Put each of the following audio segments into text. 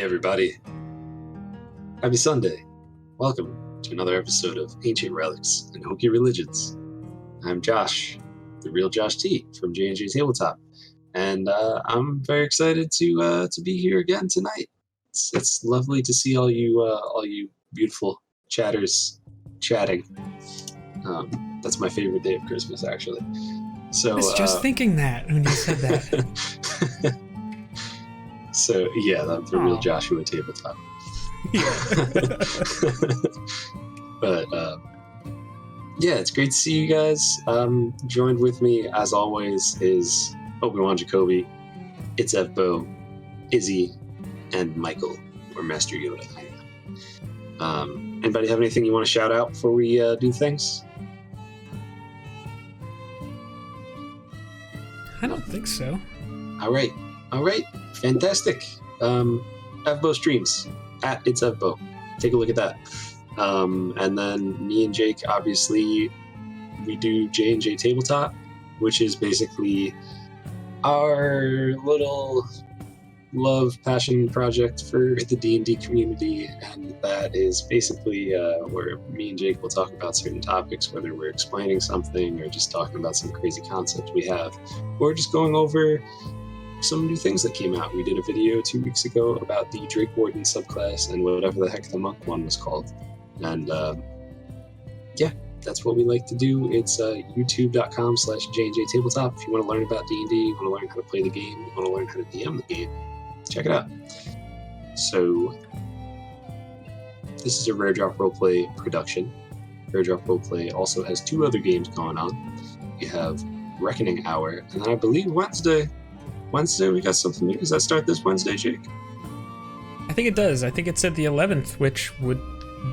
Hey everybody, happy Sunday. Welcome to another episode of Ancient Relics and Hokey Religions. I'm Josh, the real Josh T from JnJtabletop, and I'm very excited to be here again tonight. It's lovely to see all you beautiful chatters chatting. That's my favorite day of Christmas, actually. So I was just thinking that when you said that. So yeah, the real Joshua Tabletop. Yeah. But yeah, it's great to see you guys. Joined with me, as always, is Obi-Wan Jacoby, itsevbo, Izzy, and Michael, or Master Yoda. Anybody have anything you want to shout out before we do things? I don't think so. All right. Fantastic. Evbo streams at itsevbo. Take a look at that. And then me and Jake, obviously, we do JnJtabletop, which is basically our little love passion project for the D&D community, and that is basically where me and Jake will talk about certain topics, whether we're explaining something or just talking about some crazy concept we have, or just going over some new things that came out. We did a video 2 weeks ago about the Drake Warden subclass and whatever the heck the monk one was called. And yeah, that's what we like to do. It's youtube.com/JnJtabletop. If you want to learn about D&D, you want to learn how to play the game, you want to learn how to DM the game, check it out. So this is a Rare Drop Roleplay production. Rare Drop Roleplay also has two other games going on. We have Reckoning Hour, and then I believe Wednesday we got something new. Does that start this Wednesday, Jake? I think it does. I think it said the 11th, which would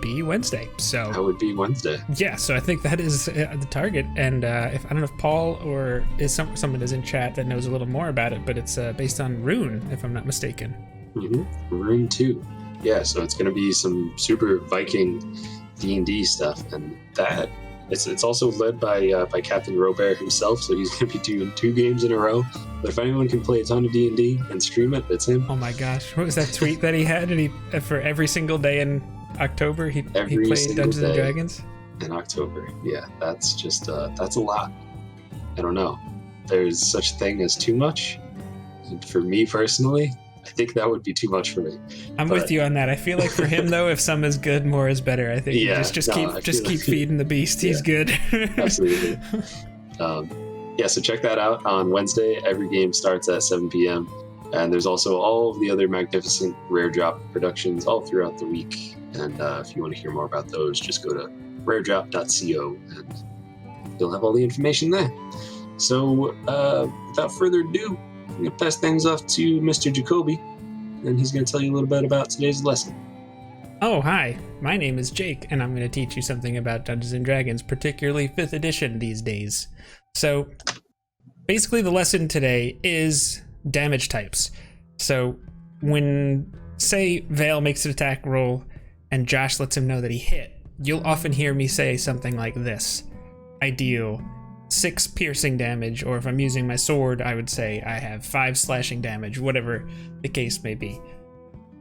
be Wednesday. So that would be Wednesday. Yeah, so I think that is the target. And if I don't know if Paul or is someone is in chat that knows a little more about it, but it's based on Rune, if I'm not mistaken. Mm-hmm. Rune 2. Yeah, so it's going to be some super Viking D&D stuff, and that it's also led by Captain Robert himself, so he's going to be doing 2 games in a row. But if anyone can play a ton of D&D and stream it, it's him. Oh my gosh, what was that tweet that he had? And he for every single day in October he played Dungeons and Dragons in October. Yeah, that's just that's a lot. I don't know. There's such a thing as too much. And for me personally, I think that would be too much for me. I'm with you on that. I feel like for him though, if some is good, more is better. I think keep feeding the beast. He's good. Absolutely. Yeah, so check that out on Wednesday. Every game starts at 7 p.m. And there's also all of the other magnificent Rare Drop productions all throughout the week. And if you want to hear more about those, just go to raredrop.co and you'll have all the information there. So without further ado, I'm going to pass things off to Mr. Jacoby, and he's going to tell you a little bit about today's lesson. Oh, hi. My name is Jake, and I'm going to teach you something about Dungeons & Dragons, particularly 5th edition these days. So basically the lesson today is damage types. So when, say, Vale makes an attack roll and Josh lets him know that he hit, you'll often hear me say something like this. I deal 6 piercing damage, or if I'm using my sword, I would say I have 5 slashing damage, whatever the case may be.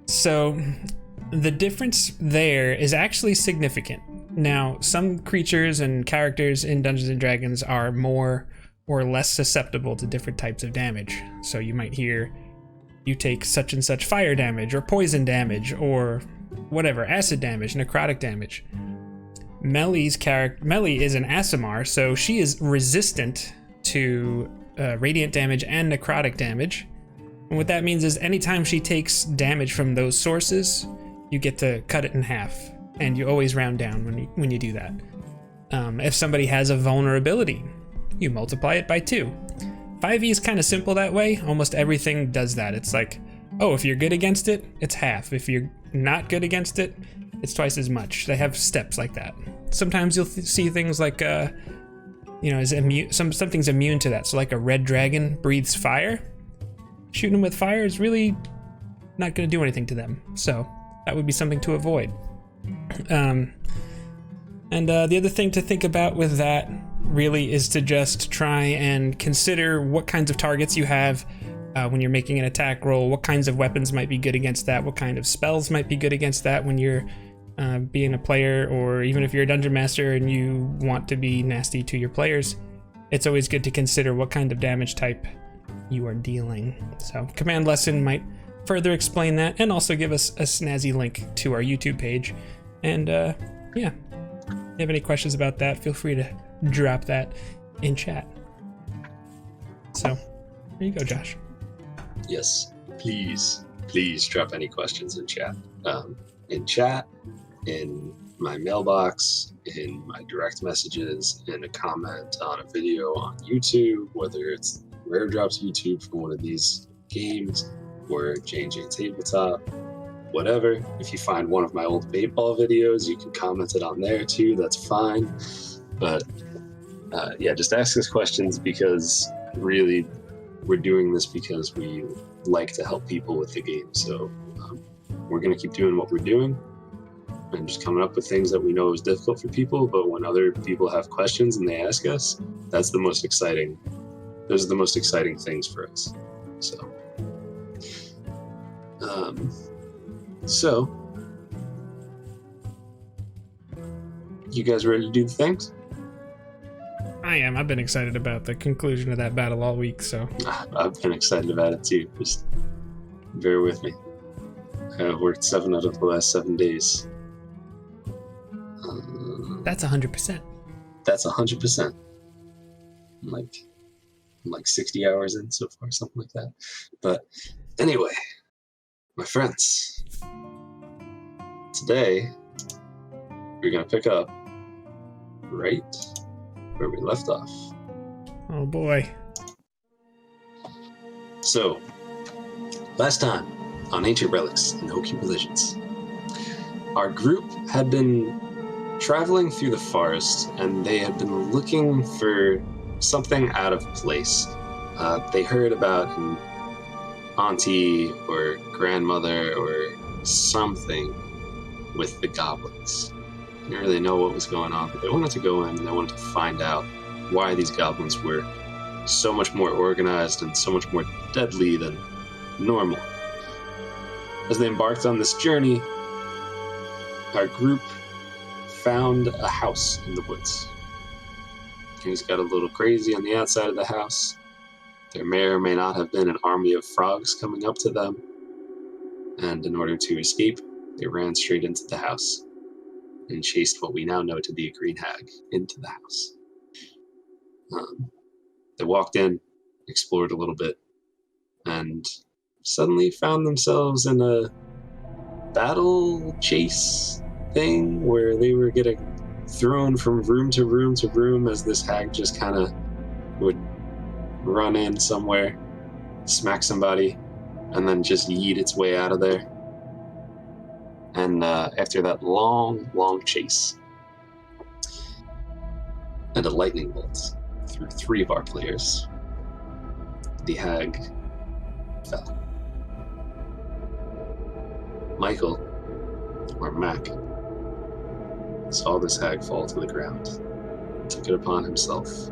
So the difference there is actually significant. Now, some creatures and characters in Dungeons & Dragons are more or less susceptible to different types of damage. So you might hear you take such and such fire damage, or poison damage, or whatever, acid damage, necrotic damage. Melly is an Aasimar, so she is resistant to radiant damage and necrotic damage. And what that means is anytime she takes damage from those sources, you get to cut it in half, and you always round down when you do that. If somebody has a vulnerability, you multiply it by 2. 5e is kind of simple that way. Almost everything does that. It's like, oh, if you're good against it, it's half. If you're not good against it, it's twice as much. They have steps like that. Sometimes you'll see things like, something's immune to that. So like a red dragon breathes fire. Shooting them with fire is really not going to do anything to them. So that would be something to avoid. And the other thing to think about with that really is to just try and consider what kinds of targets you have when you're making an attack roll, what kinds of weapons might be good against that, what kind of spells might be good against that when you're being a player, or even if you're a dungeon master and you want to be nasty to your players. It's always good to consider what kind of damage type you are dealing. So command lesson might further explain that, and also give us a snazzy link to our YouTube page. And yeah, if you have any questions about that, feel free to drop that in chat. So there you go, Josh. Yes, please drop any questions in chat. In my mailbox, in my direct messages, in a comment on a video on YouTube, whether it's Rare Drops YouTube for one of these games or JnJtabletop, whatever. If you find one of my old paintball videos, you can comment it on there too. That's fine. But yeah, just ask us questions, because really we're doing this because we like to help people with the game. So we're going to keep doing what we're doing and just coming up with things that we know is difficult for people. But when other people have questions and they ask us, that's the most exciting. Those are the most exciting things for us. So, you guys ready to do the things? I am. I've been excited about the conclusion of that battle all week, so. I've been excited about it too. Just bear with me. I've worked 7 out of the last 7 days. That's 100%. That's 100%. I'm like 60 hours in so far, something like that. But anyway, my friends, today we're going to pick up right where we left off. Oh boy. So, last time on Ancient Relics and Hokey Religions, our group had been traveling through the forest, and they had been looking for something out of place. They heard about an auntie or grandmother or something with the goblins. They didn't really know what was going on, but they wanted to go in and they wanted to find out why these goblins were so much more organized and so much more deadly than normal. As they embarked on this journey, our group found a house in the woods. Things got a little crazy on the outside of the house. There may or may not have been an army of frogs coming up to them, and in order to escape, they ran straight into the house and chased what we now know to be a green hag into the house. They walked in, explored a little bit, and suddenly found themselves in a battle chase thing where they were getting thrown from room to room to room as this hag just kind of would run in somewhere, smack somebody, and then just yeet its way out of there. And after that long chase and a lightning bolt through 3 of our players, the hag fell. Michael, or Mac, saw this hag fall to the ground and took it upon himself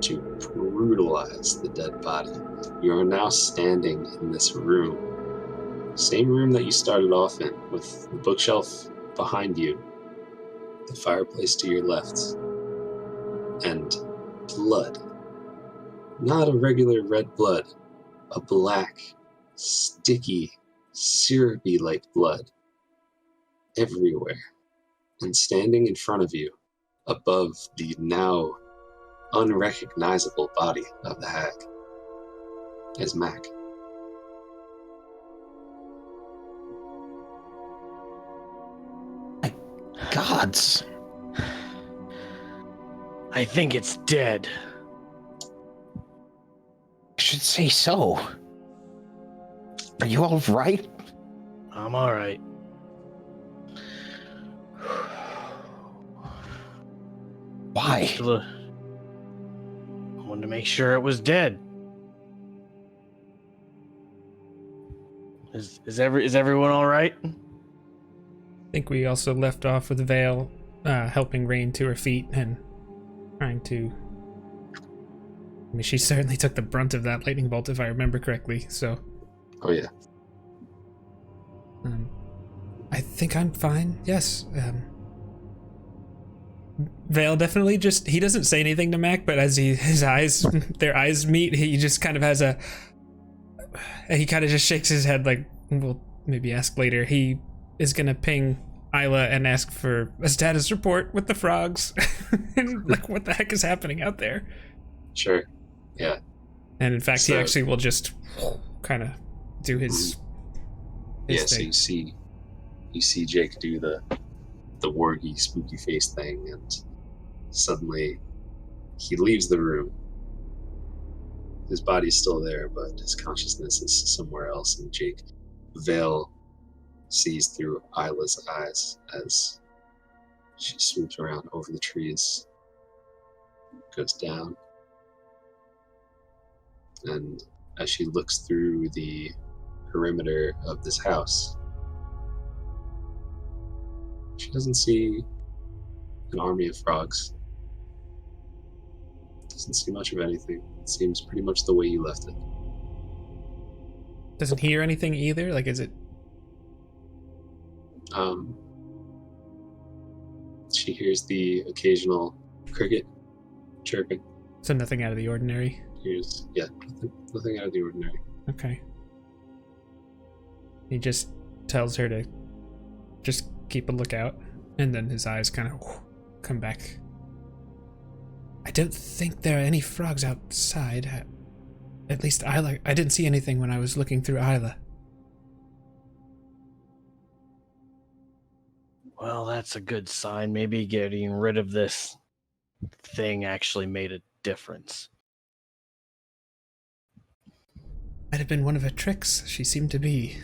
to brutalize the dead body. You are now standing in this room, same room that you started off in, with the bookshelf behind you, the fireplace to your left, and blood. Not a regular red blood, a black, sticky, syrupy-like blood everywhere. And standing in front of you, above the now unrecognizable body of the hag, is Mac. My gods. I think it's dead. I should say so. Are you all right? I'm all right. Why? I wanted to make sure it was dead. Is everyone all right? I think we also left off with Vale helping Rain to her feet and trying to I mean, she certainly took the brunt of that lightning bolt, if I remember correctly, so... Oh, yeah. I think I'm fine, yes. Vale definitely just... He doesn't say anything to Mac, but as their eyes meet, he just kind of has a... He kind of just shakes his head like, we'll maybe ask later. He is gonna ping Isla and ask for a status report with the frogs. And like, what the heck is happening out there? Sure. Yeah. And in fact, he actually will just kind of do his yeah, thing. So you see Jake do the wargy, spooky face thing, and suddenly he leaves the room. His body's still there, but his consciousness is somewhere else, and Jake Vale sees through Isla's eyes as she swoops around over the trees, goes down, and as she looks through the perimeter of this house, she doesn't see an army of frogs. Doesn't see much of anything. It seems pretty much the way you left it. Doesn't hear anything either? Like, is it... She hears the occasional cricket chirping. So nothing out of the ordinary? Nothing out of the ordinary. Okay. He just tells her to just keep a lookout, and then his eyes kind of come back. I don't think there are any frogs outside. At least I didn't see anything when I was looking through Isla. Well, that's a good sign. Maybe getting rid of this thing actually made a difference. Might have been one of her tricks. She seemed to be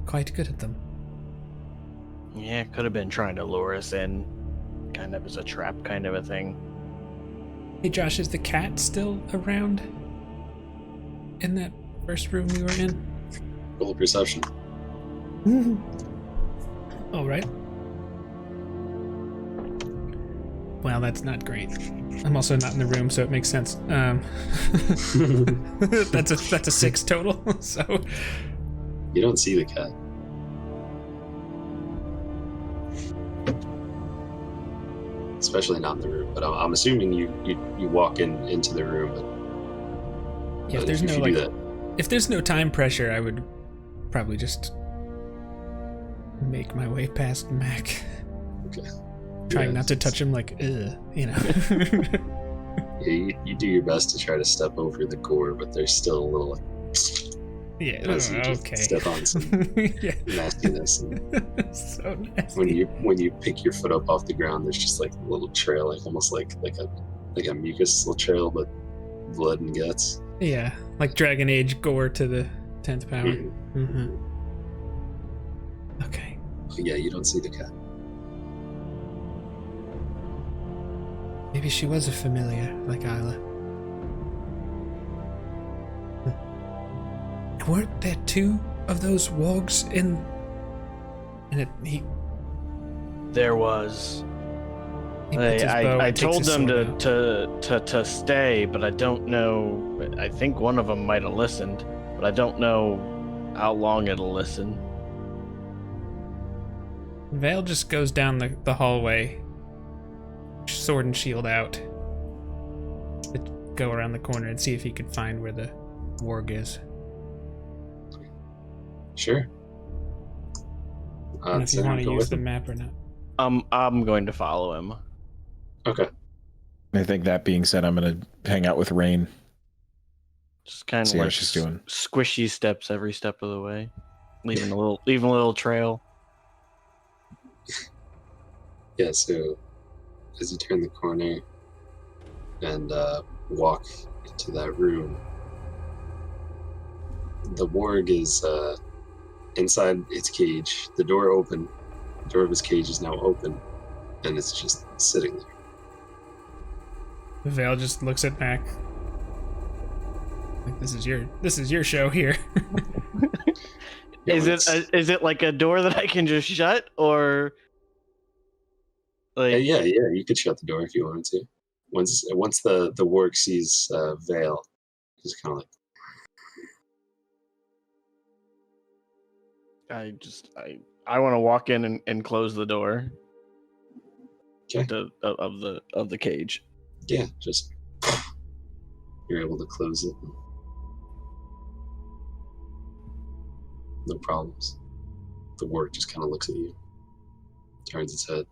quite good at them. Yeah, could have been trying to lure us in, kind of as a trap kind of a thing. Hey Josh, is the cat still around in that first room we were in? Roll perception. All right. Well, that's not great. I'm also not in the room, so it makes sense. That's a 6 total. So You don't see the cat. Especially not in the room, but I'm assuming you walk into the room. But, yeah, if there's no time pressure, I would probably just make my way past Mac. Okay. Trying not to touch him, like, you know. Yeah, you do your best to try to step over the gore, but there's still a little like. Yeah. As you just Okay. step on some Yeah. nastiness. And So nasty. when you pick your foot up off the ground, there's just like a little trail, like almost like a mucus little trail, but blood and guts. Yeah, like Dragon Age gore to the 10th power. Mm-hmm. Okay. But yeah, you don't see the cat. Maybe she was a familiar, like Isla. Weren't there 2 of those wargs in... And There was. he puts his bow I and takes told his them sword out. to stay, but I don't know. I think one of them might have listened, but I don't know how long it'll listen. Vale just goes down the hallway, sword and shield out, to go around the corner and see if he could find where the warg is. Sure. And if you want to use the map or not. I'm going to follow him. Okay. I think that being said, I'm going to hang out with Rain. Just kind of See how like she's doing. Squishy steps every step of the way, leaving a little trail. Yeah, so as you turn the corner and walk into that room, the warg is inside its cage. The door of his cage is now open, and it's just sitting there. Vale just looks at Mac. Like, this is your show here. Yeah, Is it like a door that I can just shut, or like? Yeah, you could shut the door if you wanted to. once the warg sees Vale, he's kind of like, I want to walk in and close the door. Okay. Of the cage. Yeah, just you're able to close it. No problems. The warg just kind of looks at you, turns its head.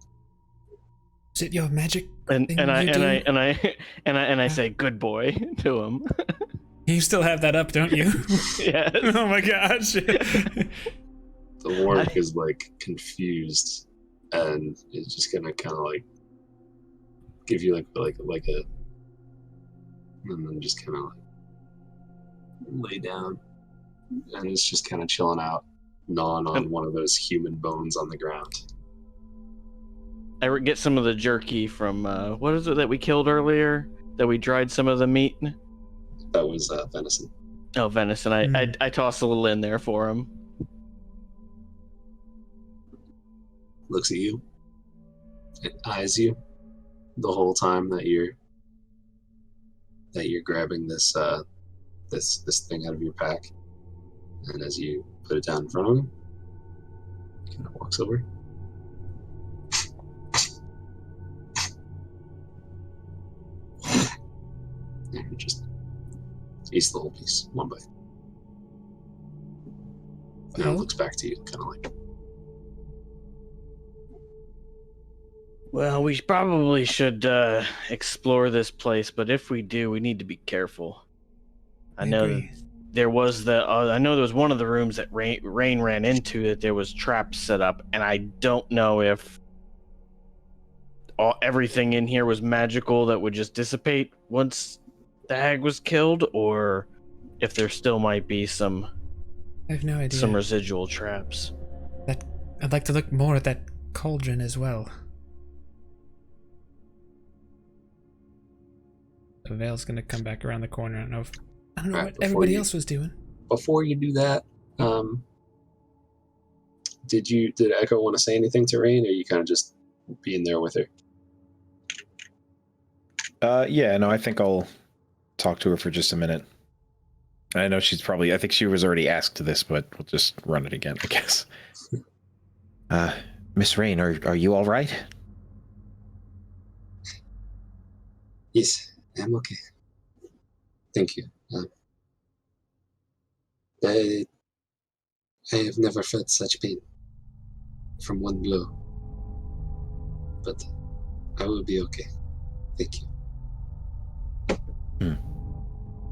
Is it your magic? And thing I you and do? I say good boy to him. You still have that up, don't you? Yes. Oh my gosh. The warg is like confused, and it's just gonna kind of like give you like a, and then just kind of like lay down, and it's just kind of chilling out, gnawing on one of those human bones on the ground. I get some of the jerky from what is it that we killed earlier? That we dried some of the meat. That was venison. Oh, venison! I tossed a little in there for him. Looks at you. It eyes you the whole time that you're grabbing this this thing out of your pack, and as you put it down in front of him, he kind of walks over. And he just eats the whole piece, one bite. Now it looks back to you, kind of like, Well, we probably should explore this place, but if we do, we need to be careful. I know agree. there was one of the rooms that Rain ran into that there was traps set up, and I don't know if everything in here was magical that would just dissipate once the hag was killed, or if there still might be some I have no idea. some residual traps. I'd like to look more at that cauldron as well. The Vale's gonna come back around the corner. I don't know Right, what before everybody you- else was doing. before you do that, did Echo want to say anything to Rain, or are you kind of just being there with her? Yeah, no, I think I'll talk to her for just a minute. I know I think she was already asked this, but we'll just run it again, I guess. Miss Rain, are you all right? Yes, I'm okay. Thank you. I have never felt such pain from one blow, but I will be okay. Thank you.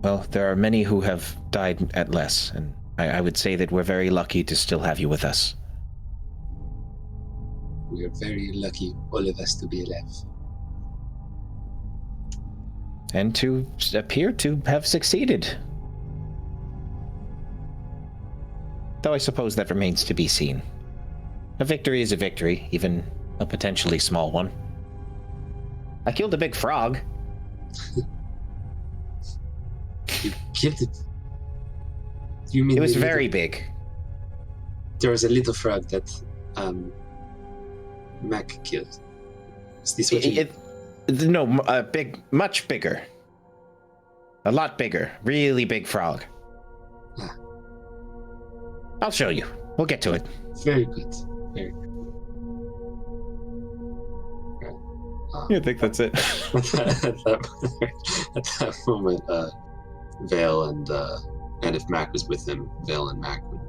Well, there are many who have died at less, and I would say that we're very lucky to still have you with us. We are very lucky, all of us, to be alive. And to appear to have succeeded. Though I suppose that remains to be seen. A victory is a victory, even a potentially small one. I killed a big frog. You killed it. You mean It was the little- very big. There was a little frog that Mac killed. Is this what you No, big, much bigger. A lot bigger. Really big frog. Ah. I'll show you. We'll get to it. Very good. Very good. Right. I think that's it. at that moment, Vale and if Mac was with him, Vale and Mac would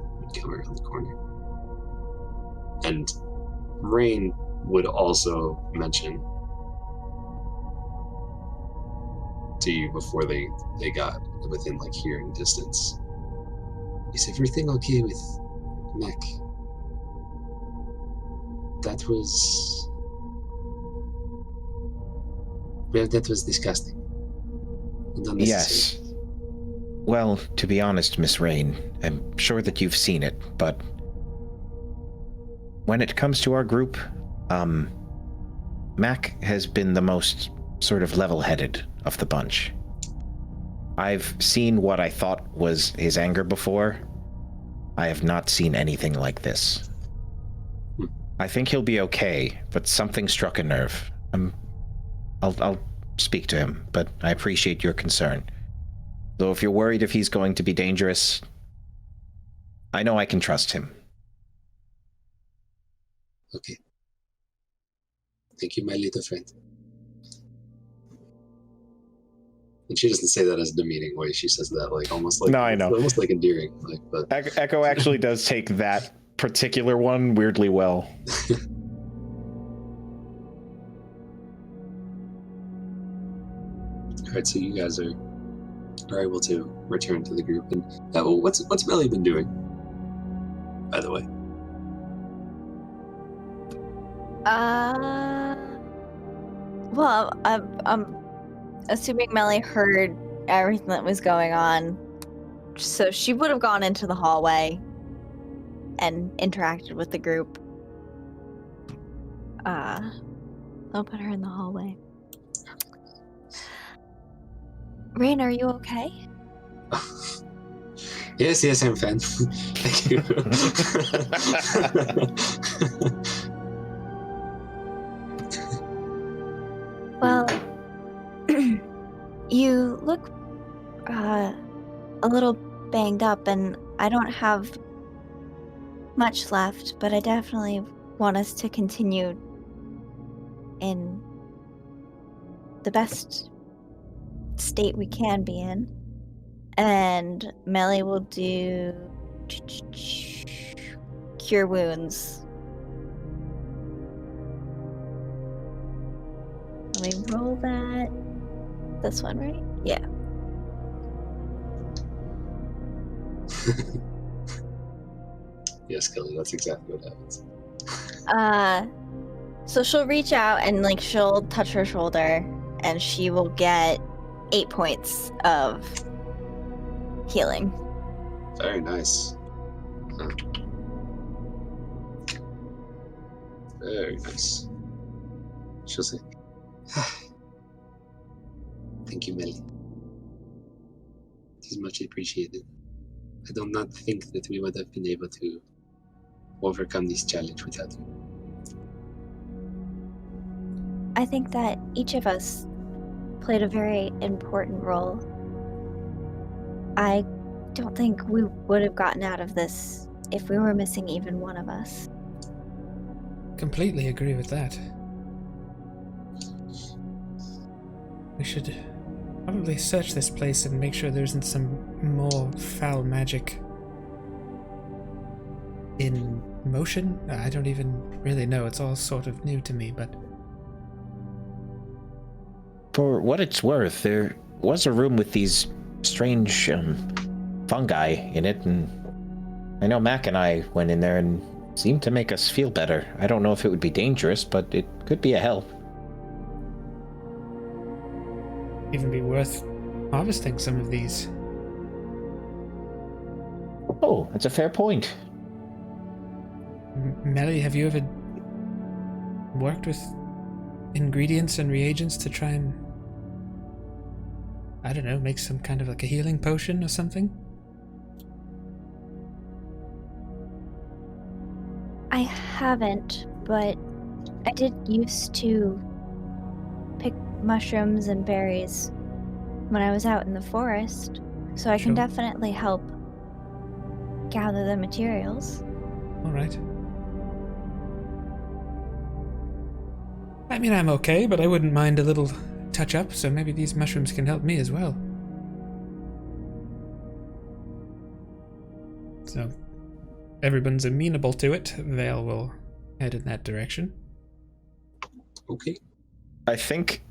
come around the corner. And Rain would also mention to you before they got within like hearing distance. Is everything okay with Mac? That was disgusting. And unnecessary. Yes. Well, to be honest, Miss Rain, I'm sure that you've seen it, but when it comes to our group, Mac has been the most sort of level-headed of the bunch. I've seen what I thought was his anger before. I have not seen anything like this. I think he'll be okay, but something struck a nerve. I'll speak to him, but I appreciate your concern. Though if you're worried if he's going to be dangerous, I know I can trust him. Okay. Thank you, my little friend. And she doesn't say that as a demeaning way. She says that like almost like, no, I know, almost like endearing. Like, but Echo actually does take that particular one weirdly well. All right, so you guys are able to return to the group. And what's Melly been doing, by the way? Well, I'm assuming Melly heard everything that was going on, so she would have gone into the hallway and interacted with the group. I'll put her in the hallway. Rain, are you okay? Yes, I'm fine. Thank you. Well, you look a little banged up, and I don't have much left, but I definitely want us to continue in the best state we can be in. And Melly will do cure wounds. Let me roll that. This one, right? Yeah. Yes, Kelly, that's exactly what happens. So she'll reach out and like she'll touch her shoulder, and she will get 8 points of healing. Very nice. Huh. Very nice. She'll say, "Thank you, Melly. It is much appreciated. I do not think that we would have been able to overcome this challenge without you." I think that each of us played a very important role. I don't think we would have gotten out of this if we were missing even one of us. Completely agree with that. We should probably search this place and make sure there isn't some more foul magic in motion. I don't even really know. It's all sort of new to me, but... For what it's worth, there was a room with these strange fungi in it, and I know Mac and I went in there and seemed to make us feel better. I don't know if it would be dangerous, but it could be a help. Even be worth harvesting some of these. Oh, that's a fair point. Melly, have you ever worked with ingredients and reagents to try and, I don't know, make some kind of like a healing potion or something? I haven't, but I did used to pick mushrooms and berries when I was out in the forest, so I can Sure. definitely help gather the materials. All right. I mean, I'm okay, but I wouldn't mind a little touch-up, so maybe these mushrooms can help me as well. So, everyone's amenable to it. Vale will head in that direction. Okay. I think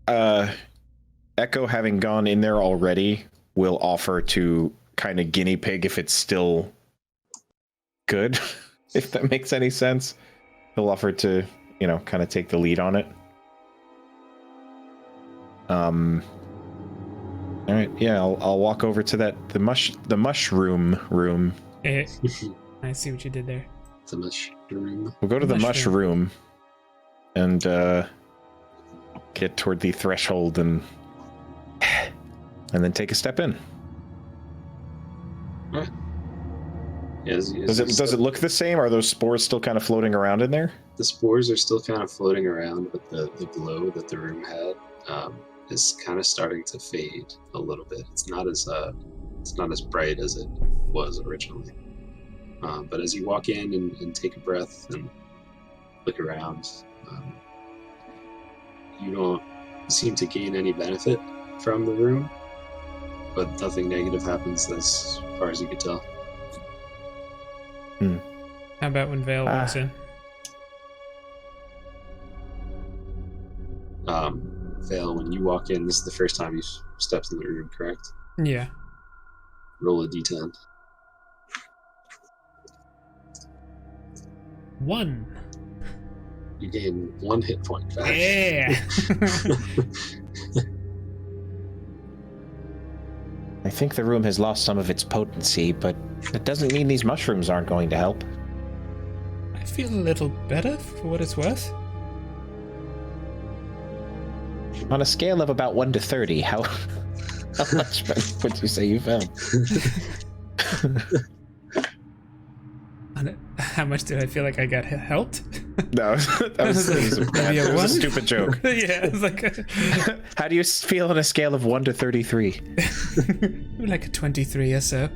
Echo, having gone in there already, will offer to kind of guinea pig if it's still good, if that makes any sense. He'll offer to, kind of take the lead on it. All right, yeah, I'll walk over to the mushroom room. Eh, I see what you did there. It's a mushroom. We'll go to the mushroom and get toward the threshold and then take a step in. All right. Yeah, Does it look the same? Are those spores still kind of floating around in there? The spores are still kind of floating around with the glow that the room had. is kind of starting to fade a little bit. It's not as bright as it was originally. But as you walk in and take a breath and look around, you don't seem to gain any benefit from the room, but nothing negative happens as far as you could tell. How about when Vale walks in? Vale, when you walk in, this is the first time you've stepped in the room, correct? Yeah. Roll a d10. 1. You gain 1 hit point back. Yeah. I think the room has lost some of its potency, but that doesn't mean these mushrooms aren't going to help. I feel a little better for what it's worth. On a scale of about 1 to 30, how much better would you say you felt? How much did I feel like I got helped? No, that was Maybe a 1? a stupid joke. Yeah, it's like How do you feel on a scale of 1 to 33? like a 23 or so.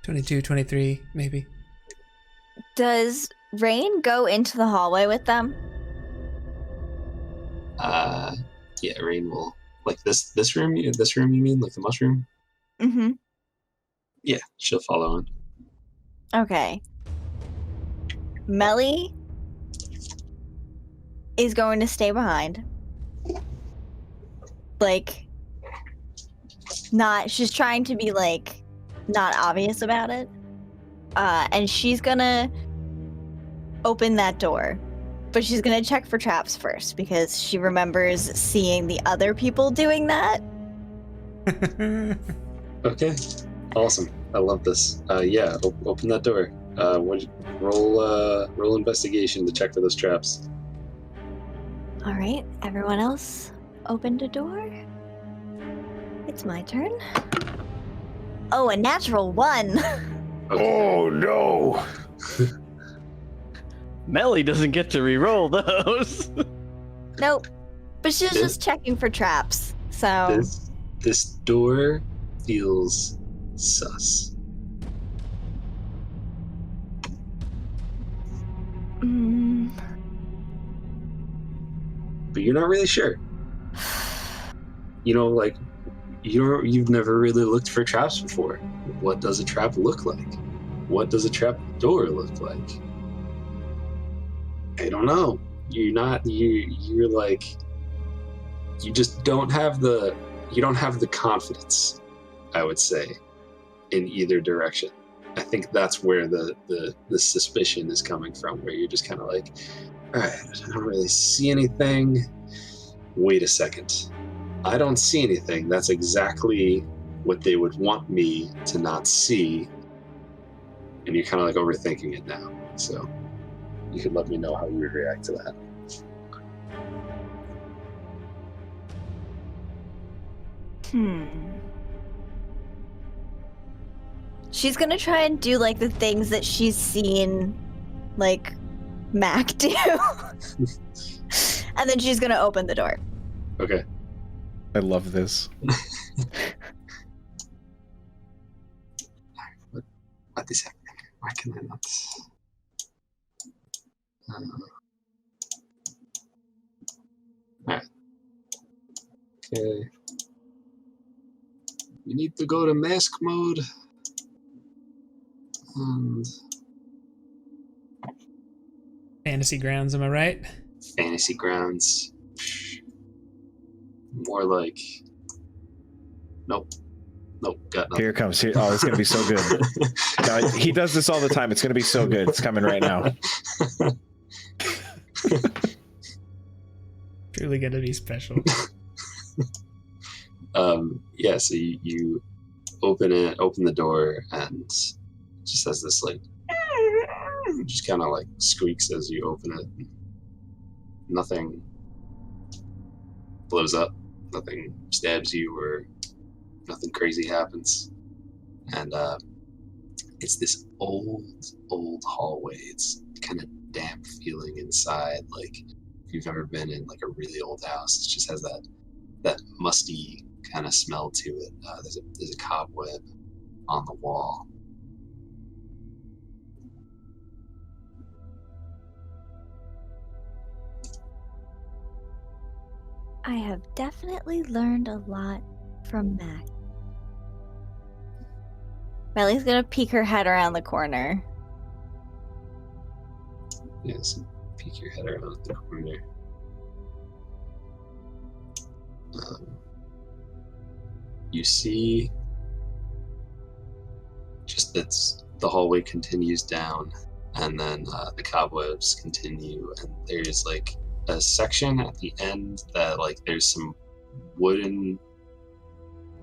22, 23, maybe. Does Rain go into the hallway with them? Yeah, Rain will. Like this room? This room, you mean? Like the mushroom? Mm-hmm. Yeah, she'll follow on. Okay. Melly is going to stay behind. Like, she's trying to be, like, not obvious about it. And she's gonna open that door. But she's gonna check for traps first, because she remembers seeing the other people doing that. Okay, awesome. I love this. Yeah, open that door. Roll investigation to check for those traps. All right, everyone else opened a door. It's my turn. Oh, a natural 1. Okay. Oh no! Melly doesn't get to re-roll those. Nope. But she's just checking for traps. So This door feels sus. But you're not really sure. You know, like you've never really looked for traps before. What does a trap look like? What does a trap door look like? I don't know. You're like, you just don't have the confidence, I would say, in either direction. I think that's where the suspicion is coming from, where you're just kind of like, all right, I don't really see anything. Wait a second. I don't see anything. That's exactly what they would want me to not see. And you're kind of like overthinking it now. So you could let me know how you would react to that. She's gonna try and do like the things that she's seen like Mac do. And then she's gonna open the door. Okay. I love this. What is happening? Why can I not? Alright. Okay. We need to go to mask mode. And Fantasy grounds, am I right? fantasy grounds. More like. Nope, got nothing. Here it comes. Oh, it's going to be so good. No, he does this all the time. It's going to be so good. It's coming right now. Truly gonna be special. Yeah, so you open the door, and it just has this like, just kind of like squeaks as you open it. Nothing blows up, nothing stabs you, or nothing crazy happens. And it's this old hallway. It's kind of damp feeling inside, like if you've ever been in like a really old house. It just has that musty kind of smell to it. There's a cobweb on the wall. I have definitely learned a lot from Mac. Melly's gonna peek her head around the corner. Yes, peek your head around the corner. You see just that the hallway continues down, and then the cobwebs continue, and there's like a section at the end that like there's some wooden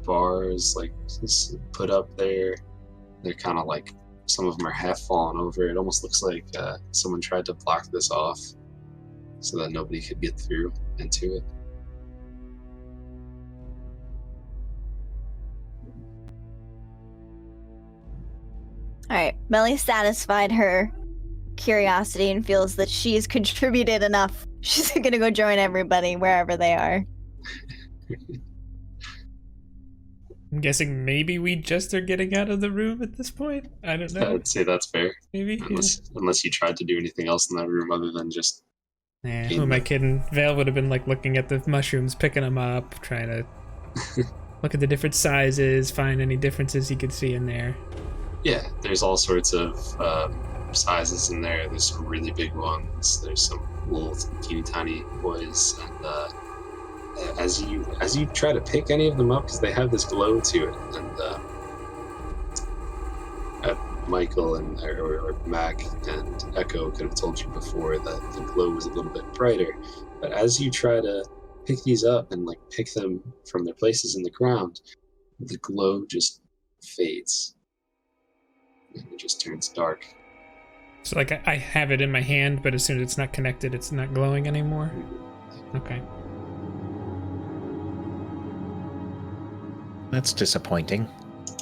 bars like put up there. They're kind of like, some of them are half fallen over. It almost looks like someone tried to block this off so that nobody could get through into it. Alright, Melly satisfied her curiosity and feels that she's contributed enough. She's gonna go join everybody wherever they are. I'm guessing maybe we just are getting out of the room at this point. I don't know. I'd say that's fair. Maybe. Unless you tried to do anything else in that room other than just... Yeah, who am I kidding? Vale would have been like looking at the mushrooms, picking them up, trying to look at the different sizes, find any differences he could see in there. Yeah, there's all sorts of sizes in there. There's some really big ones. There's some little teeny tiny boys, and as you try to pick any of them up, because they have this glow to it, and Michael and or Mac and Echo could have told you before that the glow was a little bit brighter, but as you try to pick these up and like pick them from their places in the ground, the glow just fades and it just turns dark. So like I have it in my hand, but as soon as it's not connected, it's not glowing anymore. Okay. That's disappointing. Is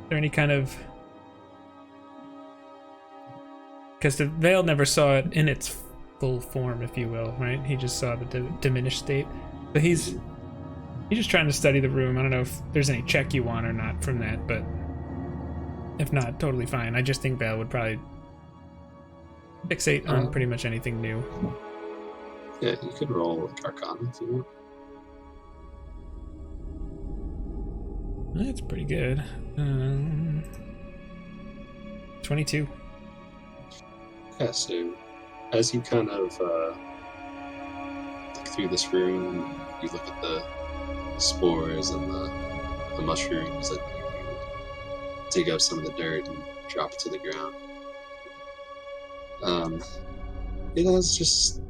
there any kind of... Because the Veil never saw it in its full form, if you will, right? He just saw the diminished state. But he's just trying to study the room. I don't know if there's any check you want or not from that, but if not, totally fine. I just think Veil would probably fixate on pretty much anything new. Yeah, you could roll like Arcana if you want. That's pretty good. 22. Yeah, so as you kind of look through this room, you look at the spores and the mushrooms, and you dig up some of the dirt and drop it to the ground. It's just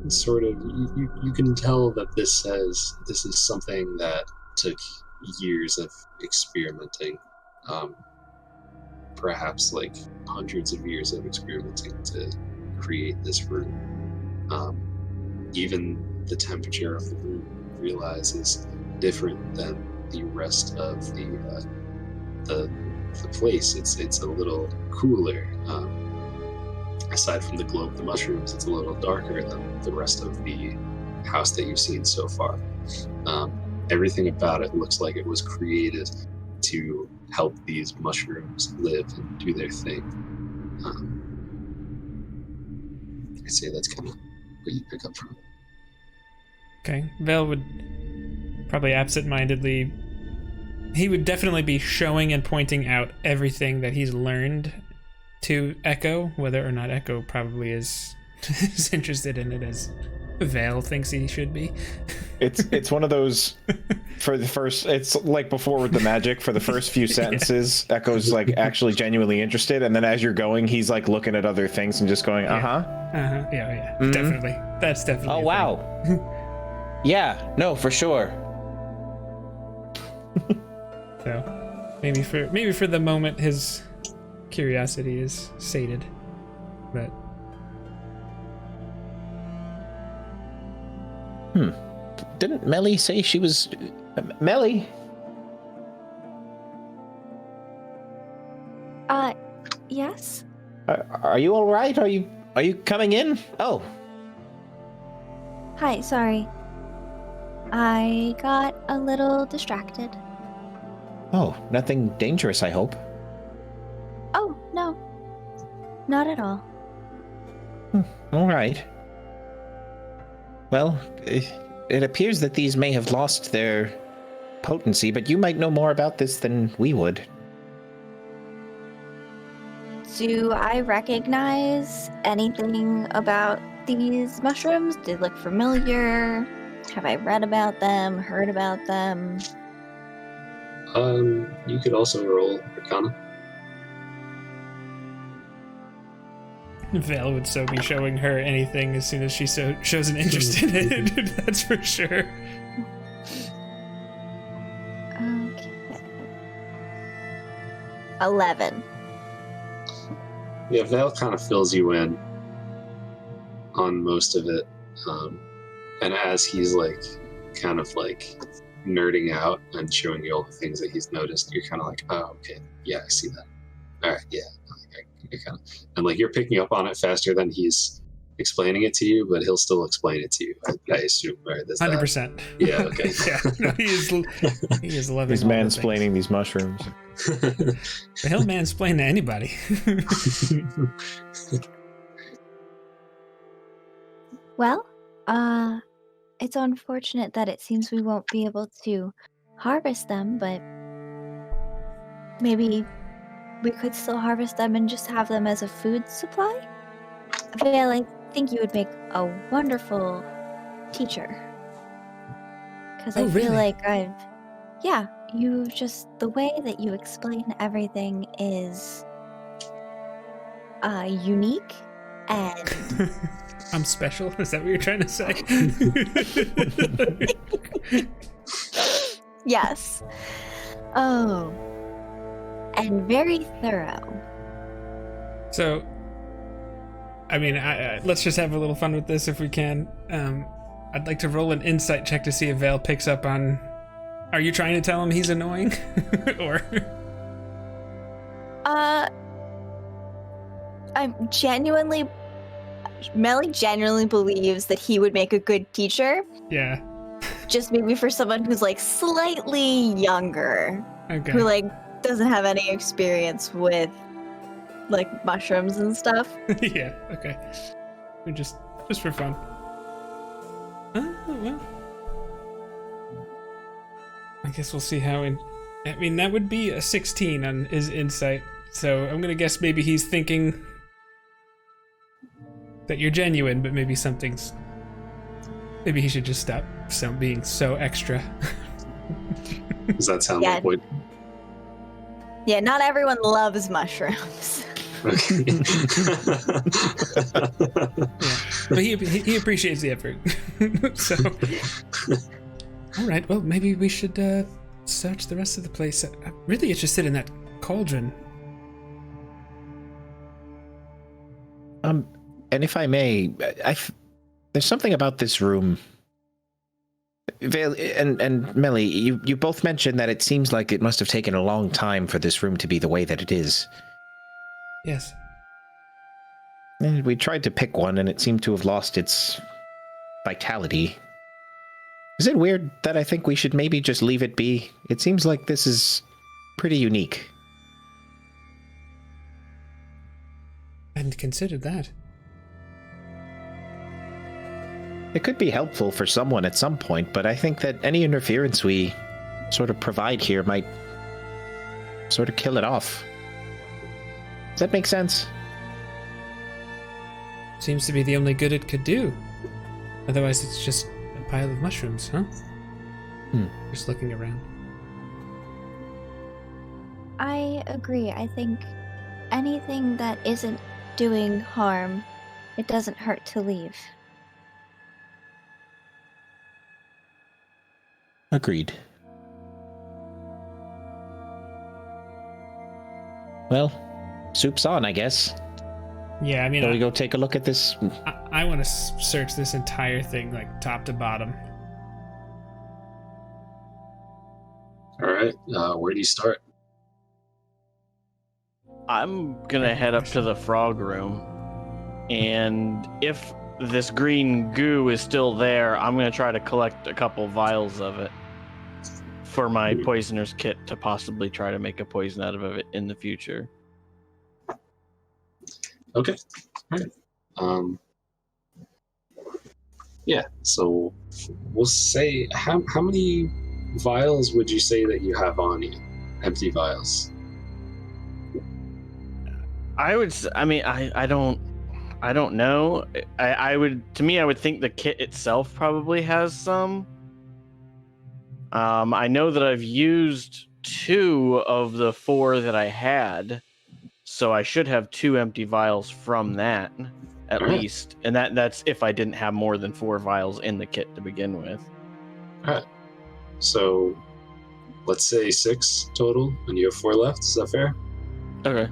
sort of, you can tell that this is something that took years of experimenting, perhaps like hundreds of years of experimenting to create this room. Even the temperature of the room, you realize, is different than the rest of the place. It's a little cooler. Aside from the glow of the mushrooms, it's a little darker than the rest of the house that you've seen so far. Everything about it looks like it was created to help these mushrooms live and do their thing. I'd say that's kind of what you pick up from. Okay. Vel would probably absent-mindedly... He would definitely be showing and pointing out everything that he's learned to Echo, whether or not Echo probably is as interested in it as Vale thinks he should be. It's one of those, for the first, it's like before with the magic, for the first few sentences, yeah. Echo's like actually genuinely interested, and then as you're going, he's like looking at other things and just going, yeah, definitely. That's definitely. Oh wow. Yeah, no, for sure. So maybe for the moment his curiosity is sated, but didn't Melly say she was Melly? Yes. Are you all right? Are you coming in? Oh, Hi, sorry. I got a little distracted. Oh, nothing dangerous, I hope. Oh, no. Not at all. All right. Well, it appears that these may have lost their potency, but you might know more about this than we would. Do I recognize anything about these mushrooms? Do they look familiar? Have I read about them, heard about them? You could also roll Arcana. Vale would so be showing her anything as soon as she shows an interest in it. That's for sure. Okay. 11. Yeah, Val kind of fills you in on most of it. And as he's like kind of like nerding out and showing you all the things that he's noticed, you're kind of like, oh, okay, yeah, I see that. All right, yeah. I kind of, and like you're picking up on it faster than he's explaining it to you, but he'll still explain it to you. I assume, right? 100%. Yeah. Okay. Yeah, no, he is loving. He's all the mansplaining these mushrooms. things. But he'll mansplain to anybody. Well, it's unfortunate that it seems we won't be able to harvest them, but maybe we could still harvest them and just have them as a food supply? Vale, I think you would make a wonderful teacher. Because I feel really? like you just, the way that you explain everything is unique and I'm special? Is that what you're trying to say? yes. Oh. And very thorough. So, I mean, let's just have a little fun with this if we can. I'd like to roll an insight check to see if Vale picks up on... Are you trying to tell him he's annoying? Or... Melly genuinely believes that he would make a good teacher. Yeah. Just maybe for someone who's like slightly younger. Okay. Who like doesn't have any experience with like mushrooms and stuff. Yeah, okay. We just for fun. Well. I guess we'll see how I mean, that would be a 16 on his insight. So I'm gonna guess maybe he's thinking that you're genuine, but maybe maybe he should just stop being so extra. Does that sound like what? Yeah, not everyone loves mushrooms. Okay. Yeah. But he appreciates the effort. So, all right. Well, maybe we should search the rest of the place. I'm really interested in that cauldron. And if I may, there's something about this room. Vale and Melly, you both mentioned that it seems like it must have taken a long time for this room to be the way that it is. Yes. And we tried to pick one, and it seemed to have lost its vitality. Is it weird that I think we should maybe just leave it be? It seems like this is pretty unique. I hadn't considered that. It could be helpful for someone at some point, but I think that any interference we sort of provide here might sort of kill it off. Does that make sense? Seems to be the only good it could do. Otherwise, it's just a pile of mushrooms, huh? Just looking around. I agree. I think anything that isn't doing harm, it doesn't hurt to leave. Agreed. Well, soup's on, I guess. Yeah, I mean, Shall we go take a look at this? I want to search this entire thing, like top to bottom. All right. Where do you start? I'm gonna head up to the frog room, and if this green goo is still there, I'm gonna try to collect a couple vials of it for my poisoner's kit to possibly try to make a poison out of it in the future. Okay. All right. Yeah. So we'll say how many vials would you say that you have on you? Empty vials. I don't know. I would think the kit itself probably has some. I know that I've used 2 of the 4 that I had, so I should have 2 empty vials from that at least, and that's if I didn't have more than 4 vials in the kit to begin with. All right. So let's say 6 total, and you have 4 left. Is that fair? Okay.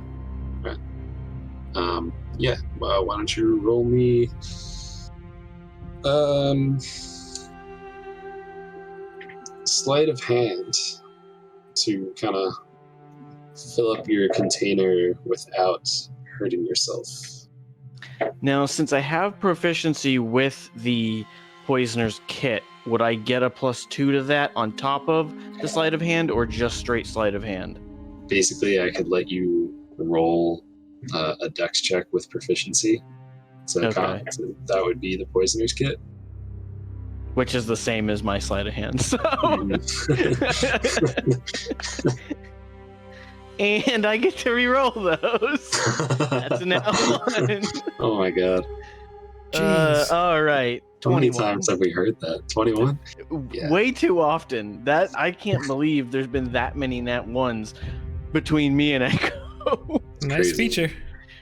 Yeah. Well, why don't you roll me? Sleight of hand to kind of fill up your container without hurting yourself. Now, since I have proficiency with the poisoner's kit, would I get a +2 to that on top of the sleight of hand, or just straight sleight of hand? Basically, I could let you roll a dex check with proficiency. So Okay. that would be the poisoner's kit. Which is the same as my sleight of hand. So. And I get to re-roll those. That's an L1. Oh my god. Jeez. All right. How many 21. times have we heard that? 21? Yeah. Way too often. That I can't believe there's been that many nat ones between me and Echo. Nice Crazy. feature.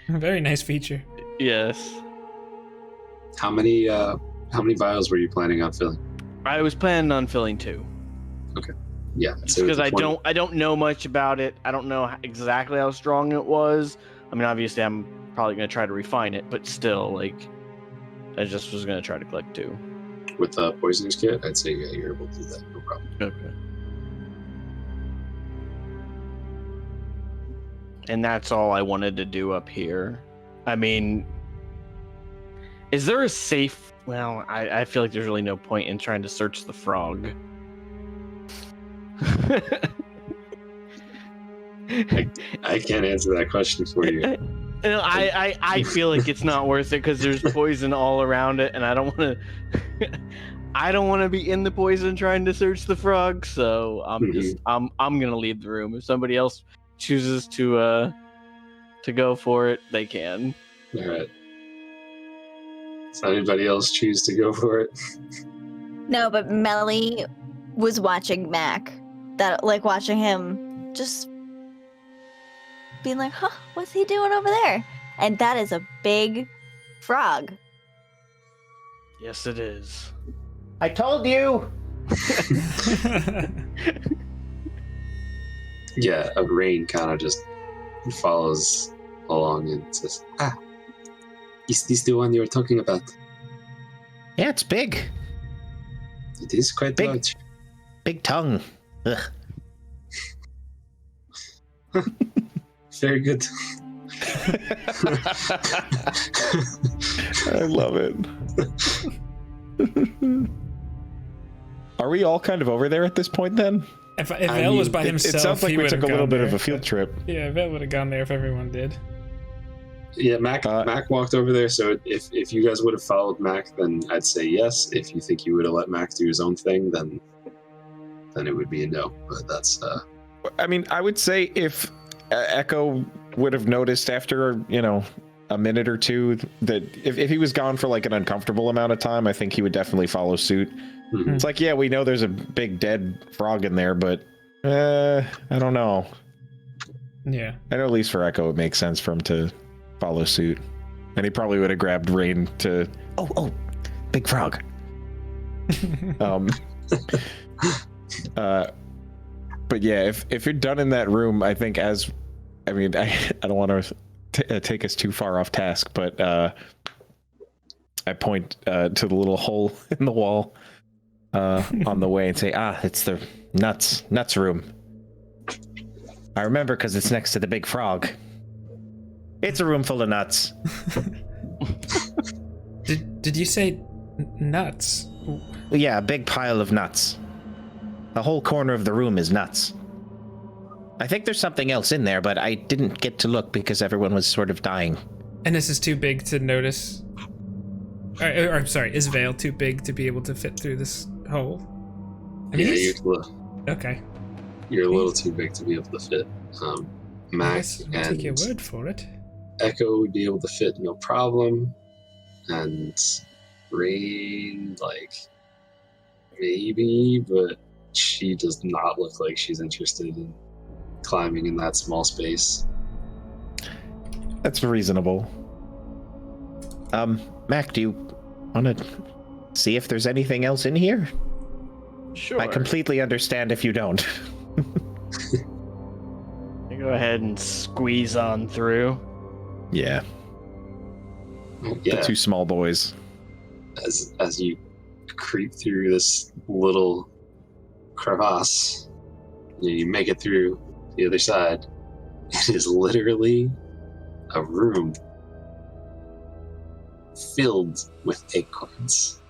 Very nice feature. Yes. How many vials were you planning on filling? I was planning on filling 2. Yeah. Just because I don't know much about it. I don't know exactly how strong it was. I mean, obviously, I'm probably going to try to refine it, but still, like, I just was going to try to collect 2. With the poisoner's kit, I'd say yeah, you're able to do that. No problem. Okay. And that's all I wanted to do up here. I mean, is there a safe... Well, I feel like there's really no point in trying to search the frog. I can't answer that question for you. I feel like it's not worth it because there's poison all around it, and I don't want to. I don't want to be in the poison trying to search the frog, so I'm gonna leave the room. If somebody else chooses to go for it, they can. All right. Does anybody else choose to go for it? No, but Melly was watching Mac. Watching him just being like, huh, what's he doing over there? And that is a big frog. Yes, it is. I told you. Yeah, a rain kind of just follows along and says, is this the one you were talking about? Yeah, it's big. It is quite Big. large. Big tongue. Ugh. Very good. I love it. Are we all kind of over there at this point then? If Vel was by himself, it sounds like he we would took have a little gone bit of there. a field trip. Yeah, Vel would have gone there if everyone did. Yeah, Mac walked over there, so if you guys would have followed Mac, then I'd say yes. If you think you would have let Mac do his own thing, then it would be a no. But that's I mean, I would say if Echo would have noticed after, a minute or two that if he was gone for like an uncomfortable amount of time, I think he would definitely follow suit. Mhm. It's like, yeah, we know there's a big dead frog in there, but I don't know. Yeah. I know at least for Echo, it makes sense for him to follow suit. And he probably would have grabbed Rain to, oh, big frog. But yeah, if you're done in that room, I think I don't want to take us too far off task, but I point to the little hole in the wall on the way and say, it's the nuts room. I remember because it's next to the big frog. It's a room full of nuts. Did Did you say nuts? Yeah, a big pile of nuts. The whole corner of the room is nuts. I think there's something else in there, but I didn't get to look because everyone was sort of dying. And this is too big to notice? Or I'm sorry, is Vale too big to be able to fit through this hole? Yeah, Okay. you're a little too big to be able to fit. Mac I'll take your and word for it. Echo would be able to fit no problem. And Rain, like, maybe, but she does not look like she's interested in climbing in that small space. That's reasonable. Mac, do you want to see if there's anything else in here? Sure. I completely understand if you don't. You go ahead and squeeze on through. Yeah. Yeah, The two small boys. as you creep through this little crevasse, you make it through the other side. It is literally a room filled with acorns.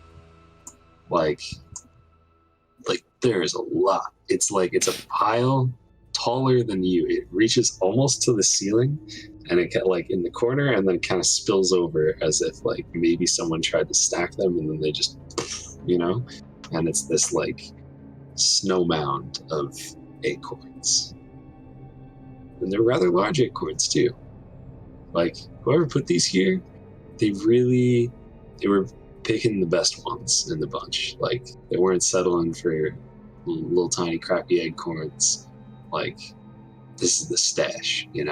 Like there is a lot. It's a pile taller than you. It reaches almost to the ceiling, and it like in the corner, and then kind of spills over as if like maybe someone tried to stack them, and then they just, and it's this like snow mound of acorns, and they're rather large acorns too. Like whoever put these here, they were picking the best ones in the bunch. Like they weren't settling for little tiny crappy acorns. Like this is the stash, Can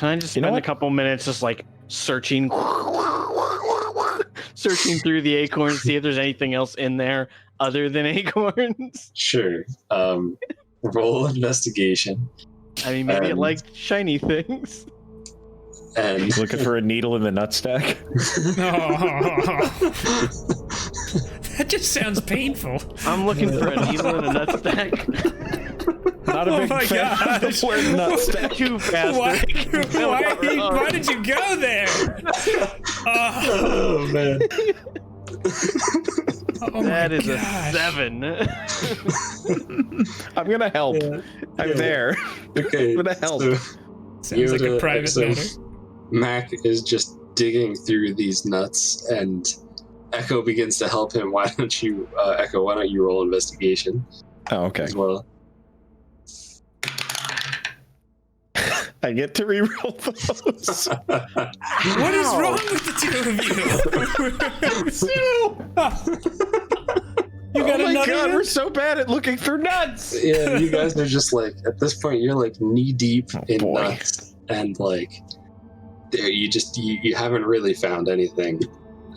I just spend a couple minutes just like searching through the acorns, see if there's anything else in there other than acorns? Sure. Roll investigation. I mean, maybe it likes shiny things. And Looking for a needle in the nutstack? That just sounds painful. I'm looking for a needle in a nutstack. Not a Oh big my fan of gosh. the word nutstack. Too fast. Why did you go there? oh man. Oh That is gosh. a 7. I'm gonna help. Yeah. I'm Yeah. there. Okay. I'm gonna help. So Sounds like a private matter. Mac is just digging through these nuts, and Echo begins to help him. Why don't you, Echo? Why don't you roll investigation Oh, okay. as well? I get to reroll those. What is wrong with the two of you? You got Oh my another god, one? we're so bad at looking through nuts. Yeah, you guys are just like, at this point, you're like knee deep in boy. nuts, and like, there you haven't really found anything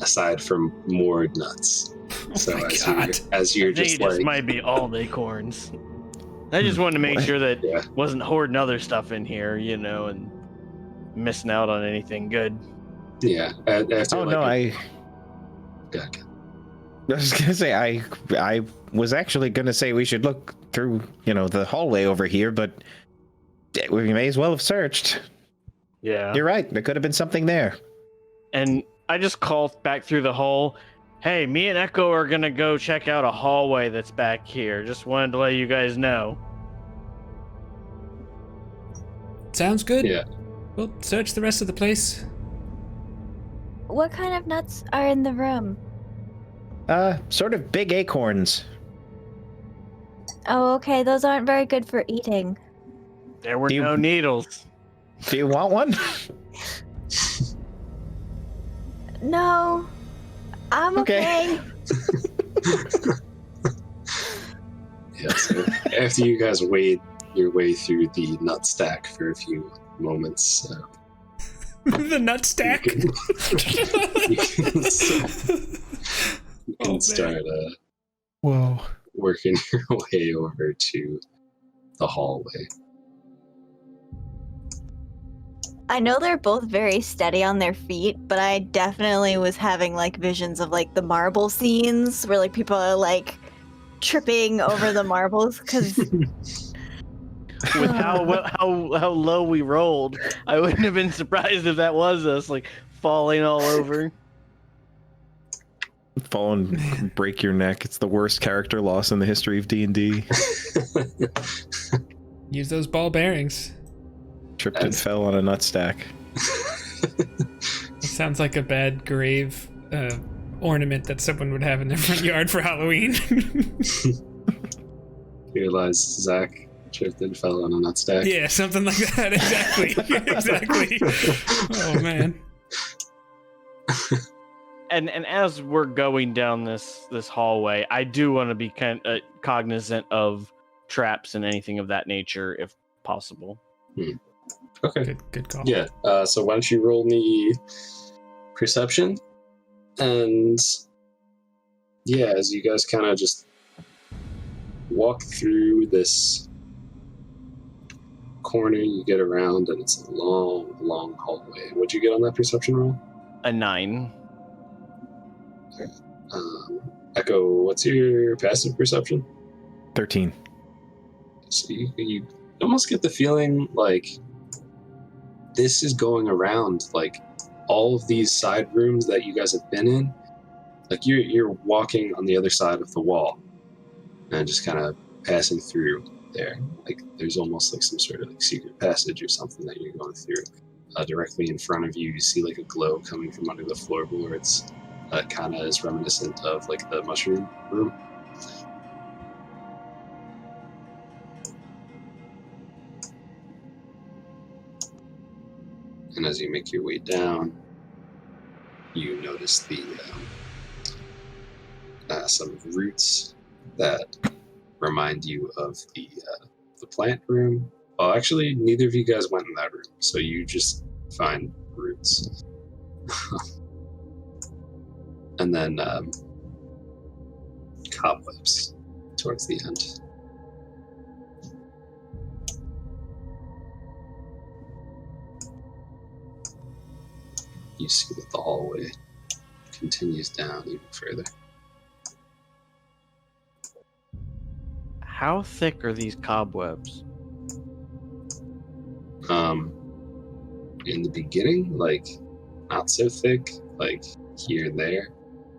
aside from more nuts. So my as God. you're I think just it just like, might be all the acorns. I just wanted to make sure that yeah, wasn't hoarding other stuff in here, and missing out on anything good. yeah. After, Oh like, no, I was gonna say I was actually gonna say we should look through, the hallway over here, but we may as well have searched. Yeah. You're right. There could have been something there. And I just called back through the hole. Hey, me and Echo are gonna go check out a hallway that's back here. Just wanted to let you guys know. Sounds good. Yeah. We'll search the rest of the place. What kind of nuts are in the room? Sort of big acorns. Oh, okay. Those aren't very good for eating. There were Do you- no needles. Do you want one? No, I'm Okay. okay. Yeah, so after you guys wade your way through the nut stack for a few moments, The nut stack. you can man. start Whoa. working your way over to the hallway. I know they're both very steady on their feet, but I definitely was having like visions of like the marble scenes where like people are like tripping over the marbles because With how low we rolled, I wouldn't have been surprised if that was us, like falling all over. Fall and break your neck. It's the worst character loss in the history of D&D. Use those ball bearings. Tripped and fell on a nut stack. It sounds like a bad grave ornament that someone would have in their front yard for Halloween. Here lies Zach, tripped and fell on a nut stack. Yeah, something like that. Exactly. Exactly. Oh man. And as we're going down this hallway, I do want to be kind of cognizant of traps and anything of that nature, if possible. Okay. Good call. Yeah. So why don't you roll me perception? And yeah, as you guys kind of just walk through this corner, you get around, and it's a long, long hallway. What'd you get on that perception roll? A 9. Echo, what's your passive perception? 13. So you almost get the feeling like this is going around, like all of these side rooms that you guys have been in, like you're walking on the other side of the wall and just kind of passing through there. Like there's almost like some sort of like secret passage or something that you're going through. Directly in front of you, you see like a glow coming from under the floorboards. Kind of is reminiscent of like the mushroom room. And as you make your way down, you notice the some roots that remind you of the plant room. Well, actually, neither of you guys went in that room, so you just find roots. And then cobwebs towards the end. You see that the hallway continues down even further. How thick are these cobwebs? In the beginning, like, not so thick, like here and there.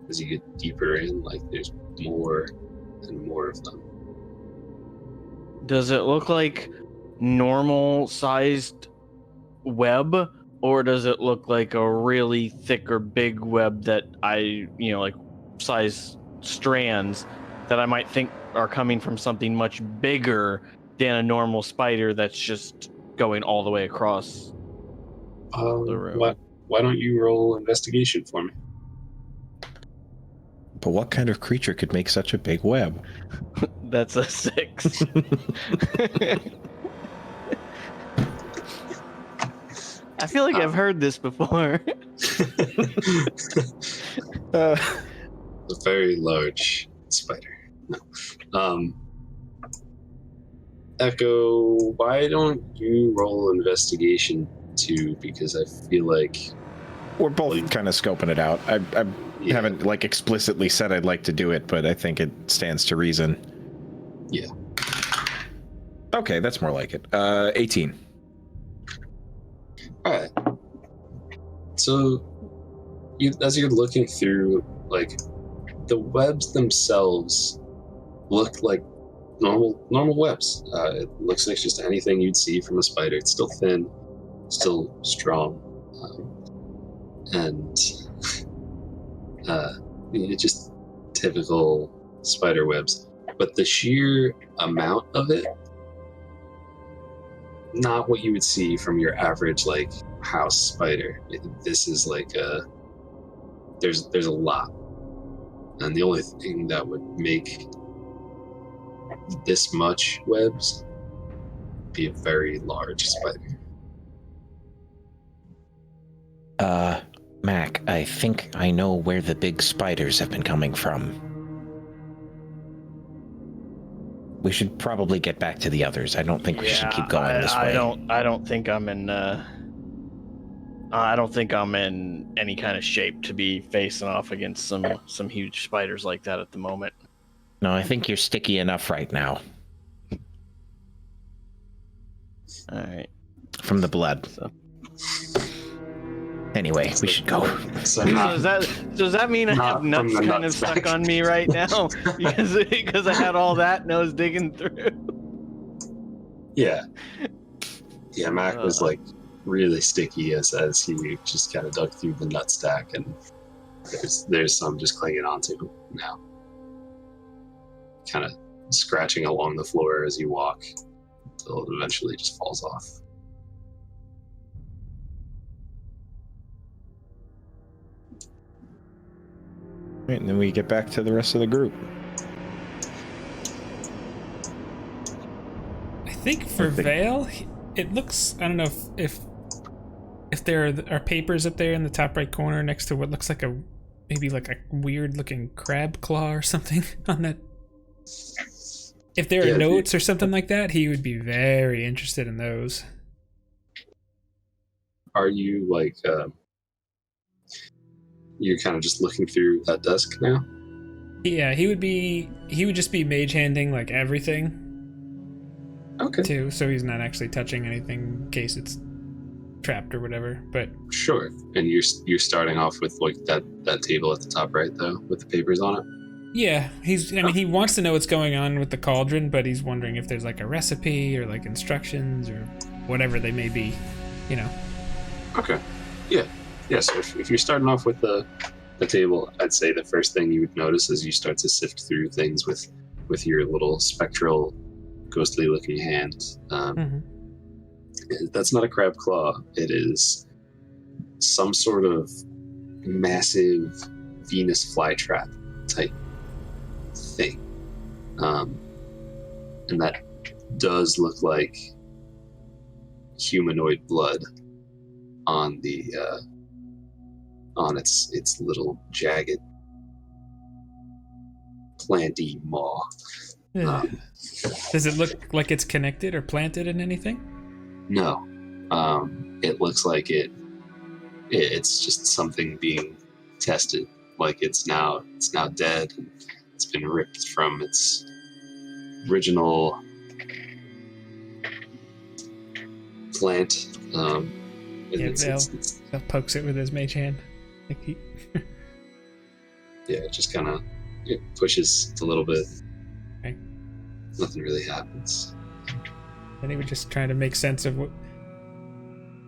As you get deeper in, like, there's more and more of them. Does it look like normal sized web, or does it look like a really thick or big web that like size strands that I might think are coming from something much bigger than a normal spider that's just going all the way across the room? Why don't you roll investigation for me? But what kind of creature could make such a big web? That's a 6. I feel like I've heard this before. A very large spider. No. Echo, why don't you roll investigation too? Because I feel like we're both kind of scoping it out. I haven't like explicitly said I'd like to do it, but I think it stands to reason. Yeah. Okay, that's more like it. 18. All right. So, as you're looking through, like, the webs themselves look like normal webs. It looks like just anything you'd see from a spider. It's still thin, still strong, and it's just typical spider webs. But the sheer amount of it, not what you would see from your average like house spider. This is like there's a lot, and the only thing that would make this much webs be a very large spider. Mac, I think I know where the big spiders have been coming from. We should probably get back to the others. I don't think we should keep going this way. I don't think I'm in I don't think I'm in any kind of shape to be facing off against some huge spiders like that at the moment. No, I think you're sticky enough right now. All right. From the blood. So. Anyway, we should go. So Does that mean I not have from nuts the kind nuts of stuck back. on me right now because I had all that and I was digging through? Yeah, Mac was like really sticky as he just kind of dug through the nut stack, and there's some just clinging onto him now, kind of scratching along the floor as you walk until it eventually just falls off. Right, and then we get back to the rest of the group. I think for Vale, it looks. I don't know if there are papers up there in the top right corner next to what looks like maybe like a weird looking crab claw or something on that. If there are notes or something like that, he would be very interested in those. Are you like you're kind of just looking through that desk now? Yeah, he would just be mage handing like everything. Okay. Too, so he's not actually touching anything in case it's trapped or whatever. But Sure. And you're starting off with like that table at the top right though, with the papers on it? yeah, he wants to know what's going on with the cauldron, but he's wondering if there's like a recipe or like instructions or whatever they may be, you know. Okay. Yeah. So if you're starting off with the table, I'd say the first thing you would notice is you start to sift through things with your little spectral, ghostly looking hand. That's not a crab claw. It is some sort of massive Venus flytrap type thing. And that does look like humanoid blood on the on its little jagged planty maw. Does it look like it's connected or planted in anything? No. It looks like it's just something being tested. Like it's now dead. It's been ripped from its original plant. Vale pokes it with his mage hand. It just kind of pushes a little bit. Okay. Nothing really happens. And he was just trying to make sense of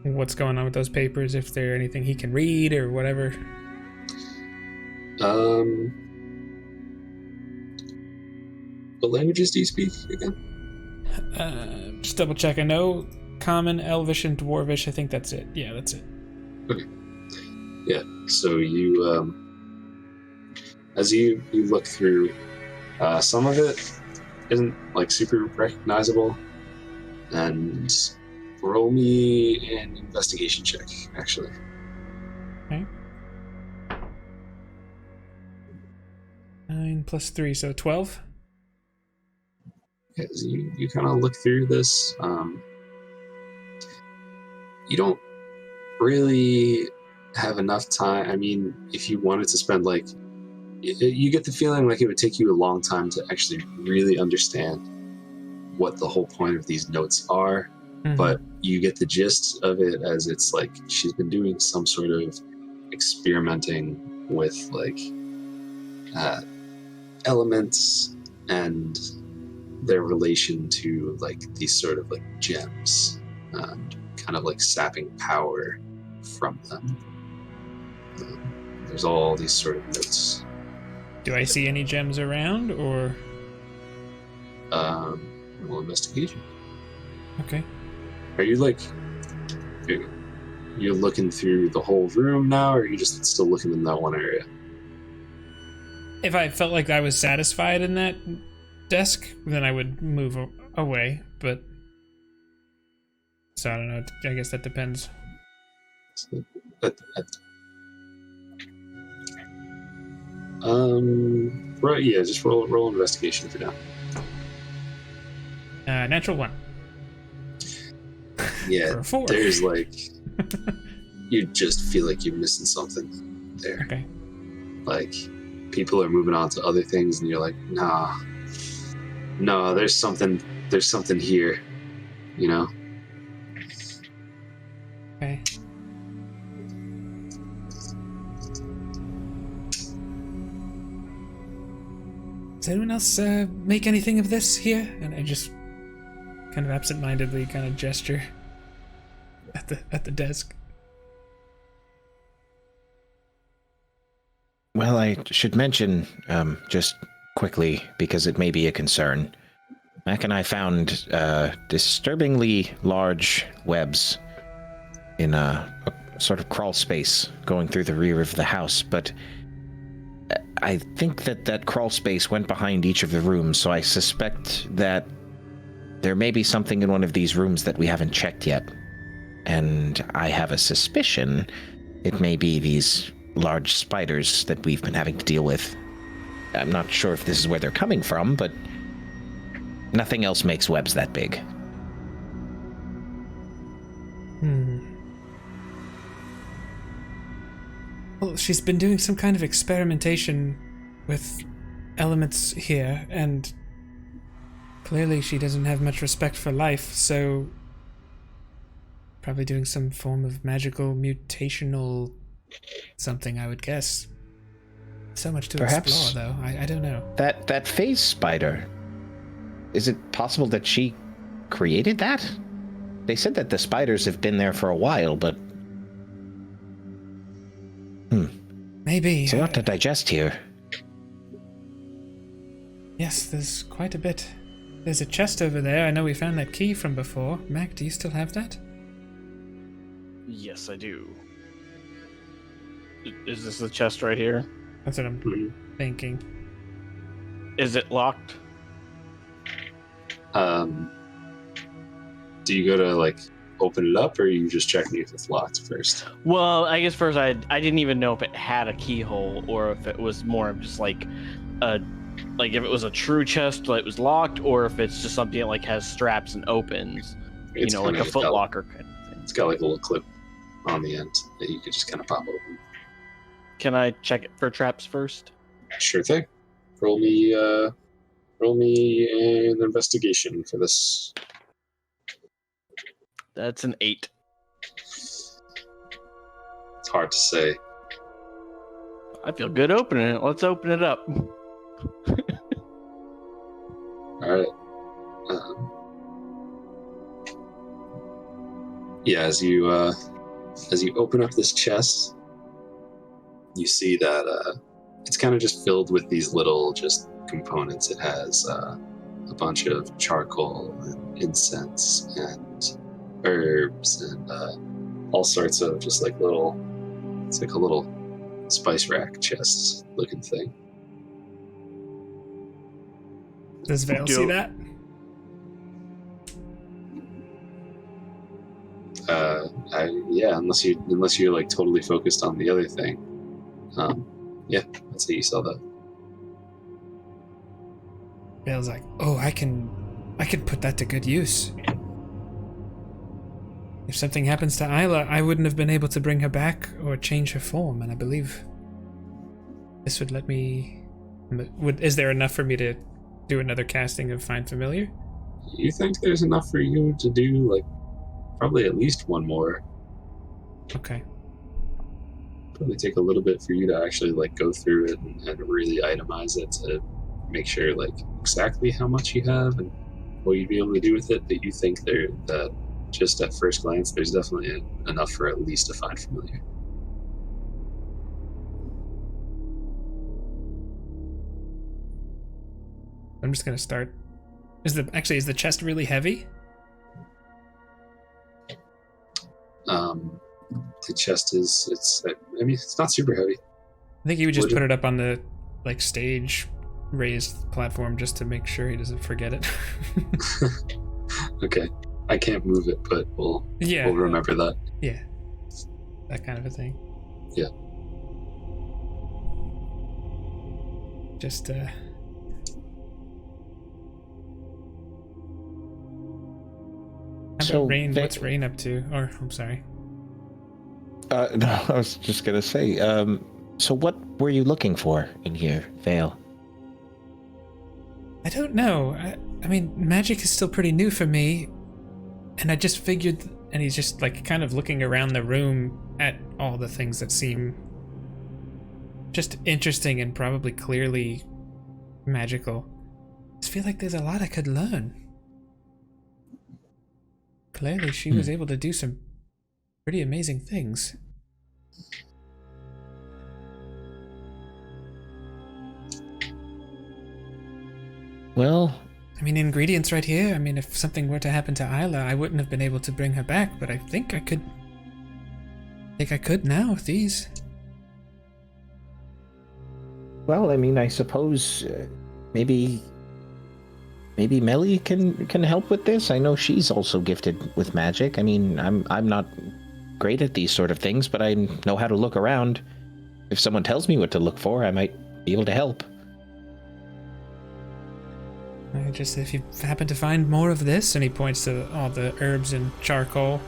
what's going on with those papers, if there's anything he can read or whatever. What languages do you speak again? Just double check. I know Common, Elvish, and Dwarvish. I think that's it. Yeah, that's it. Okay. Yeah. So you, as you look through, some of it isn't like super recognizable, and roll me an investigation check, actually. Okay. 9 + 3, so 12. As you kind of look through this, you don't really have enough time. I mean, if you wanted to spend like, you get the feeling like it would take you a long time to actually really understand what the whole point of these notes are. Mm-hmm. But you get the gist of it as it's like she's been doing some sort of experimenting with like elements and their relation to like these sort of like gems, kind of like sapping power from them. There's all these sort of notes. Do I see any gems around, or? Roll investigation. Okay. Are you like, you're looking through the whole room now, or are you just still looking in that one area? If I felt like I was satisfied in that desk, then I would move away, but so I don't know. I guess that depends. Right, yeah, just roll investigation for now. Natural 1. Yeah, For a 4. There's like, you just feel like you're missing something there. Okay. Like, people are moving on to other things, and you're like, no, there's something here, you know? Okay. Does anyone else make anything of this here? And I just kind of absent-mindedly kind of gesture at the desk. Well, I should mention, just quickly, because it may be a concern, Mac and I found disturbingly large webs in a sort of crawl space going through the rear of the house, but I think that crawl space went behind each of the rooms, so I suspect that there may be something in one of these rooms that we haven't checked yet. And I have a suspicion it may be these large spiders that we've been having to deal with. I'm not sure if this is where they're coming from, but nothing else makes webs that big. Well, she's been doing some kind of experimentation with elements here, and clearly she doesn't have much respect for life, so probably doing some form of magical mutational something, I would guess. So much to Perhaps explore, though. I don't know. That phase spider, is it possible that she created that? They said that the spiders have been there for a while, but maybe. It's a lot to digest here. Yes, there's quite a bit. There's a chest over there. I know we found that key from before. Mac, do you still have that? Yes, I do. Is this the chest right here? That's what I'm thinking. Is it locked? Do you go to like open it up, or are you just checking if it's locked first? Well, I guess first I didn't even know if it had a keyhole or if it was more of just like if it was a true chest that was locked, or if it's just something that like has straps and opens, It's like a kinda foot got- locker kind of thing. It's got like a little clip on the end that you could just kind of pop open. Can I check it for traps first? Sure thing. Roll me an investigation for this. That's an 8. It's hard to say. I feel good opening it. Let's open it up. All right. Yeah, as you open up this chest, you see that it's kind of just filled with these little just components. It has a bunch of charcoal and incense and herbs and all sorts of just like little. It's like a little spice rack chest looking thing. Does Vale see that? Yeah, unless you're like totally focused on the other thing. Yeah, I'd say you saw that. Vale's like, oh, I can put that to good use. If something happens to Isla, I wouldn't have been able to bring her back or change her form, and I believe this would let me... Is there enough for me to do another casting of Find Familiar? You think there's enough for you to do, like, probably at least one more. Okay. Probably take a little bit for you to actually, like, go through it and really itemize it to make sure, like, exactly how much you have and what you'd be able to do with it, but you think that just at first glance, there's definitely enough for at least a Find Familiar. I'm just gonna start. Is the chest really heavy? The chest it's not super heavy. I think he would just put it up on the like stage raised platform just to make sure he doesn't forget it. Okay. I can't move it, but we'll remember that. Yeah. That kind of a thing. Yeah. Just So Rain, what's Rain up to? Or I'm sorry. No, I was just gonna say, so what were you looking for in here, Vale? I don't know. I mean, magic is still pretty new for me, and I just figured, and he's just like kind of looking around the room at all the things that seem just interesting and probably clearly magical. I just feel like there's a lot I could learn. Clearly, she was able to do some pretty amazing things. Well, I mean, ingredients right here. I mean, if something were to happen to Isla, I wouldn't have been able to bring her back, but I think I could. Now with these. well, I mean, I suppose maybe Melly can help with this. I know she's also gifted with magic. I mean, I'm not great at these sort of things, but I know how to look around. If someone tells me what to look for, I might be able to help. Just if you happen to find more of this, and he points to all the herbs and charcoal,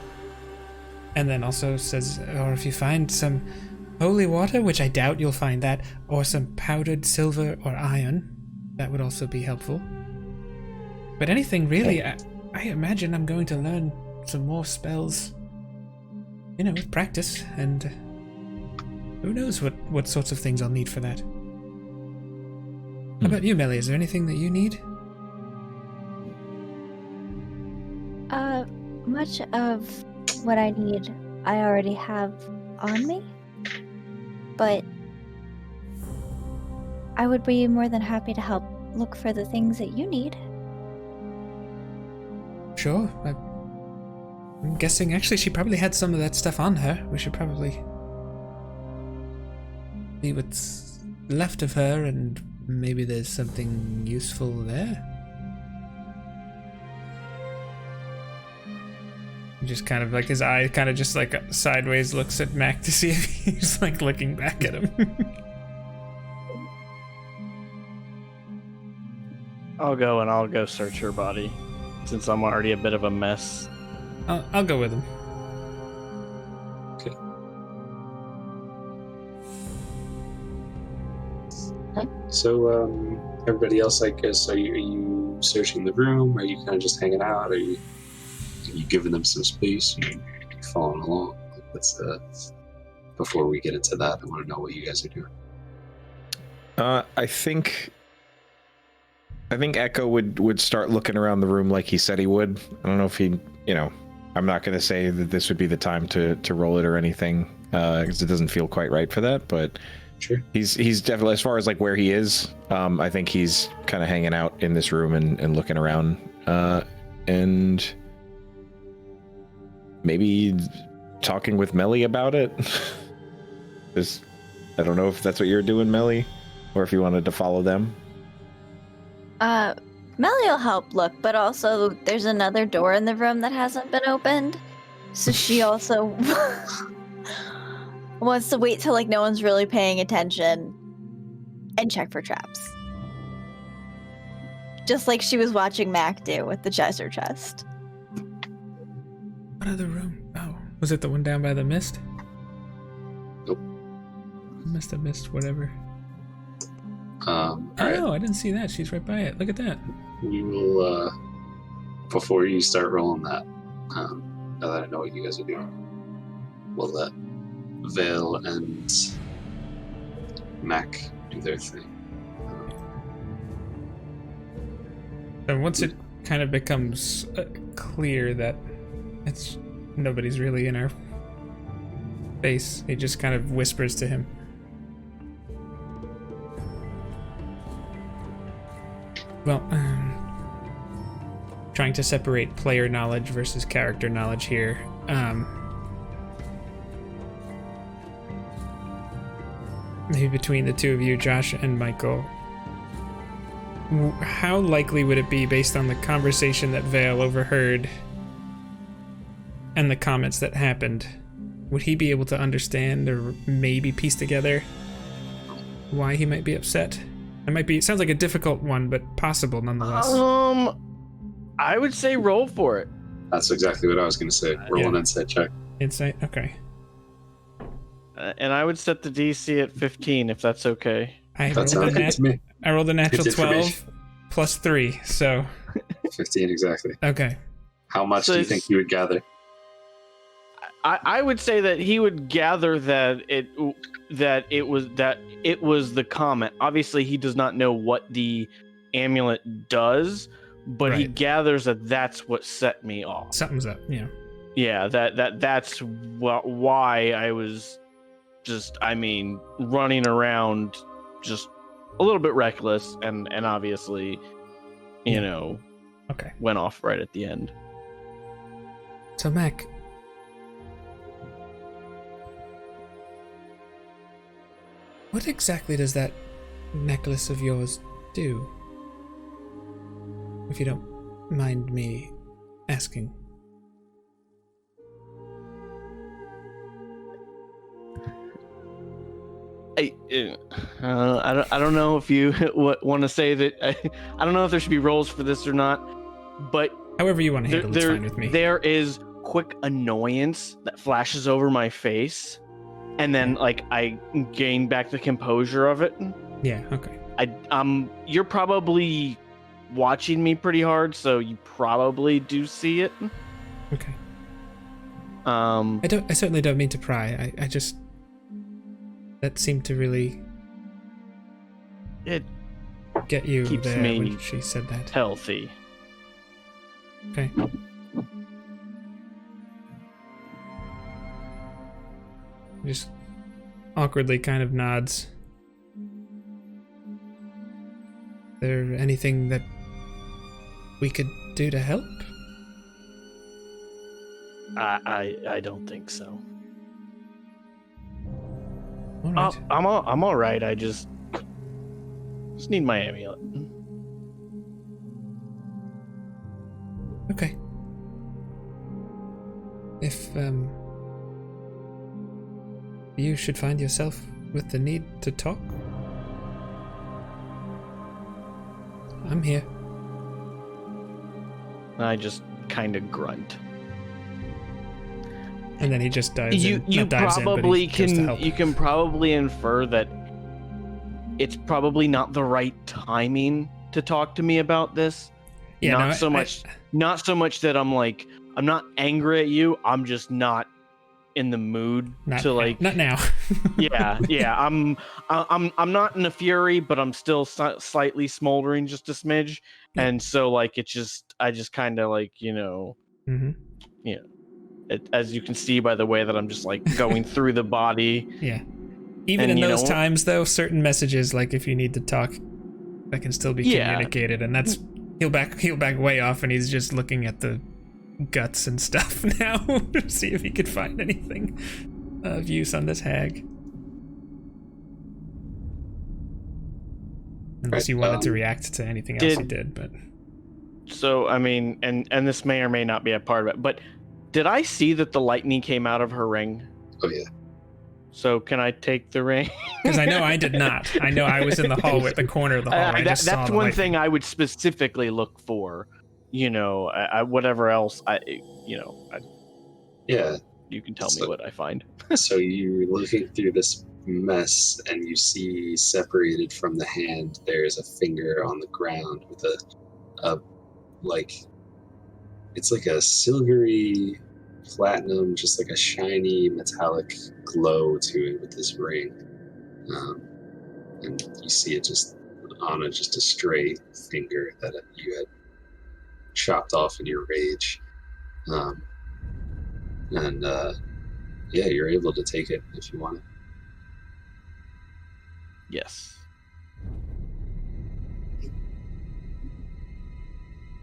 and then also says, or if you find some holy water, which I doubt you'll find that, or some powdered silver or iron, that would also be helpful. But anything really, I imagine I'm going to learn some more spells, with practice, and who knows what sorts of things I'll need for that. How about you, Melly? Is there anything that you need? Much of what I need I already have on me, but I would be more than happy to help look for the things that you need. Sure. I'm guessing actually she probably had some of that stuff on her. We should probably see what's left of her, and maybe there's something useful there. Just kind of like his eye kind of just like sideways looks at Mac to see if he's like looking back at him. I'll go search her body, since I'm already a bit of a mess. I'll go with him. Okay. So, everybody else, I guess, are you searching the room? Are you kind of just hanging out? Are you giving them some space? Are you following along? Let's, before we get into that, I want to know what you guys are doing. I think Echo would start looking around the room like he said he would. I don't know if he, I'm not going to say that this would be the time to roll it or anything, because it doesn't feel quite right for that, but sure. He's definitely, as far as like where he is, I think he's kind of hanging out in this room and looking around, and maybe talking with Melly about it. I don't know if that's what you're doing, Melly, or if you wanted to follow them. Melly will help look, but also there's another door in the room that hasn't been opened, so she also wants to wait till like no one's really paying attention and check for traps. Just like she was watching Mac do with the treasure chest. What other room? Oh, was it the one down by the mist? Nope. I must have missed whatever. All right. Oh, I didn't see that. She's right by it. Look at that. We will, before you start rolling that, now that I know what you guys are doing, we'll let Vale and Mac do their thing. And once it kind of becomes clear that nobody's really in our face, he just kind of whispers to him. Well, trying to separate player knowledge versus character knowledge here. Maybe between the two of you, Josh and Michael, how likely would it be, based on the conversation that Vale overheard and the comments that happened, would he be able to understand or maybe piece together why he might be upset? It sounds like a difficult one, but possible nonetheless. I would say roll for it. That's exactly what I was going to say. Roll an insight check. Insight? Okay. And I would set the DC at 15, if that's okay. That sounds good to me. I rolled a natural 12 plus 3, so... 15, exactly. Okay. How much do you think you would gather? I would say that he would gather that it was the comet. Obviously, he does not know what the amulet does, but he Right. gathers that that's what set me off. Something's up. Yeah. Yeah, that's why I was just, running around just a little bit reckless, and obviously, Okay. went off right at the end. So Mac, what exactly does that necklace of yours do? If you don't mind me asking. I don't know if you want to say that. I don't know if there should be roles for this or not, but However you want to handle it's fine with me. there is quick annoyance that flashes over my face, and then I gain back the composure of it. Yeah, okay. You're probably watching me pretty hard, so you probably do see it. Okay. I certainly don't mean to pry. I just, that seemed to really it get you keeps there me when she said that. healthy. Okay. Just awkwardly kind of nods. There anything that we could do to help? I don't think so. All right. I'm all right. I just need my amulet. Okay. If you should find yourself with the need to talk, I'm here. I just kind of grunt. And then he just dives You in. Not dives probably in, but he goes to help. you can probably infer that it's probably not the right timing to talk to me about this. Yeah, not no, so much that I'm not angry at you. I'm just not in the mood to not now. yeah. I'm not in a fury, but I'm still slightly smoldering just a smidge, and so I just kind of Mm-hmm. as you can see by the way that I'm just going through the body. Yeah. Even in those times, though, certain messages, if you need to talk, that can still be communicated, and that's he'll back way off, and he's just looking at the guts and stuff now to see if he could find anything of use on this hag. Unless you wanted to react to anything else he did, but. So and this may or may not be a part of it, but did I see that the lightning came out of her ring? Oh yeah. So can I take the ring? Because I know I did not. I know I was in the hallway, the corner of the hall. That's one thing I would specifically look for. Whatever else Yeah. You can tell me what I find. So you're looking through this mess, and you see separated from the hand, there's a finger on the ground with it's like a silvery platinum, just like a shiny metallic glow to it with this ring. And you see it just on a stray finger that you had chopped off in your rage. You're able to take it if you want it. Yes.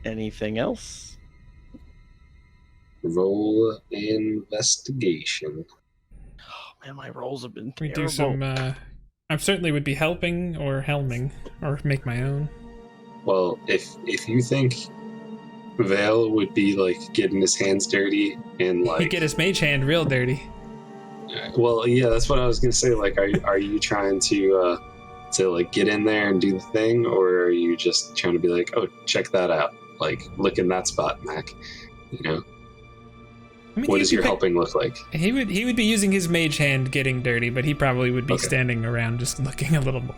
Anything else? Roll investigation. Oh man, my rolls have been We terrible. do some. I certainly would be helping or helming or make my own. Well, if you think Vale would be getting his hands dirty and He'd get his mage hand real dirty. Well, yeah, that's what I was gonna say. Are you trying to get in there and do the thing, or are you just trying to be oh, check that out, look in that spot, Mac? What does your helping look like? He would be using his mage hand getting dirty, but he probably would be standing around just looking a little more.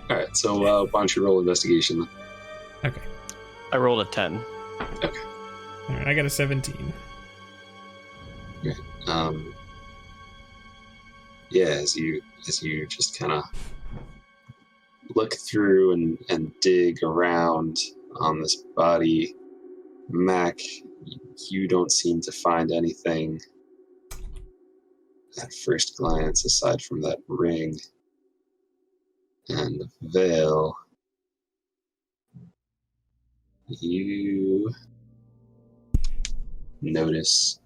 All right, so why don't you roll investigation then? Okay. I rolled a 10. Okay. All right, I got a 17. Yeah, as you just kind of look through and dig around on this body, Mac, you don't seem to find anything at first glance aside from that ring and veil. You notice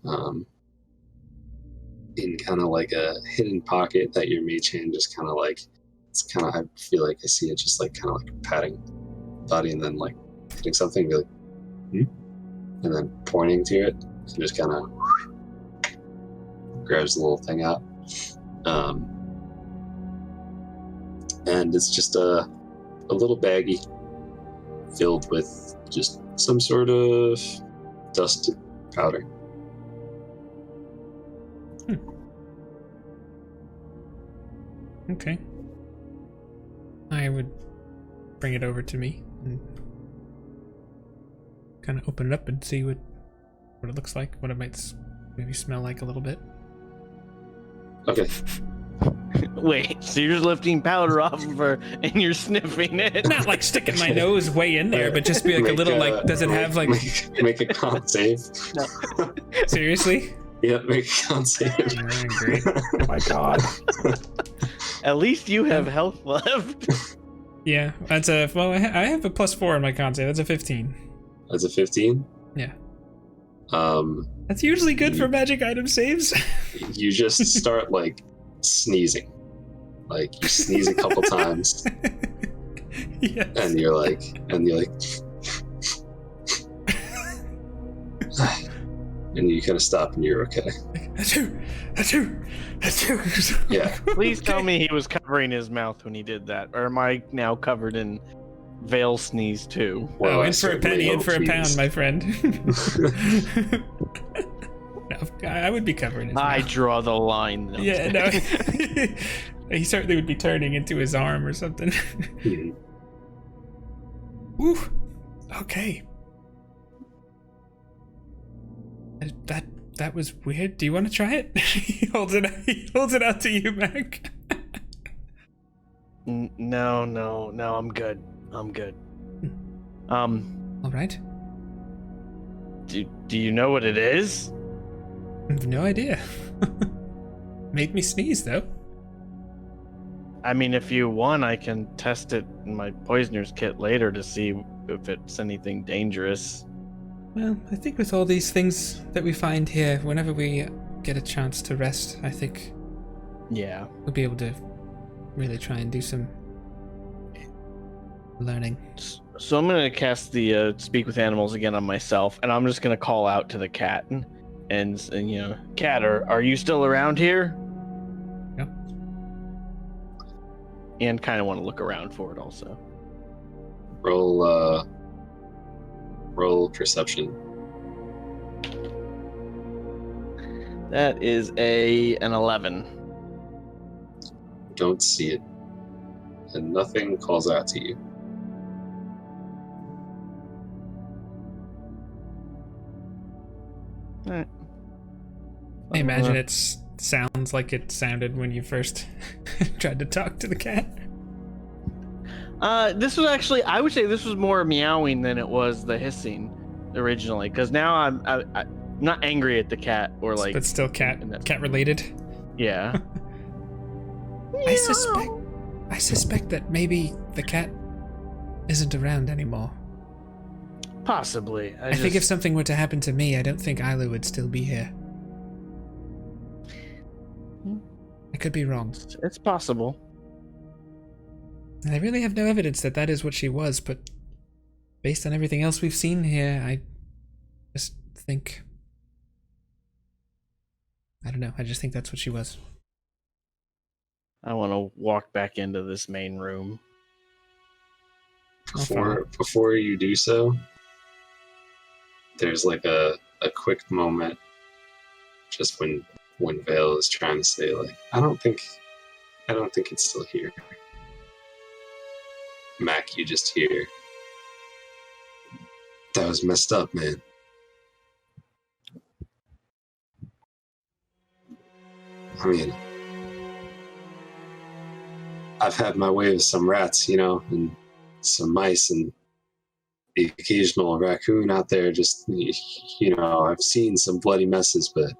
in kind of like a hidden pocket that your mage hand just kind of like, it's kind of, I feel like I see it just like kind of like patting the body and then like hitting something, be like, and then pointing to it and just kind of grabs the little thing out. And it's just a little baggie filled with just some sort of dusted powder. Okay. I would bring it over to me and kind of open it up and see what it looks like, what it might maybe smell like a little bit. Okay. Wait, so you're lifting powder off of her and you're sniffing it? Not like sticking my nose way in there, but just be like a little like, does it have like... Make a con save. No. Seriously? Yep, make a con save. Great. Oh my god. At least you have health left. Yeah, that's a... Well, I have a +4 in my con save. That's a 15. That's a 15? Yeah. That's usually good for magic item saves. You just start like sneezing. Like you sneeze a couple times. Yes. And you're like and you kind of stop and you're okay. Achoo. Yeah. Please tell me he was covering his mouth when he did that. Or am I now covered in veil sneeze too? Well, in for a penny, in for a pound, my friend. No, I would be covering his I mouth. draw the line. No, Yeah, no. He certainly would be turning into his arm or something. Woo. Okay. That was weird. Do you want to try it? He holds it out to you, Mac. No, I'm good. All right. Do you know what it is? I have no idea. Made me sneeze, though. I mean, if you want, I can test it in my poisoner's kit later to see if it's anything dangerous. Well, I think with all these things that we find here, whenever we get a chance to rest, I think Yeah. we'll be able to really try and do some learning. So I'm gonna cast the speak with animals again on myself, and I'm just gonna call out to the cat and you know, cat, are you still around here? Yeah. And kind of want to look around for it also. Roll perception. That is an 11. Don't see it. And nothing calls out to you. All right. I imagine it sounds like it sounded when you first tried to talk to the cat. This was actually, I would say this was more meowing than it was the hissing originally, because now I'm not angry at the cat or like. But still cat related. Yeah. I suspect that maybe the cat isn't around anymore. Possibly. I think if something were to happen to me, I don't think Isla would still be here. I could be wrong. It's possible. And I really have no evidence that is what she was, but based on everything else we've seen here, I just think... I don't know, I just think that's what she was. I want to walk back into this main room. Before you do so, there's like a quick moment just when Vale is trying to say like, I don't think it's still here. Mac, you just hear, that was messed up, man. I mean, I've had my way with some rats, and some mice and the occasional raccoon out there. Just, I've seen some bloody messes, but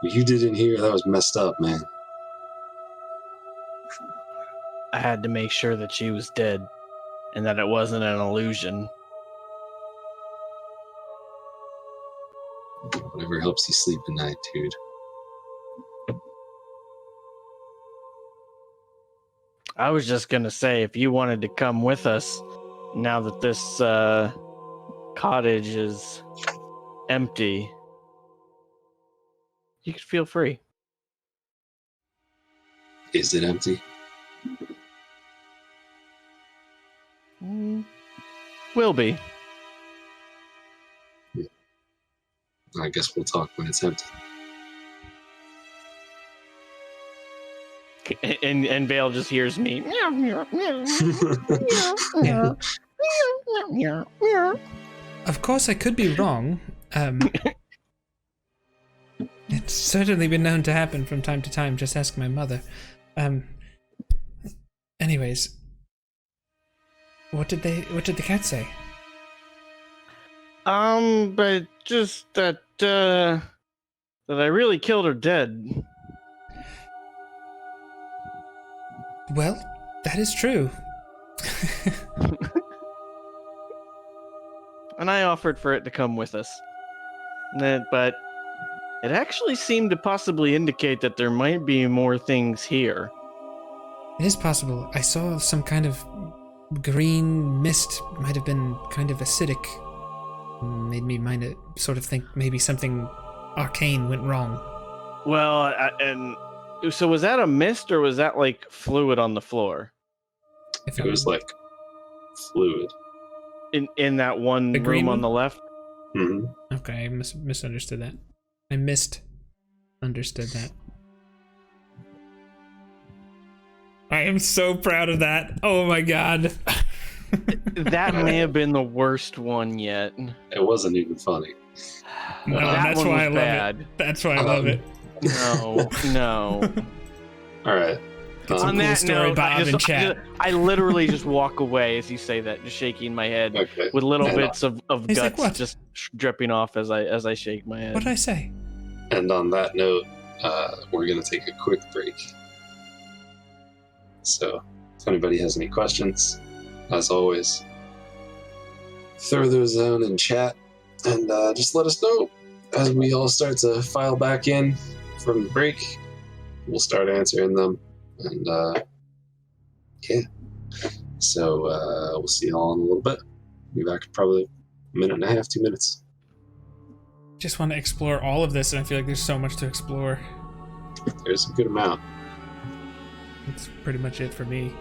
what you did in here, that was messed up, man. I had to make sure that she was dead and that it wasn't an illusion. Whatever helps you sleep at night, dude. I was just gonna say, if you wanted to come with us, now that this cottage is empty, you could feel free. Is it empty? Will be. I guess we'll talk when it's empty. And Vale just hears me. Of course, I could be wrong. It's certainly been known to happen from time to time. Just ask my mother. Anyways, what did the cat say? But just that I really killed her dead. Well, that is true. And I offered for it to come with us. But it actually seemed to possibly indicate that there might be more things here. It is possible. I saw some kind of green mist. Might have been kind of acidic. Made me sort of think maybe something arcane went wrong. Well, and so was that a mist or was that like fluid on the floor? It was like fluid. In that one The green room on one? the left? Mm-hmm. Okay, I misunderstood that. I understood that. I am so proud of that. Oh my god. That may have been the worst one yet. It wasn't even funny. No, That that's one why I was love bad. it. That's why I love it. No. All right. Get some On cool that story, note, Bob, in chat. I literally just walk away as you say that, just shaking my head Okay. with little And, bits of He's like, guts "What?" just dripping off as I shake my head. What did I say? And on that note, we're going to take a quick break. So, if anybody has any questions, as always, throw those in chat and just let us know as we all start to file back in from the break. We'll start answering them. And yeah. So we'll see you all in a little bit. Be back in probably a minute and a half, 2 minutes. Just want to explore all of this, and I feel like there's so much to explore. There's a good amount. That's pretty much it for me.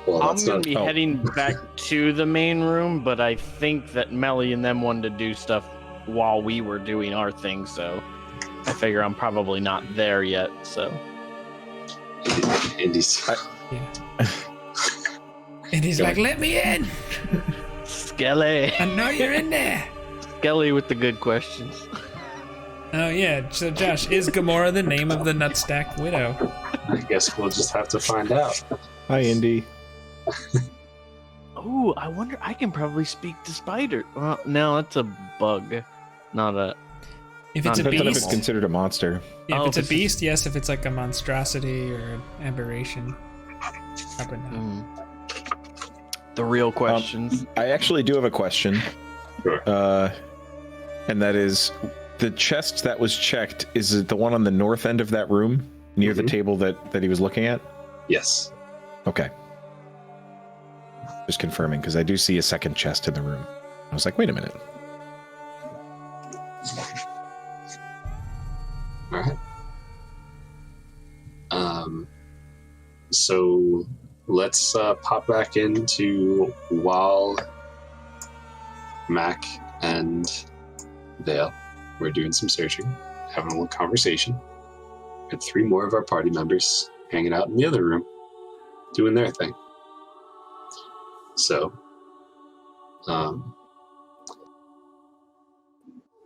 Well, I'm that's going not. to be heading back to the main room, but I think that Melly and them wanted to do stuff while we were doing our thing, so I figure I'm probably not there yet, so. Indy's. Yeah. And he's like, let me in! Skelly. I know you're in there! Skelly with the good questions. Oh yeah, so Josh, is Gamora the name of the Nutstack Widow? I guess we'll just have to find out. Hi, Indy. Oh, I wonder, I can probably speak to spider. Well, no, that's a bug, not a... If it's a Depends on if it's beast, considered a monster. yeah, Oh, if it's if a beast, yes. If it's like a monstrosity or an aberration, probably not. The real questions. I actually do have a question. Sure. And that is, the chest that was checked, is it the one on the north end of that room, near the Mhm. table that he was looking at? Yes. Okay. Just confirming, because I do see a second chest in the room. I was like, wait a minute. All right. So let's pop back into while Mac and Vale were doing some searching, having a little conversation. We had 3 more of our party members hanging out in the other room, doing their thing. So,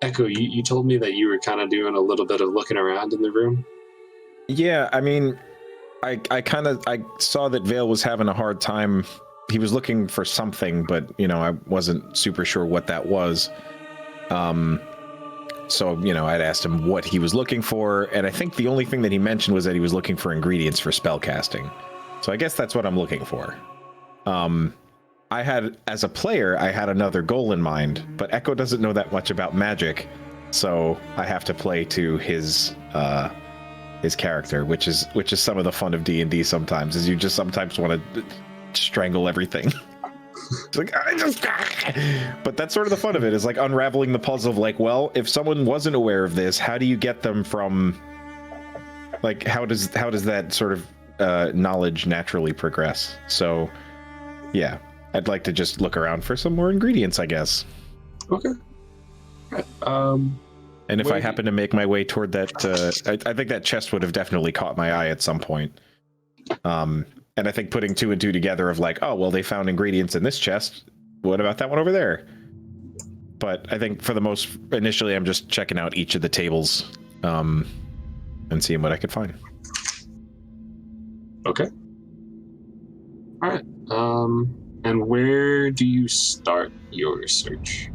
Echo, you told me that you were kind of doing a little bit of looking around in the room. Yeah, I mean, I saw that Vale was having a hard time. He was looking for something, but I wasn't super sure what that was. So I'd asked him what he was looking for, and I think the only thing that he mentioned was that he was looking for ingredients for spell casting. So I guess that's what I'm looking for. As a player, I had another goal in mind, but Echo doesn't know that much about magic, so I have to play to his character, which is some of the fun of D&D sometimes, is you just sometimes want to strangle everything. It's like, but that's sort of the fun of it, is like unraveling the puzzle of like, well, if someone wasn't aware of this, how do you get them from, like, how does that sort of knowledge naturally progress? So yeah, I'd like to just look around for some more ingredients, I guess. Okay. And if I happen to make my way toward that, I think that chest would have definitely caught my eye at some point. And I think putting 2 and 2 together of like, oh, well, they found ingredients in this chest. What about that one over there? But I think initially, I'm just checking out each of the tables and seeing what I could find. Okay. All right. And where do you start your search?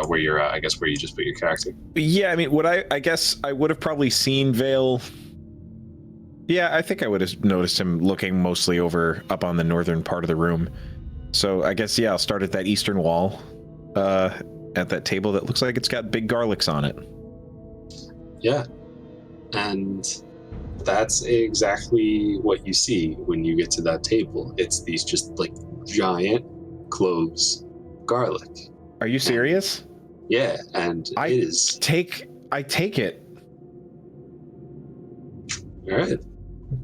Where you're at, I guess, where you just put your character. Yeah, I mean, I guess I would have probably seen Vale. Yeah, I think I would have noticed him looking mostly up on the northern part of the room. So I guess, yeah, I'll start at that eastern wall, at that table that looks like it's got big garlics on it. Yeah. And that's exactly what you see when you get to that table. It's these just like giant cloves of garlic. Are you serious? Yeah, and I take it. All right.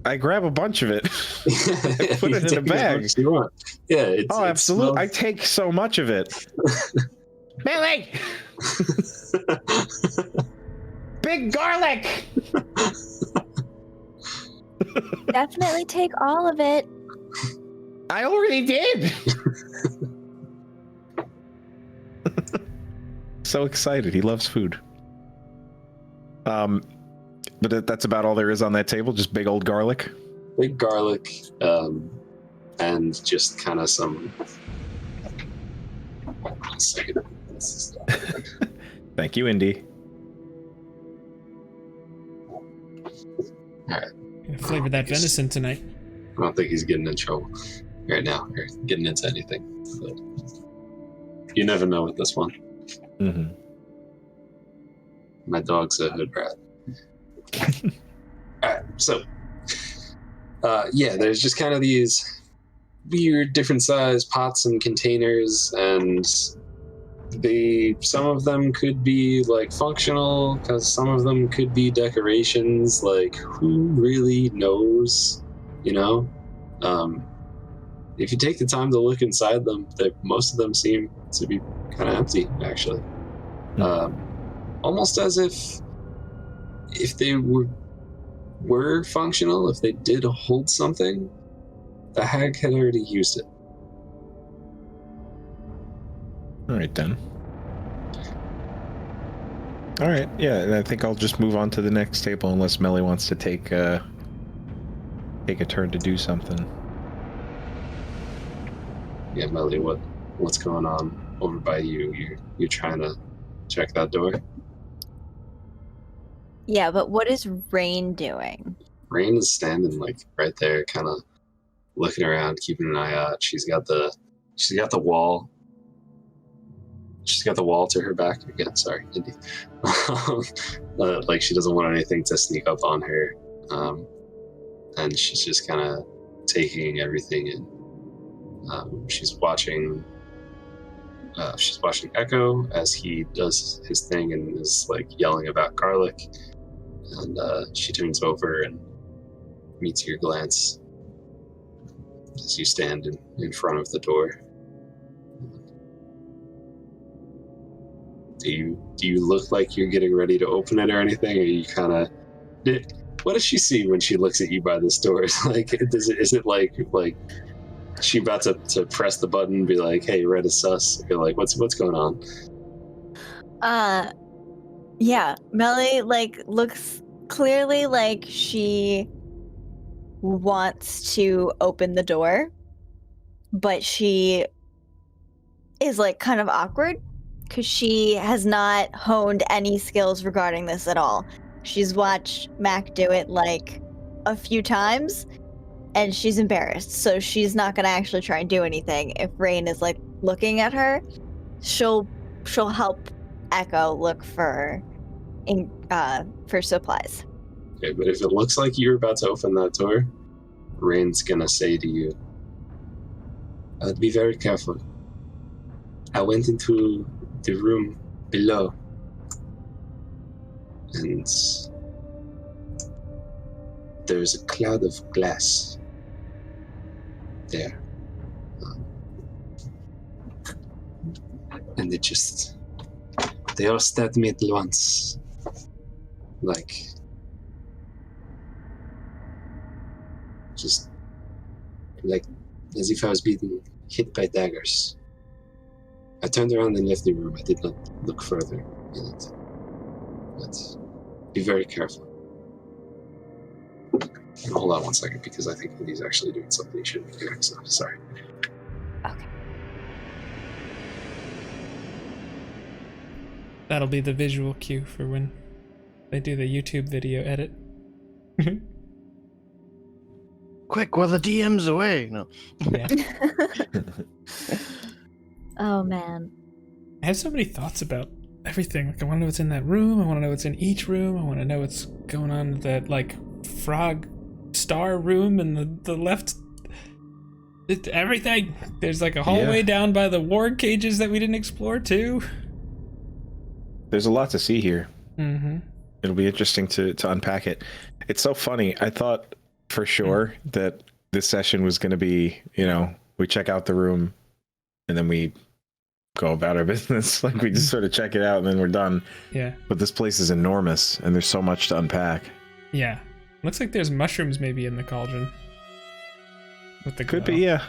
I grab a bunch of it. I put it in a bag. You want. Yeah. Absolutely. I take so much of it. Billy! Big garlic! Definitely take all of it. I already did. So excited. He loves food. But that's about all there is on that table, just big old garlic. Big garlic, and just kind of some. One second. Thank you, Indy. All right. Gonna flavor that venison tonight. I don't think he's getting in trouble right now, or getting into anything. But you never know with this one. Mm-hmm. My dog's a hood rat. Alright, so yeah, there's just kind of these weird different size pots and containers, and some of them could be like functional, because some of them could be decorations. Like, who really knows, if you take the time to look inside them, most of them seem to be kind of empty, actually. Almost as if they were functional, if they did hold something, the hag had already used it. All right, then. All right, yeah, and I think I'll just move on to the next table unless Melly wants to take a turn to do something. Yeah, Melly, what's going on over by you? You're trying to check that door? Yeah, but what is Rain doing? Rain is standing like right there, kind of looking around, keeping an eye out. She's got the wall. She's got the wall to her back again. Sorry, Indy. Like she doesn't want anything to sneak up on her, and she's just kind of taking everything in. She's watching Echo as he does his thing and is like yelling about garlic. And she turns over and meets your glance as you stand in front of the door. Do you look like you're getting ready to open it or anything? Or you kind of... What does she see when she looks at you by this door? Like, is it like she about to press the button and be like, hey, red is sus? You're like, what's going on? Yeah, Melly like looks clearly like she wants to open the door, but she is like kind of awkward because she has not honed any skills regarding this at all. She's watched Mac do it like a few times and she's embarrassed, so she's not gonna actually try and do anything. If Rain is like looking at her, she'll help Echo look for supplies. Okay, but if it looks like you're about to open that door, Rain's gonna say to you, be very careful. I went into the room below, and there's a cloud of glass there. And they all stabbed me at once. Like, just like as if I was being hit by daggers. I turned around and left the room. I did not look further in it. But be very careful. Hold on one second, because I think he's actually doing something he shouldn't be doing, so sorry. Okay. That'll be the visual cue for when they do the YouTube video edit. Quick, while the DM's away. No. Yeah. Oh man. I have so many thoughts about everything. Like, I want to know what's in that room. I want to know what's in each room. I want to know what's going on in that, like, frog star room and the left. Everything. There's like a hallway down by the ward cages that we didn't explore too. There's a lot to see here. Mm-hmm. It'll be interesting to unpack it. It's so funny. I thought for sure that this session was going to be, we check out the room and then we go about our business. Like, we just sort of check it out and then we're done. Yeah. But this place is enormous and there's so much to unpack. Yeah. Looks like there's mushrooms maybe in the cauldron. With the Could glow. be, yeah.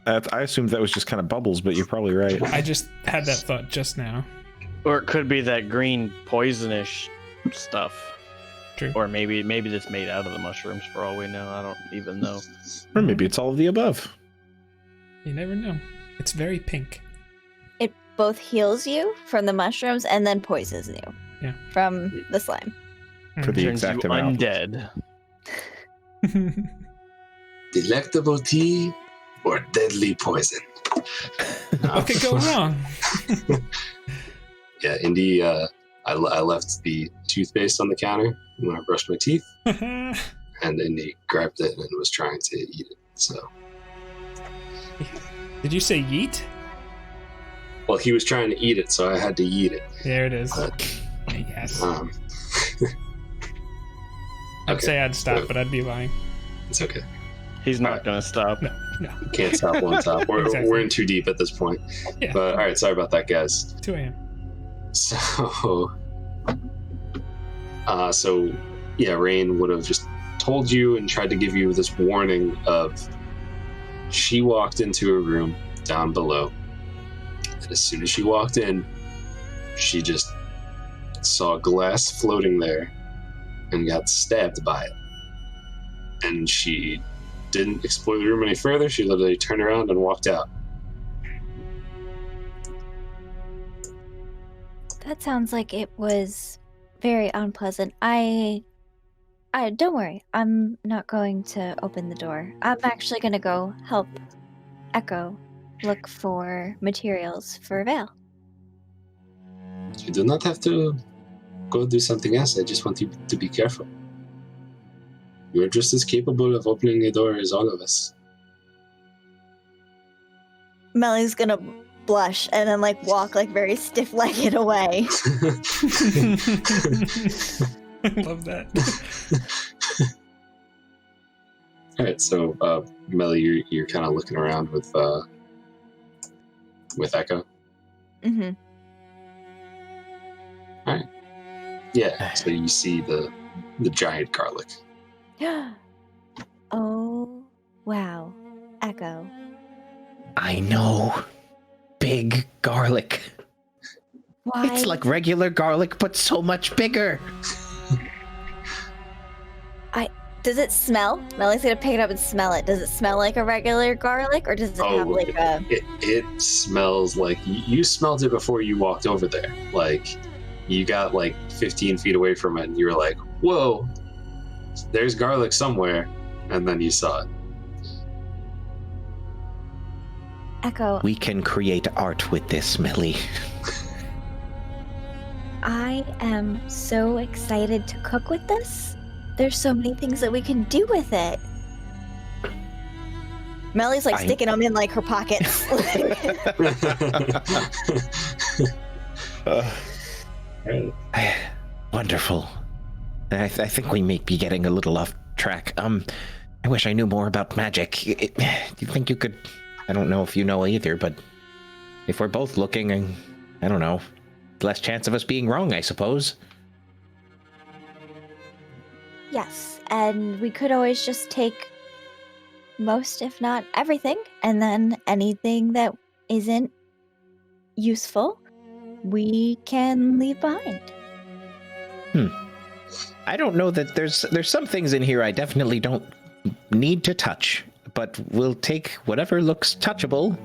I assumed that was just kind of bubbles, but you're probably right. I just had that thought just now. Or it could be that green poisonish stuff. True. Or maybe it's made out of the mushrooms for all we know. I don't even know. Or maybe it's all of the above. You never know. It's very pink. It both heals you from the mushrooms and then poisons you from the slime. For the Turns exact you amount. undead. Delectable tea or deadly poison? What could go wrong? Yeah, Indy, I left the toothpaste on the counter when I brushed my teeth, and Indy grabbed it and was trying to eat it. So, Did you say yeet? well, he was trying to eat it, so I had to eat it. There it is. But, Yes. I'd say I'd stop, so- but I'd be lying. It's okay. He's not gonna stop. No. Can't stop one top. Exactly. We're in too deep at this point. Yeah. But all right, sorry about that, guys. 2 a.m. So, Rain would have just told you and tried to give you this warning of she walked into a room down below, and as soon as she walked in, she just saw glass floating there and got stabbed by it. And she didn't explore the room any further. She literally turned around and walked out. That sounds like it was very unpleasant. I don't worry. I'm not going to open the door. I'm actually going to go help Echo look for materials for Veil. You do not have to go do something else. I just want you to be careful. You're just as capable of opening a door as all of us. Melly's going to blush and then like walk like very stiff-legged away. I love that. All right, so Melly, you're kind of looking around with Echo. Mm-hmm. All right. Yeah. So you see the giant garlic. Oh, wow. Echo. I know. Big garlic. Why? It's like regular garlic, but so much bigger. Does it smell? Melly's gonna pick it up and smell it. Does it smell like a regular garlic, or does it have like a? It smells like you smelled it before you walked over there. Like you got like 15 feet away from it, and you were like, "Whoa, there's garlic somewhere," and then you saw it. Echo. We can create art with this, Melly. I am so excited to cook with this. There's so many things that we can do with it. Melly's like sticking them in like her pockets. Wonderful. I think we may be getting a little off track. I wish I knew more about magic. Do you think you could? I don't know if you know either, but if we're both looking, I don't know, less chance of us being wrong, I suppose. Yes, and we could always just take most, if not everything, and then anything that isn't useful, we can leave behind. I don't know that there's some things in here I definitely don't need to touch, but we'll take whatever looks touchable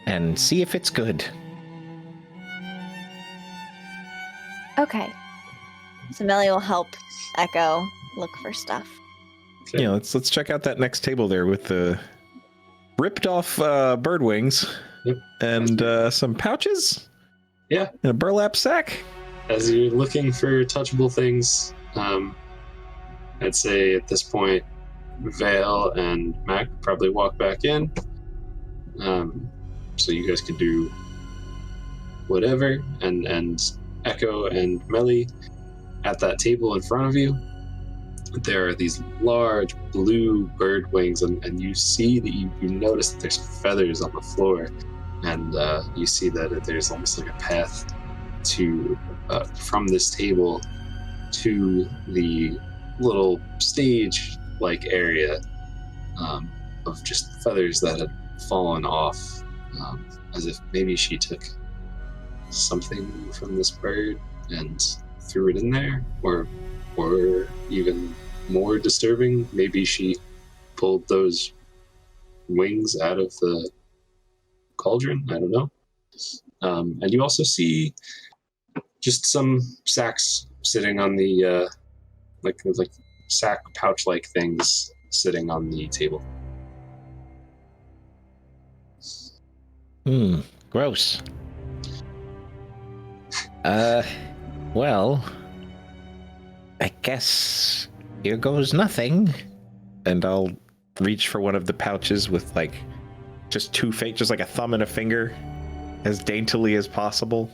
and see if it's good. Okay. So Melly will help Echo look for stuff. Okay. Yeah, let's check out that next table there with the ripped off bird wings. Yep. And some pouches. Yeah. And a burlap sack. As you're looking for touchable things, I'd say at this point, Vale and Mac probably walk back in. So you guys could do whatever, and Echo and Melly at that table in front of you. There are these large blue bird wings, and you see that you notice that there's feathers on the floor, and you see that there's almost like a path to from this table to the little stage-like area of just feathers that had fallen off, as if maybe she took something from this bird and threw it in there, or even more disturbing, maybe she pulled those wings out of the cauldron. I don't know. And you also see just some sacks sitting on the like sack pouch like things sitting on the table. Gross. Well, I guess here goes nothing. And I'll reach for one of the pouches with like just just like a thumb and a finger, as daintily as possible.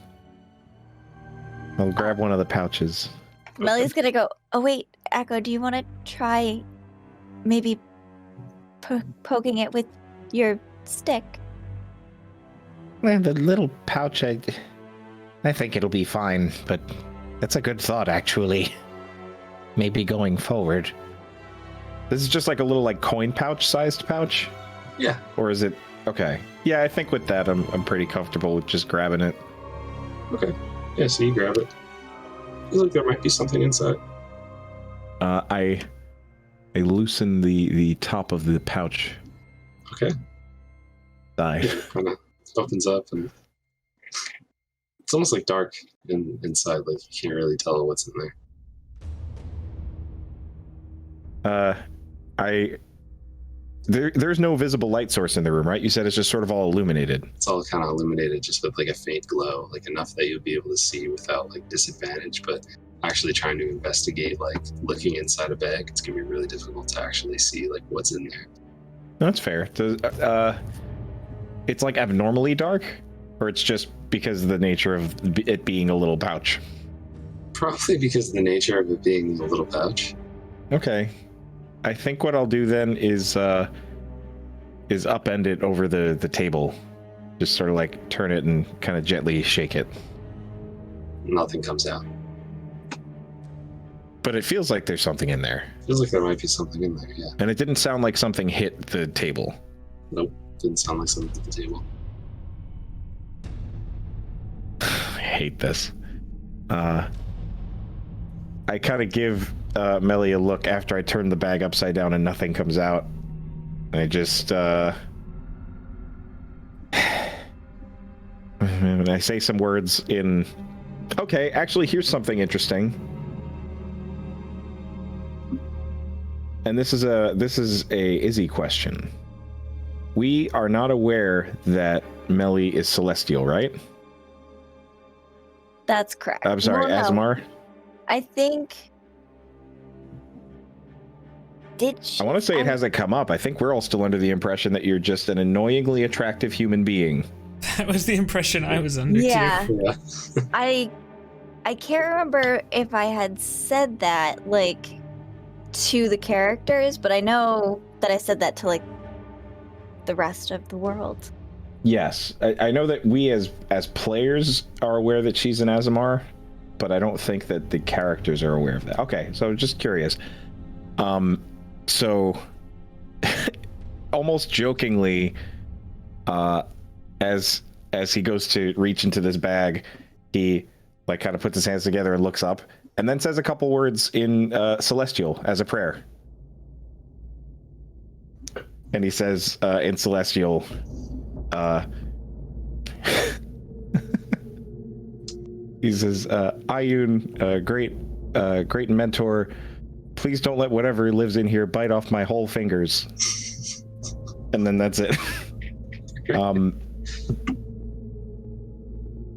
I'll grab one of the pouches. Melly's gonna go, oh wait, Echo, do you want to try maybe poking it with your stick? Well, the little pouch, I think it'll be fine, but that's a good thought, actually. Maybe going forward. This is just like a little like coin pouch sized pouch? Yeah. Or is it? Okay. Yeah, I think with that I'm pretty comfortable with just grabbing it. Okay. Yeah, so you grab it. Feels like there might be something inside. I loosen the top of the pouch. Okay. It Kind of opens up, and it's almost like dark inside. Like you can't really tell what's in there. There's no visible light source in the room, right? You said it's just sort of all illuminated. It's all kind of illuminated, just with like a faint glow, like enough that you'll be able to see without like disadvantage. But actually trying to investigate, like looking inside a bag, it's gonna be really difficult to actually see like what's in there. No, that's fair. It's like abnormally dark, or it's just because of the nature of it being a little pouch? Probably because of the nature of it being a little pouch. Okay. I think what I'll do then is upend it over the table. Just sort of like turn it and kind of gently shake it. Nothing comes out. But it feels like there's something in there. Feels like there might be something in there, yeah. And it didn't sound like something hit the table. Nope, didn't sound like something at the table. hate this. I kind of give Melly a look after I turn the bag upside down and nothing comes out. I just and I say some words in. Okay, actually, here's something interesting. And this is a Izzy question. We are not aware that Melly is celestial, right? That's correct. I'm sorry, Well, no. Azamar. I think. Did she? I want to say it hasn't come up. I think we're all still under the impression that you're just an annoyingly attractive human being. That was the impression I was under Yeah. too. Yeah. I can't remember if I had said that like to the characters, but I know that I said that to like the rest of the world. Yes, I know that we as players are aware that she's an Azamar, but I don't think that the characters are aware of that. Okay, so just curious. So almost jokingly, as he goes to reach into this bag, he like kind of puts his hands together and looks up, and then says a couple words in Celestial as a prayer. And he says in Celestial, he says, Ayun, great mentor, please don't let whatever lives in here bite off my whole fingers. And then that's it.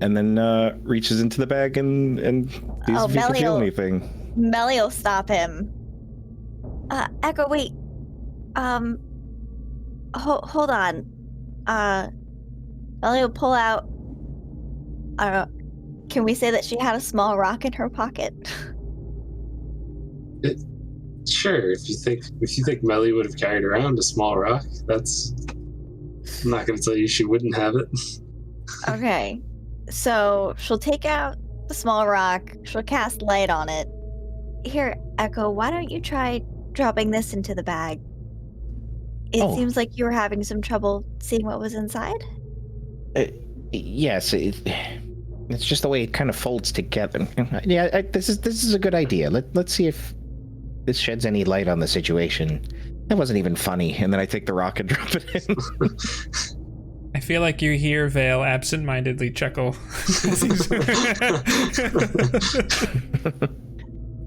And then reaches into the bag and sees if he can feel anything. Melly will stop him. Echo, wait. Hold on. Melly will pull out. Can we say that she had a small rock in her pocket? Sure. If you think Melly would have carried around a small rock, that's. I'm not going to tell you she wouldn't have it. Okay. So she'll take out the small rock. She'll cast light on it. Here, Echo, why don't you try dropping this into the bag? It seems like you were having some trouble seeing what was inside. Yes, it's just the way it kind of folds together. Yeah, this is a good idea. Let's see if this sheds any light on the situation. That wasn't even funny. And then I take the rock and drop it in. I feel like you hear Vale absent-mindedly chuckle.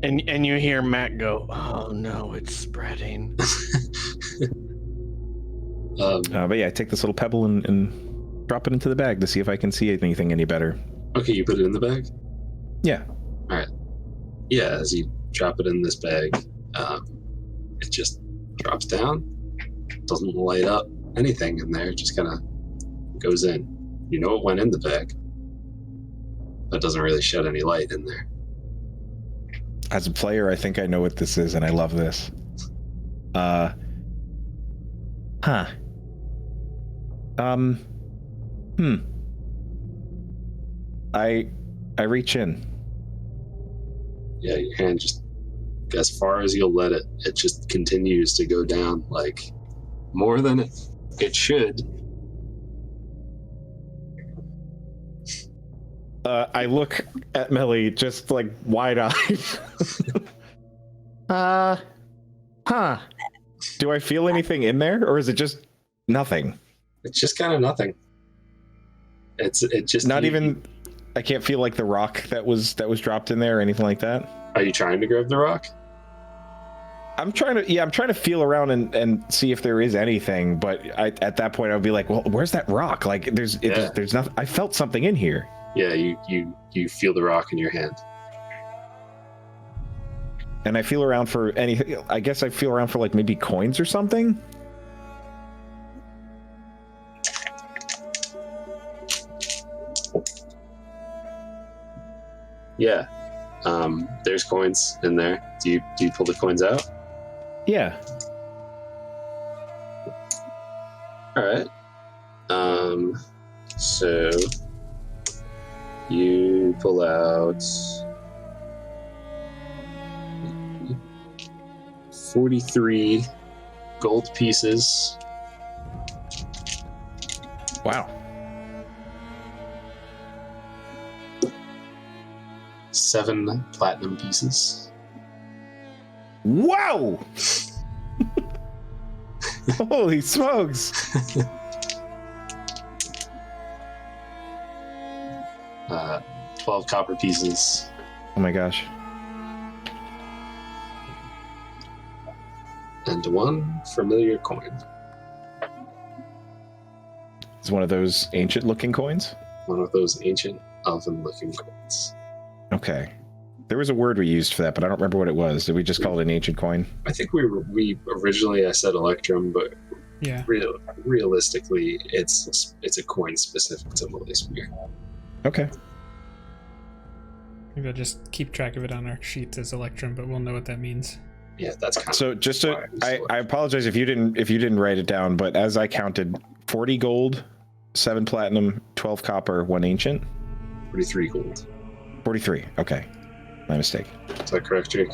And you hear Matt go, "Oh no, it's spreading." But yeah, I take this little pebble and drop it into the bag to see if I can see anything any better. Okay, you put it in the bag? Yeah. All right. Yeah, as you drop it in this bag, it just drops down. Doesn't light up anything in there. It just kind of goes in. You know it went in the bag. That doesn't really shed any light in there. As a player, I think I know what this is, and I love this. I reach in. Yeah, your hand just, as far as you'll let it, it just continues to go down, like, more than it should. I look at Melly just, like, wide-eyed. Do I feel anything in there, or is it just nothing? It's just kind of nothing. It just not even. I can't feel like the rock that was dropped in there or anything like that. Are you trying to grab the rock? I'm trying to feel around and see if there is anything, but at that point I would be like, well, where's that rock? Like there's nothing. I felt something in here. Yeah, you feel the rock in your hand. And I feel around for anything. I guess I feel around for like maybe coins or something. Yeah. There's coins in there. Do you pull the coins out? Yeah. All right. So you pull out 43 gold pieces. Wow. 7 platinum pieces. Wow! Holy smokes! 12 copper pieces. Oh my gosh. And 1 familiar coin. It's one of those ancient looking coins? One of those ancient elven looking coins. Okay. There was a word we used for that, but I don't remember what it was. Did we just call it an ancient coin? I think we originally I said electrum, but Yeah. realistically, it's a coin specific to Malaysia. Okay. Maybe I'll just keep track of it on our sheets as electrum, but we'll know what that means. Yeah, that's kind So just to, I apologize if you didn't write it down, but as I counted, 40 gold, 7 platinum, 12 copper, 1 ancient. 43 gold. 43. Okay. My mistake. Is that correct, Jake?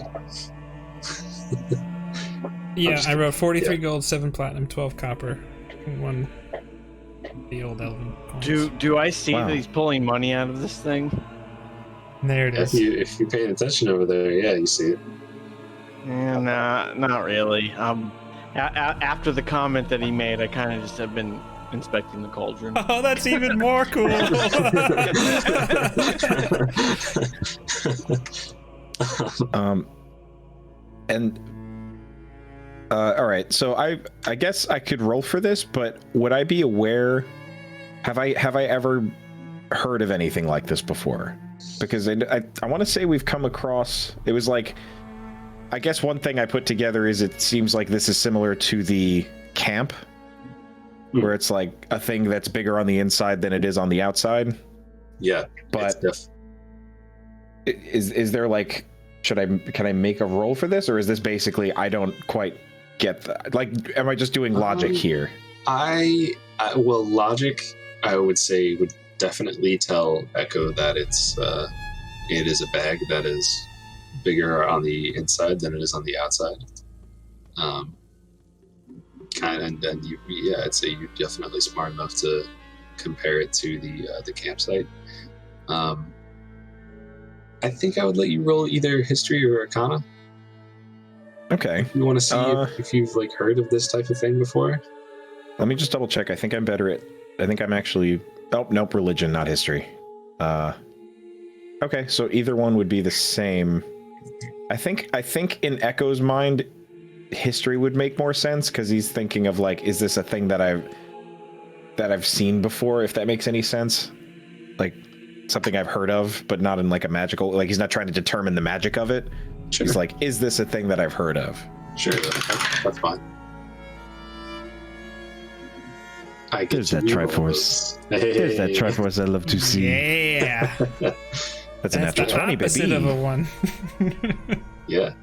Yeah, I wrote 43 gold, 7 platinum, 12 copper, 1 the old elven coins. Do I see Wow. that he's pulling money out of this thing? There it is. If you're paying attention over there, yeah, you see it. Yeah, nah, not really. After the comment that he made, I kind of just have been inspecting the cauldron. Oh, that's even more cool. All right. So I guess I could roll for this, but would I be aware? Have I ever heard of anything like this before? Because I want to say we've come across. It was like, I guess one thing I put together is it seems like this is similar to the camp, where it's like a thing that's bigger on the inside than it is on the outside. Yeah, but is there like, can I make a roll for this, or is this basically I don't quite get that? Like, am I just doing logic here? Well, logic, I would say, would definitely tell Echo that it is a bag that is bigger on the inside than it is on the outside. And then I'd say you're definitely smart enough to compare it to the campsite. I think I would let you roll either history or arcana. Okay. If you want to see if you've like heard of this type of thing before. Let me just double check. I think I'm better at. I think I'm actually. Oh nope, religion, not history. Okay, so either one would be the same. I think in Echo's mind, history would make more sense because he's thinking of like, is this a thing that I've seen before? If that makes any sense, like something I've heard of, but not in like a magical. Like he's not trying to determine the magic of it. Sure. He's like, is this a thing that I've heard of? Sure, that's fine. There's that Triforce. There's that Triforce I love to see. Yeah. That's a natural 20, opposite baby. of a 1. Yeah.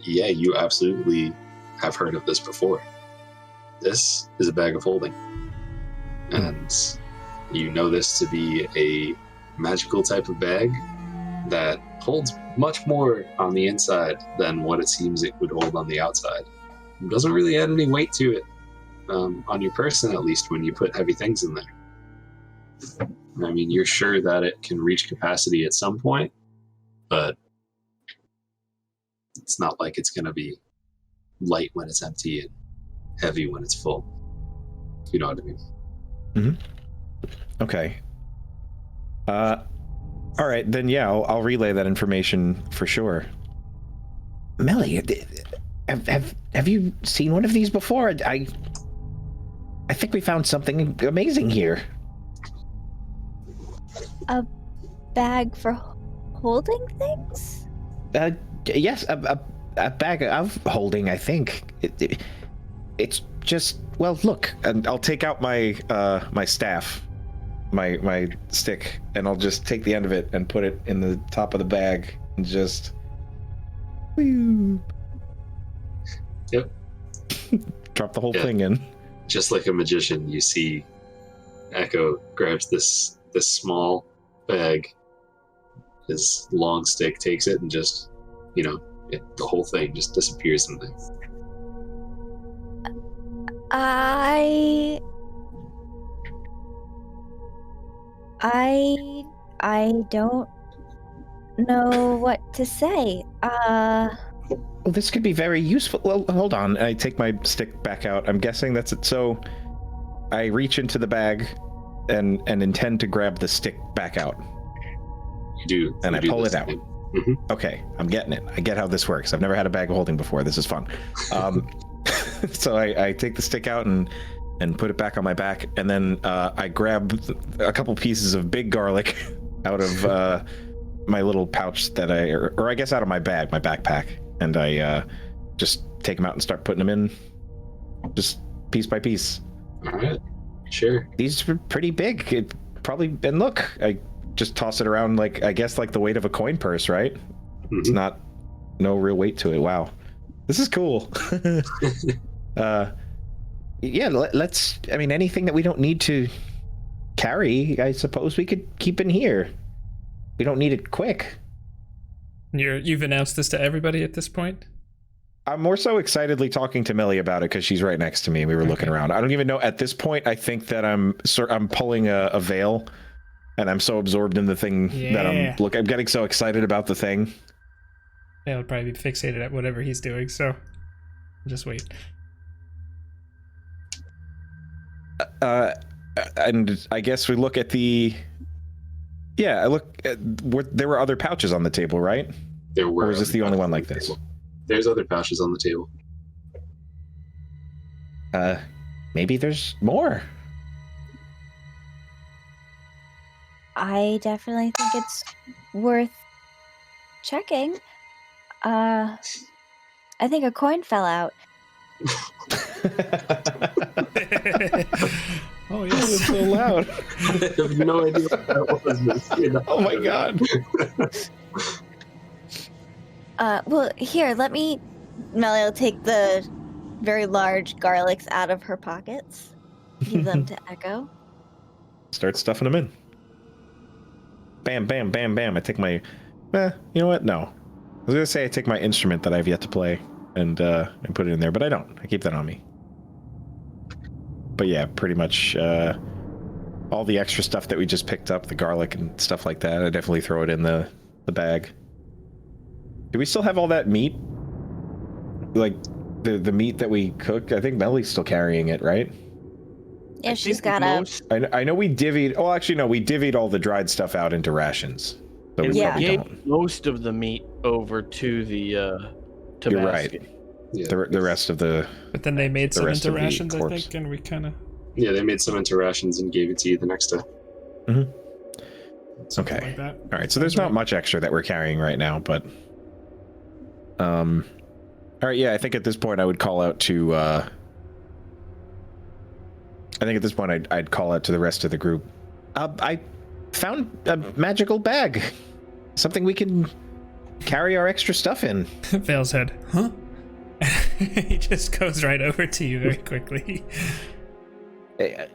Yeah, you absolutely have heard of this before. This is a bag of holding. And you know this to be a magical type of bag that holds much more on the inside than what it seems it would hold on the outside. It doesn't really add any weight to it, on your person at least, when you put heavy things in there. I mean, you're sure that it can reach capacity at some point, but it's not like it's going to be light when it's empty and heavy when it's full. You know what I mean? Mm-hmm. Okay. All right, then yeah, I'll relay that information for sure. Melly, have you seen one of these before? I think we found something amazing here. A bag for holding things? Yes, a bag of holding, I think. It's just, well, look, and I'll take out my my staff, my stick, and I'll just take the end of it and put it in the top of the bag and just whoo. Yep. Drop the whole thing in. Just like a magician, you see Echo grabs this small bag, his long stick takes it and just, the whole thing just disappears in there. I don't know what to say. Well, this could be very useful. Well, hold on. I take my stick back out. I'm guessing that's it. So I reach into the bag and intend to grab the stick back out. You do. And you I do pull this it out. thing. Mm-hmm. Okay, I'm getting it. I get how this works. I've never had a bag of holding before. This is fun. So I take the stick out and put it back on my back, and then I grab a couple pieces of big garlic out of my little pouch that or I guess out of my bag, my backpack, and I just take them out and start putting them in, just piece by piece. All right, sure. These are pretty big. It probably, and look, I just toss it around like, I guess, like the weight of a coin purse, right? Mm-hmm. It's no real weight to it. Wow, this is cool. Yeah, let's, I mean, anything that we don't need to carry, I suppose we could keep in here. We don't need it quick. You've announced this to everybody at this point? I'm more so excitedly talking to Millie about it because she's right next to me and we were looking around. I don't even know at this point. I think that I'm pulling a veil, and I'm so absorbed in the thing that I'm getting so excited about the thing. They'll probably be fixated at whatever he's doing, so just wait. And I guess we look at the. Yeah, I look at there were other pouches on the table, right? There were. Or is this the only one like this? There's other pouches on the table. Maybe there's more. I definitely think it's worth checking. I think a coin fell out. Oh, yes. That was so loud. I have no idea what that was. Oh my god. Well, here, Mellie will take the very large garlics out of her pockets, give them to Echo. Start stuffing them in. Bam, bam, bam, bam. I take my, you know what? No. I was gonna say I take my instrument that I've yet to play and put it in there, but I don't. I keep that on me. But yeah, pretty much all the extra stuff that we just picked up, the garlic and stuff like that, I definitely throw it in the bag. Do we still have all that meat? Like the meat that we cooked? I think Mellie's still carrying it, right? Yeah, she's got a... I know we divvied... Oh, actually, no, we divvied all the dried stuff out into rations. So we yeah, probably gave don't. most of the meat over to the to You're Basket. right. Yeah. The rest of the... But then they made the some rest into of the rations, I corpse. think, and we kind of... Yeah, they made some into rations and gave it to you the next day. Mm-hmm. something Okay. like that. All right, so there's not much extra that we're carrying right now, but... All right, yeah, I think at this point I would call out to... I think at this point I'd call out to the rest of the group. I found a magical bag. Something we can carry our extra stuff in. Vale's head, huh? He just goes right over to you very quickly.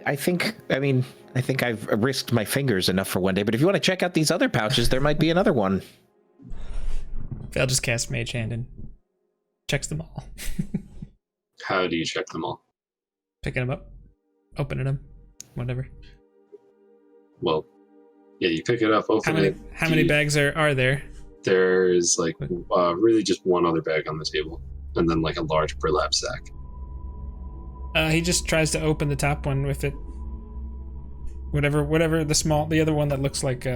I think I've risked my fingers enough for one day, but if you want to check out these other pouches, there might be another one. Val just casts Mage Hand and checks them all. How do you check them all? Picking them up, opening them, whatever. Well, yeah, you pick it up, open it. How many bags are there? There's like really just one other bag on the table, and then like a large burlap sack. He just tries to open the top one with it. Whatever the other one that looks like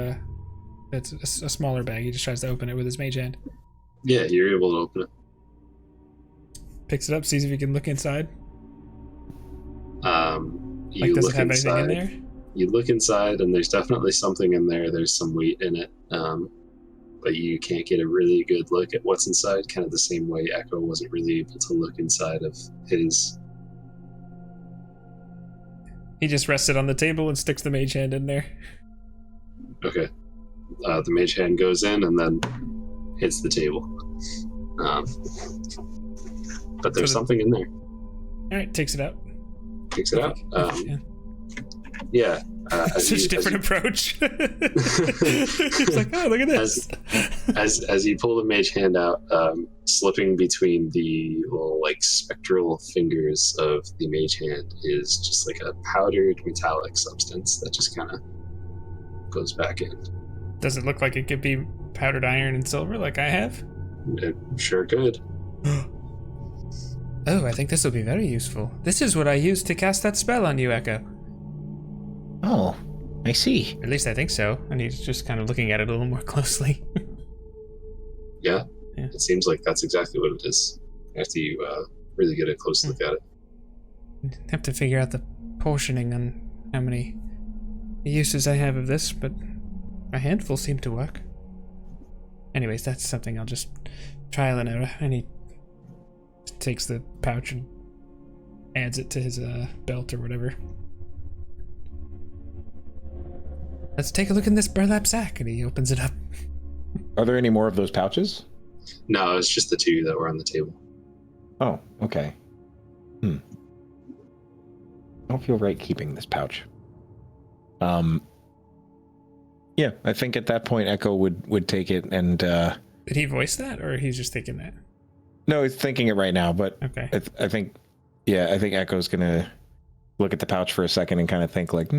it's a smaller bag. He just tries to open it with his mage hand. Yeah, you're able to open it. Picks it up, sees if he can look inside. You does look it have inside. anything in there? You look inside, and there's definitely something in there. There's some weight in it, but you can't get a really good look at what's inside. Kind of the same way Echo wasn't really able to look inside of his. He just rests it on the table and sticks the mage hand in there. Okay. The mage hand goes in and then hits the table. But there's something in there. All right, takes it out. Takes it out. Yeah. Yeah. Such a different approach. It's like, oh, look at this. As you pull the mage hand out, slipping between the little like spectral fingers of the mage hand is just like a powdered metallic substance that just kind of goes back in. Does it look like it could be powdered iron and silver like I have? It sure could. Oh, I think this will be very useful. This is what I used to cast that spell on you, Echo. Oh, I see. At least I think so. And he's just kind of looking at it a little more closely. Yeah, Yeah. It seems like that's exactly what it is. After you really get a close look at it. Have to figure out the portioning on how many uses I have of this, but a handful seem to work. Anyways, that's something I'll just trial and error. And he takes the pouch and adds it to his belt or whatever. Let's take a look in this burlap sack, and he opens it up. Are there any more of those pouches? No, it's just the two that were on the table. Oh, okay. I don't feel right keeping this pouch. Yeah, I think at that point Echo would take it and Did he voice that, or he's just thinking that? no, he's thinking it right now, but Okay. I think Echo's gonna look at the pouch for a second and kind of think like,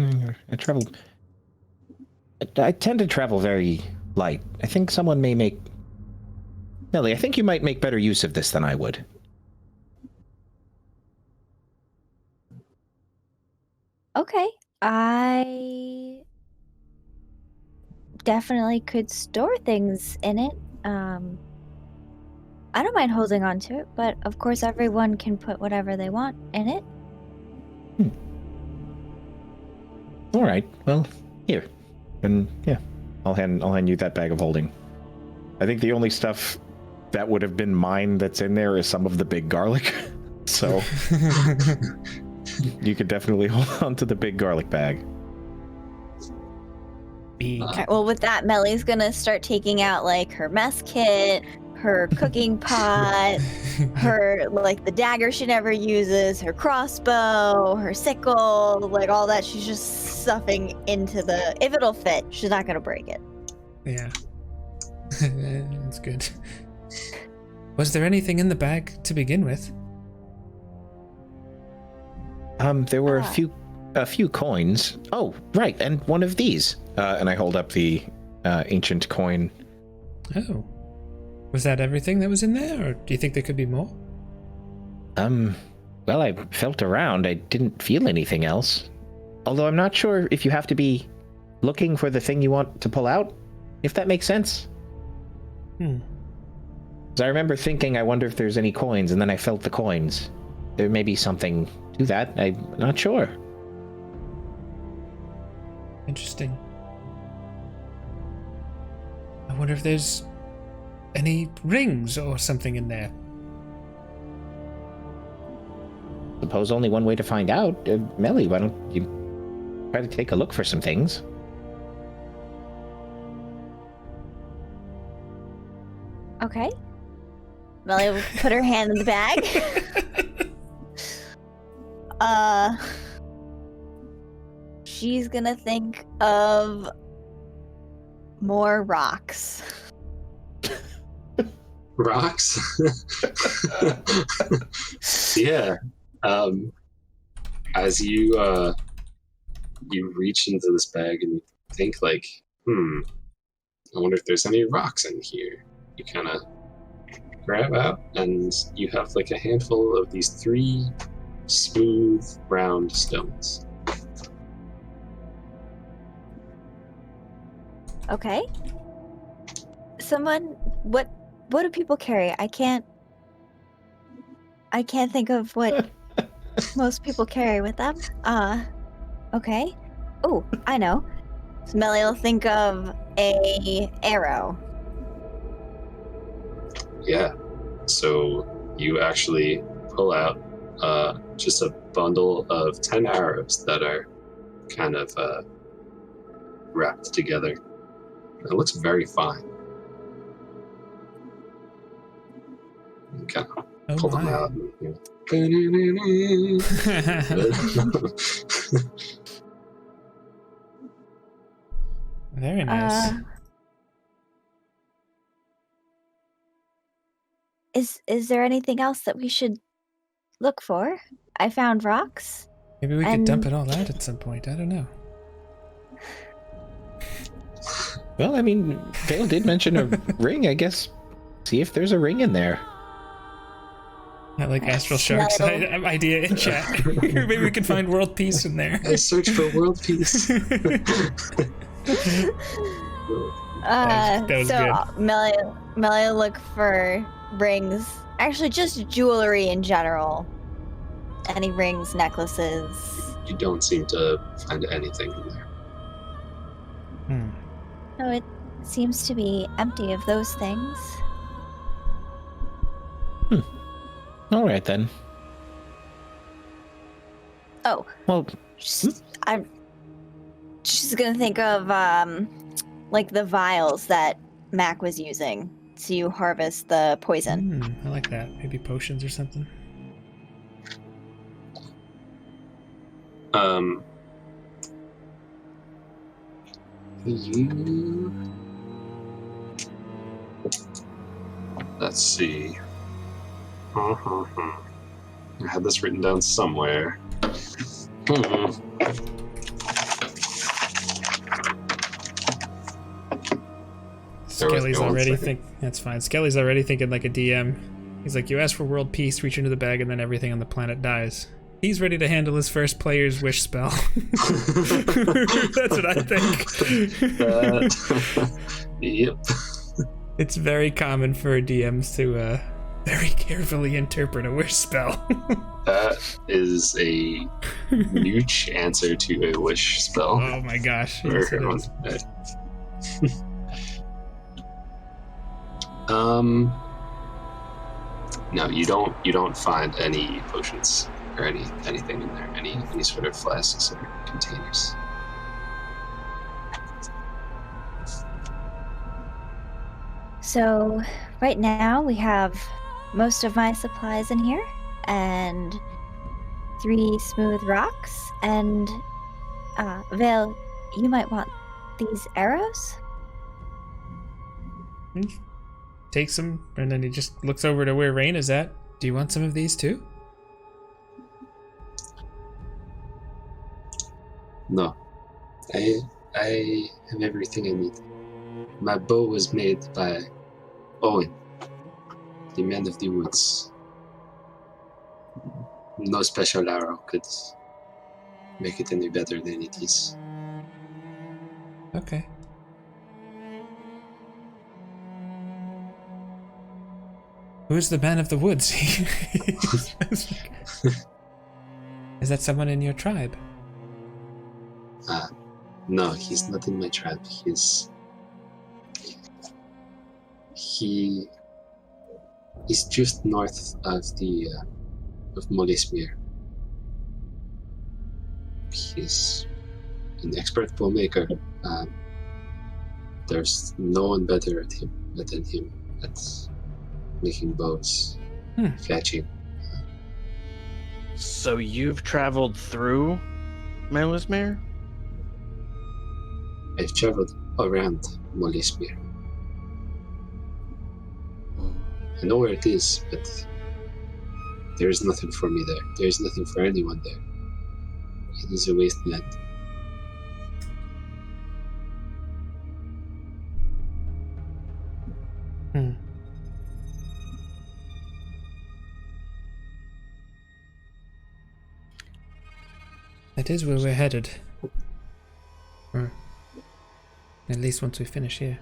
I tend to travel very light. I think someone may make Nelly, I think you might make better use of this than I would. Okay. I definitely could store things in it. I don't mind holding on to it, but of course everyone can put whatever they want in it. All right. Well, here. And yeah, I'll hand you that bag of holding. I think the only stuff that would have been mine that's in there is some of the big garlic. So you could definitely hold on to the big garlic bag. Big. Alright, well, with that, Melly's gonna start taking out like her mess kit, her cooking pot, her like the dagger she never uses, her crossbow, her sickle, like all that. She's just stuffing into the. If it'll fit, she's not gonna break it. Yeah. That's good. Was there anything in the bag to begin with? There were a few coins. Oh, right, and one of these. And I hold up the ancient coin. Oh. Was that everything that was in there, or do you think there could be more? Well, I felt around. I didn't feel anything else. Although I'm not sure if you have to be looking for the thing you want to pull out, if that makes sense. Because I remember thinking, I wonder if there's any coins, and then I felt the coins. There may be something to that. I'm not sure. Interesting. I wonder if there's any rings or something in there. Suppose only one way to find out. Melly, why don't you try to take a look for some things? Okay. Melly will put her hand in the bag. She's gonna think of more rocks. Rocks? Yeah. As you reach into this bag and you think like, I wonder if there's any rocks in here. You kind of grab out and you have like a handful of these 3 smooth round stones. Okay. Someone, what do people carry? I can't think of what most people carry with them. Okay. Oh, I know. Smelly will think of a arrow. Yeah. So you actually pull out just a bundle of 10 arrows that are kind of wrapped together. It looks very fine. You kind of pull them out. And, Very nice. Is there anything else that we should look for? I found rocks. Maybe we could dump it all out at some point. I don't know. Well, I mean, Vale did mention a ring. I guess see if there's a ring in there. I like Astral Shark's idea in chat. Maybe we can find world peace in there. I search for world peace. That was so good. Melia look for rings. Actually, just jewelry in general. Any rings, necklaces. You don't seem to find anything in there. No, it seems to be empty of those things. All right then. Oh. Well, I'm just gonna think of like the vials that Mac was using to harvest the poison. I like that. Maybe potions or something. Let's see. I had this written down somewhere. Skelly's already that's fine. Skelly's already thinking like a DM. He's like, you ask for world peace, reach into the bag, and then everything on the planet dies. He's ready to handle his first player's wish spell. That's what I think. Yep. It's very common for DMs to very carefully interpret a wish spell. That is a huge answer to a wish spell. Oh my gosh. Yes, it is. No, you don't find any potions or anything in there, any sort of flasks or containers. So right now we have most of my supplies in here and 3 smooth rocks, and Vale, you might want these arrows. Takes them, and then he just looks over to where Rain is at. Do you want some of these too? No. I have everything I need. My bow was made by Owen, the man of the woods. No special arrow could make it any better than it is. Okay. Who's the man of the woods? Is that someone in your tribe? No, he's not in my tribe. He's just north of the of Molismere. He's an expert bowmaker. There's no one better than him at making bows, fetching. So you've traveled through Melismere? I've traveled around Molismere. I know where it is, but there is nothing for me there. There is nothing for anyone there. It is a wasteland. That is where we're headed. Or at least once we finish here.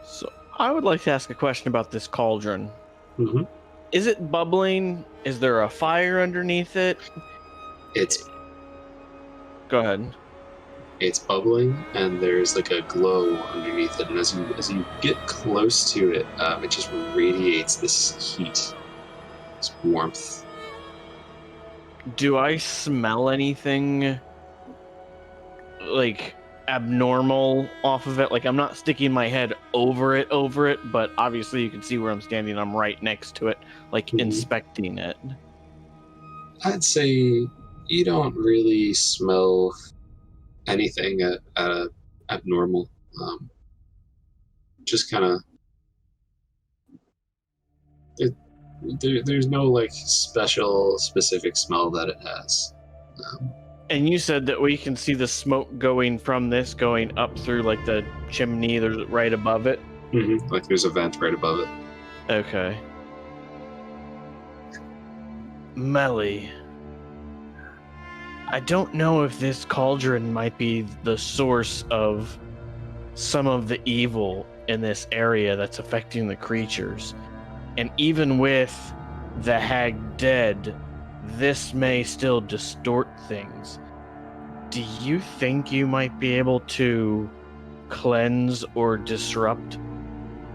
So I would like to ask a question about this cauldron. Mm-hmm. Is it bubbling? Is there a fire underneath it? Go ahead. It's bubbling, and there's like a glow underneath it. And as you get close to it, it just radiates this heat, this warmth. Do I smell anything like abnormal off of it? Like, I'm not sticking my head over it, but obviously you can see where I'm standing. I'm right next to it, like inspecting it. I'd say you don't really smell anything abnormal. Just kind of there's no like specific smell that it has. And you said that we can see the smoke going from this, going up through like the chimney. There's right above it. Mm-hmm. Like there's a vent right above it. Okay. Melly. I don't know if this cauldron might be the source of some of the evil in this area that's affecting the creatures. And even with the hag dead, this may still distort things. Do you think you might be able to cleanse or disrupt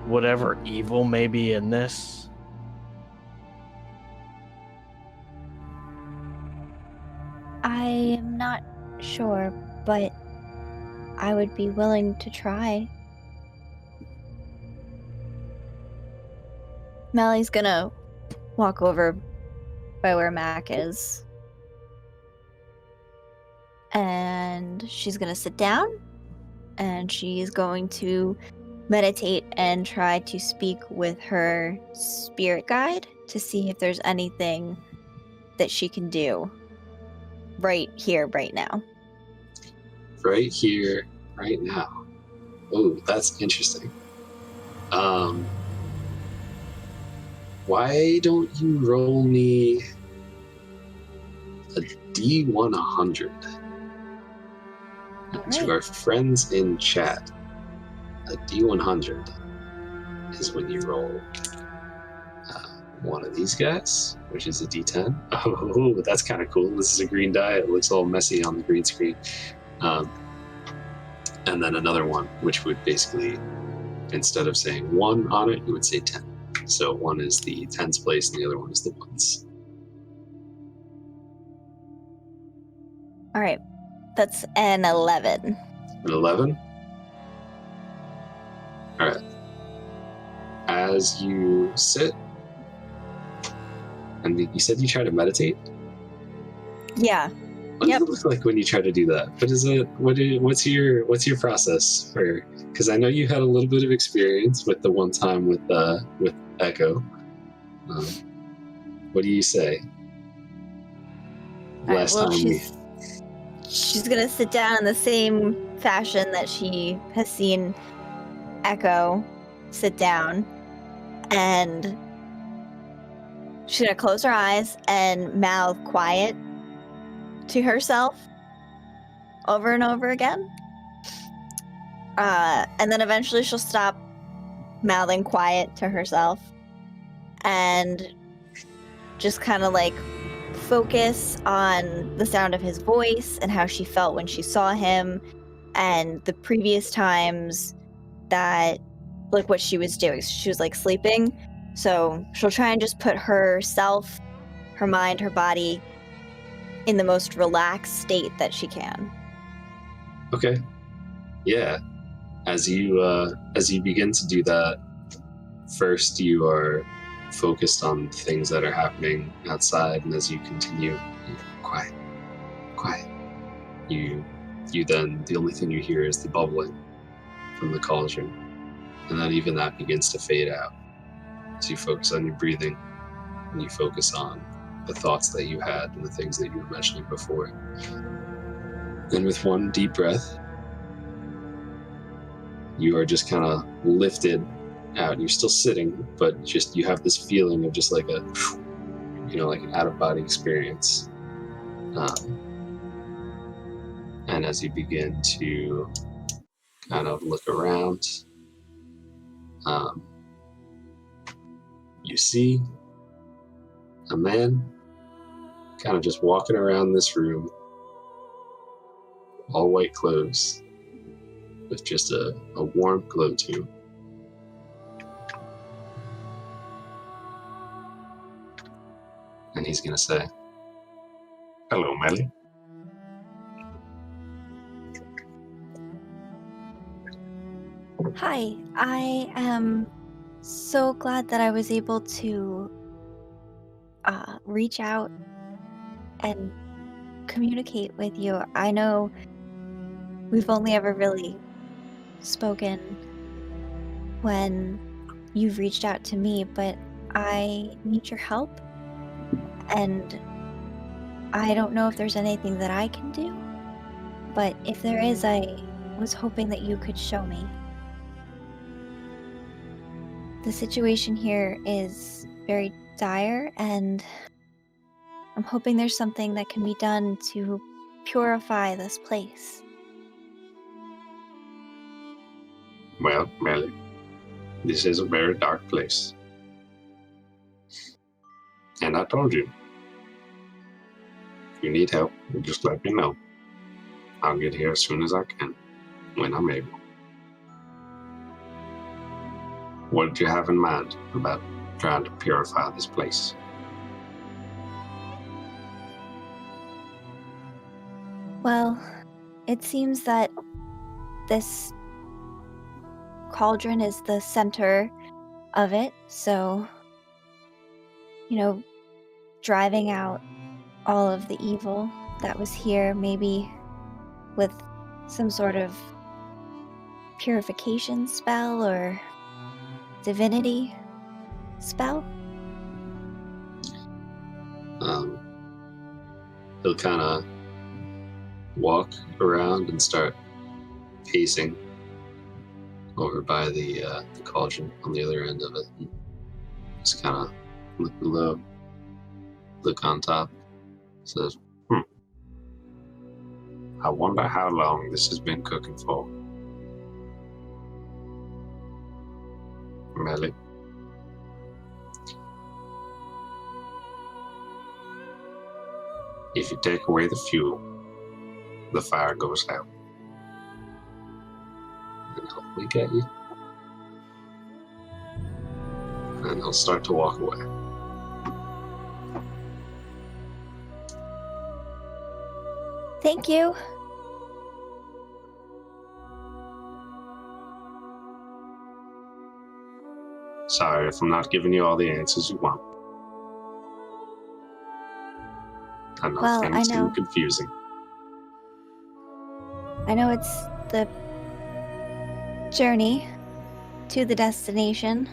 whatever evil may be in this? I am not sure, but I would be willing to try. Melly's gonna walk over by where Mac is. And she's gonna sit down, and she's going to meditate and try to speak with her spirit guide to see if there's anything that she can do right here, right now. Right here, right now. Oh, that's interesting. Why don't you roll me a D100? And to our friends in chat, a D100 is when you roll one of these guys, which is a D10. Oh, that's kind of cool. This is a green die. It looks all messy on the green screen. And then another one, which would basically, instead of saying 1 on it, you would say 10. So one is the tens place and the other one is the ones. All right. That's an 11. An 11? All right. As you sit, and you said you try to meditate? Yeah. What does it look like when you try to do that? What's your process for? Because I know you had a little bit of experience with the one time with Echo. What do you say? Last time she's gonna sit down in the same fashion that she has seen Echo sit down, and she's gonna close her eyes and mouth quiet to herself over and over again. And then eventually she'll stop mouthing quiet to herself and just kind of like focus on the sound of his voice and how she felt when she saw him and the previous times that, like, what she was doing. She was like sleeping. So she'll try and just put herself, her mind, her body in the most relaxed state that she can. Okay. Yeah. As you begin to do that, first you are focused on things that are happening outside, and as you continue, quiet. You then, the only thing you hear is the bubbling from the cauldron, and then even that begins to fade out. So you focus on your breathing, and you focus on the thoughts that you had and the things that you were mentioning before. Then with one deep breath, you are just kind of lifted out, and you're still sitting, but just you have this feeling of just like like an out-of-body experience. And as you begin to kind of look around, you see a man kind of just walking around this room, all white clothes, with just a warm glow to him. And he's going to say, "Hello, Melly." Hi, I am so glad that I was able to reach out and communicate with you. I know we've only ever really spoken when you've reached out to me, but I need your help, and I don't know if there's anything that I can do, but if there is, I was hoping that you could show me. The situation here is very dire, and I'm hoping there's something that can be done to purify this place. Well, Melly, this is a very dark place. And I told you, if you need help, just let me know. I'll get here as soon as I can, when I'm able. What did you have in mind about trying to purify this place? Well, it seems that this cauldron is the center of it, so, driving out all of the evil that was here, maybe with some sort of purification spell or divinity spell. He'll kind of walk around and start pacing over by the cauldron on the other end of it. And just kind of look below, look on top, says, I wonder how long this has been cooking for. Melly. If you take away the fuel, the fire goes out. And hopefully get you. And he'll start to walk away. Thank you. Sorry if I'm not giving you all the answers you want. I know Well, things I know. seem confusing. I know it's the journey to the destination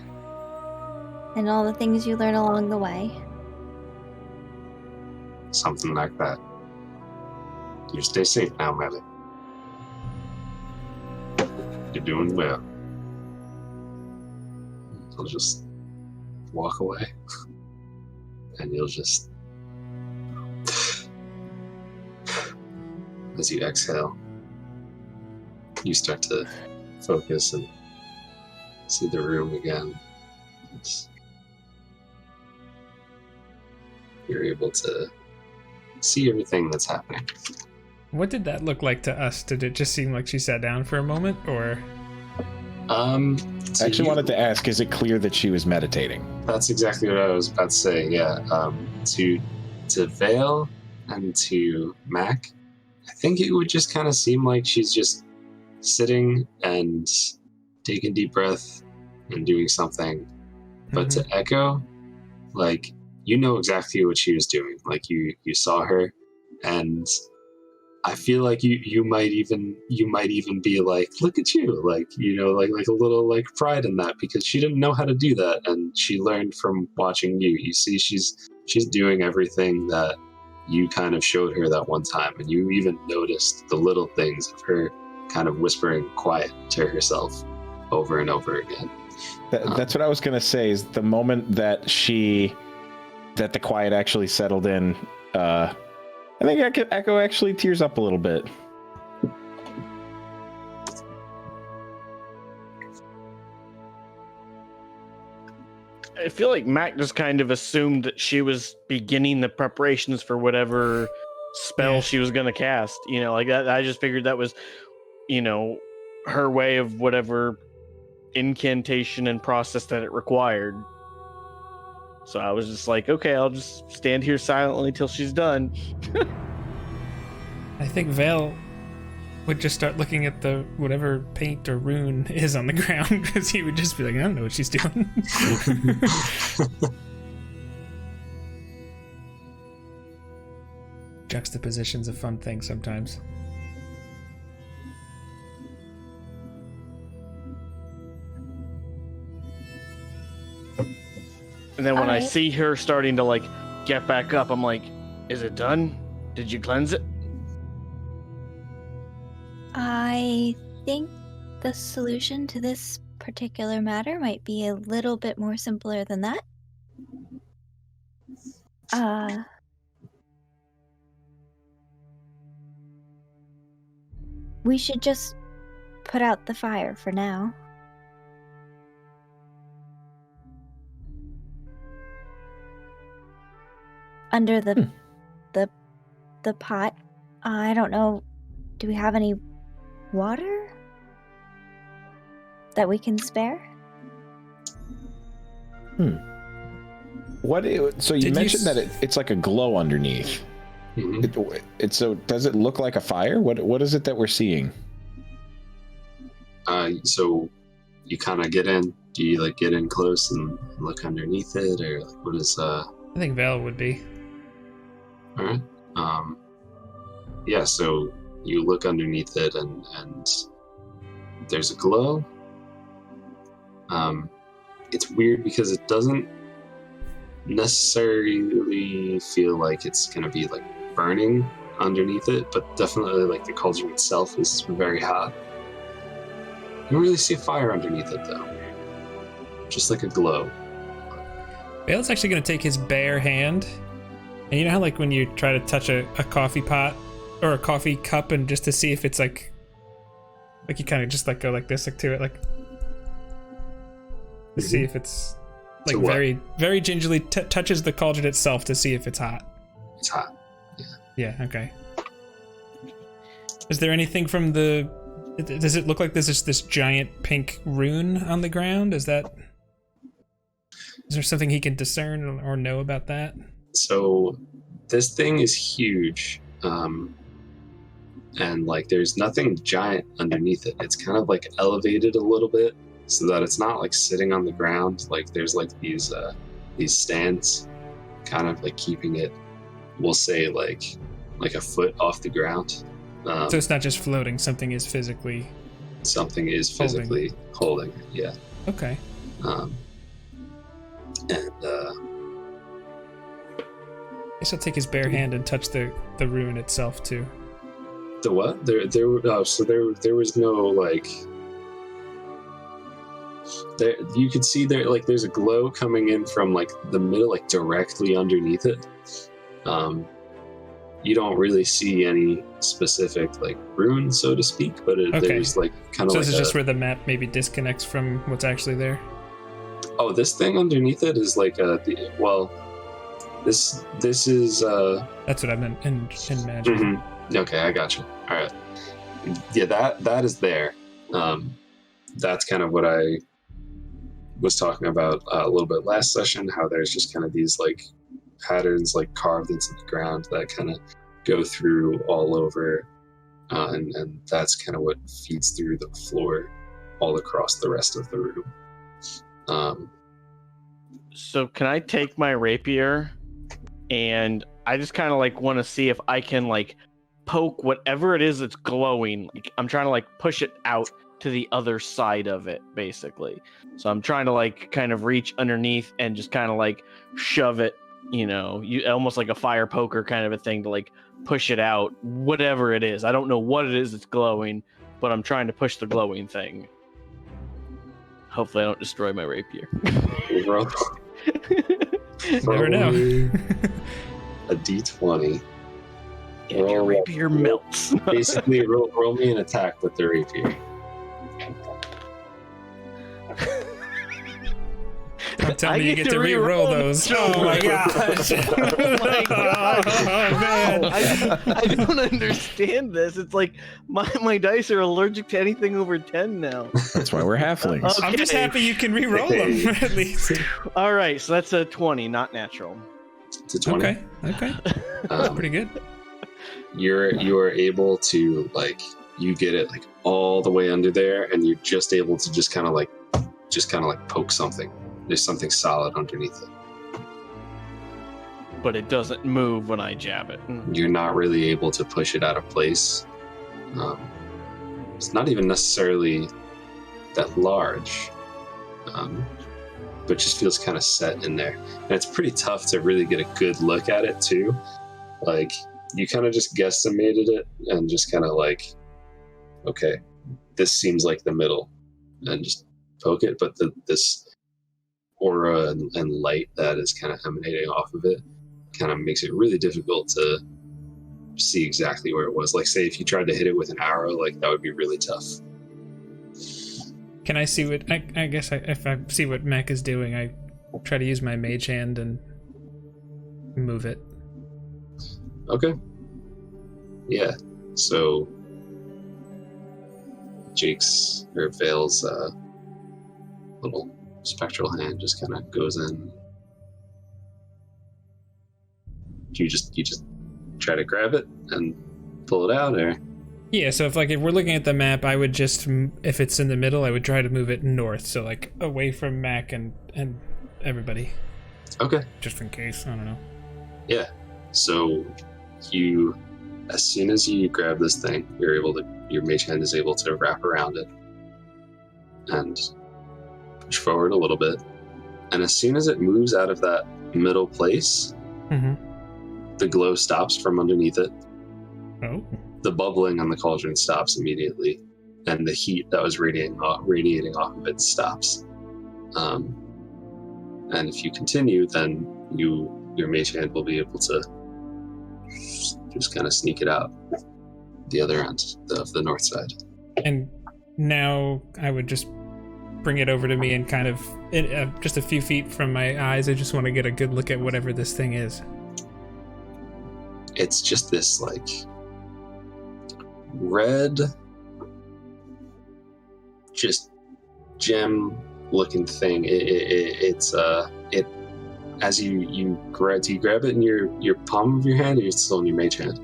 and all the things you learn along the way. Something like that. You stay safe now, Melly. You're doing well. He'll just walk away. And you'll just... As you exhale, you start to focus and see the room again. You're able to see everything that's happening. What did that look like to us? Did it just seem like she sat down for a moment, or? I actually wanted to ask, is it clear that she was meditating? That's exactly what I was about to say, yeah. To Vale and to Mac, I think it would just kind of seem like she's just sitting and taking a deep breath and doing something. But to Echo, like, you know exactly what she was doing. Like, you saw her, and I feel like you might even be like, look at you, like, like a little like pride in that, because she didn't know how to do that, and she learned from watching you. You see, she's doing everything that you kind of showed her that one time, and you even noticed the little things of her kind of whispering quiet to herself over and over again. That's what I was gonna say. Is the moment that the quiet actually settled in. I think Echo actually tears up a little bit. I feel like Mac just kind of assumed that she was beginning the preparations for whatever spell she was going to cast. Like that. I just figured that was, her way of whatever incantation and process that it required. So I was just like, okay, I'll just stand here silently till she's done. I think Vale would just start looking at the whatever paint or rune is on the ground, because he would just be like, I don't know what she's doing. Juxtaposition's a fun thing sometimes. And then when I see her starting to like get back up, I'm like, is it done? Did you cleanse it? I think the solution to this particular matter might be a little bit more simpler than that. We should just put out the fire for now. Under the pot. I don't know. Do we have any water that we can spare? So you mentioned that it's like a glow underneath. Mm-hmm. So does it look like a fire? What is it that we're seeing? So you kind of get in. Do you like get in close and look underneath it, or like what is? I think Val would be. All right. Yeah. So you look underneath it, and there's a glow. It's weird because it doesn't necessarily feel like it's gonna be like burning underneath it, but definitely like the cauldron itself is very hot. You don't really see a fire underneath it though, just like a glow. Bale's actually going to take his bare hand, and you know how like when you try to touch a coffee pot or a coffee cup and just to see if it's like you kind of just like go like this like to it like to see if it's like very very gingerly touches the cauldron itself to see if it's hot. It's hot. Yeah, okay. Is there anything from the... Does it look like there's this giant pink rune on the ground? Is there something he can discern or know about that? So this thing is huge. And like there's nothing giant underneath it. It's kind of like elevated a little bit so that it's not like sitting on the ground. Like there's like these stands kind of like keeping it, we'll say like a foot off the ground. So it's not just floating, something is physically holding it, yeah. Okay. And I guess I'll take his bare hand and touch the rune itself too. The what? There was no like. There you could see there's a glow coming in from like the middle, like directly underneath it. You don't really see any specific like rune, so to speak, but there's like kind of. So this is just where the map maybe disconnects from what's actually there. Oh, this thing underneath it is like this is. That's what I meant in magic. Mm-hmm. Okay, I got you. All right. Yeah, that is there. That's kind of what I was talking about a little bit last session. How there's just kind of these like patterns like carved into the ground that kind of go through all over, and that's kind of what feeds through the floor all across the rest of the room. So can I take my rapier and I just kind of like want to see if I can like poke whatever it is that's glowing. Like I'm trying to like push it out to the other side of it, basically. So I'm trying to like kind of reach underneath and just kind of like shove it, you almost like a fire poker kind of a thing to like push it out, whatever it is. I don't know what it is that's glowing, but I'm trying to push the glowing thing. Hopefully I don't destroy my rapier. Never know. A D20. And your rapier melts. Basically, roll me an attack with the rapier. Don't tell me you get to re-roll those. Oh my gosh. Oh my god. Oh man. I don't understand this. It's like my dice are allergic to anything over 10 now. That's why we're halflings. Okay. I'm just happy you can re-roll them at least. All right, so that's a 20, not natural. It's a 20. Okay. That's pretty good. You are able to like you get it like all the way under there, and you're just able to just kind of like poke something. There's something solid underneath it. But it doesn't move when I jab it. You're not really able to push it out of place. It's not even necessarily that large, but just feels kind of set in there. And it's pretty tough to really get a good look at it too. Like You kind of just guesstimated it and just kind of like, okay, this seems like the middle, and just poke it. But this aura and light that is kind of emanating off of it kind of makes it really difficult to see exactly where it was. Like, say if you tried to hit it with an arrow, like that would be really tough. Can I see what I guess if I see what Mac is doing, I try to use my mage hand and move it. Okay. Yeah. So Jake's or Vale's little spectral hand just kind of goes in. You just try to grab it and pull it out, or? Yeah, so if we're looking at the map, I would just, if it's in the middle, I would try to move it north, so like away from Mac and everybody. Okay. Just in case, I don't know. Yeah. So you, as soon as you grab this thing, your mage hand is able to wrap around it and push forward a little bit. And as soon as it moves out of that middle place, the glow stops from underneath it. Oh. The bubbling on the cauldron stops immediately, and the heat that was radiating off of it stops. And if you continue, then your mage hand will be able to just kind of sneak it out the other end of the north side. And now I would just bring it over to me and kind of, just a few feet from my eyes, I just want to get a good look at whatever this thing is. It's just this like red, just gem looking thing. It's as you grab it in your palm of your hand, or you're still in your mage hand?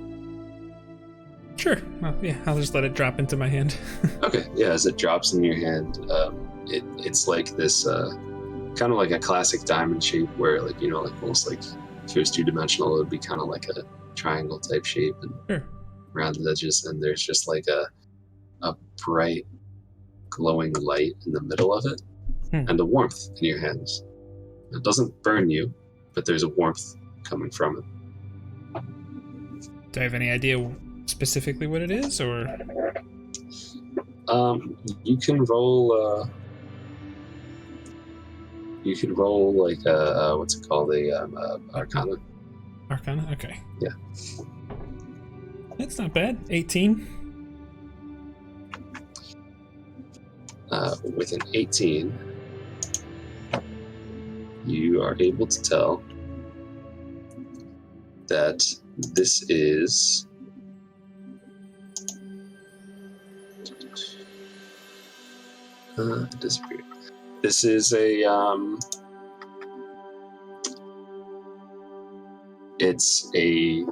Sure. Well, yeah, I'll just let it drop into my hand. Okay. Yeah, as it drops in your hand, it's like this kind of like a classic diamond shape, where like like almost like if it was 2-dimensional, it would be kind of like a triangle type shape and sure. rounded edges, and there's just like a bright glowing light in the middle of it, and a warmth in your hands. It doesn't burn you, but there's a warmth coming from it. Do I have any idea specifically what it is, or? You can roll. You can roll like what's it called? Arcana. Arcana. Okay. Yeah. That's not bad. 18. With an 18, you are able to tell that this is disappeared. This is a it's a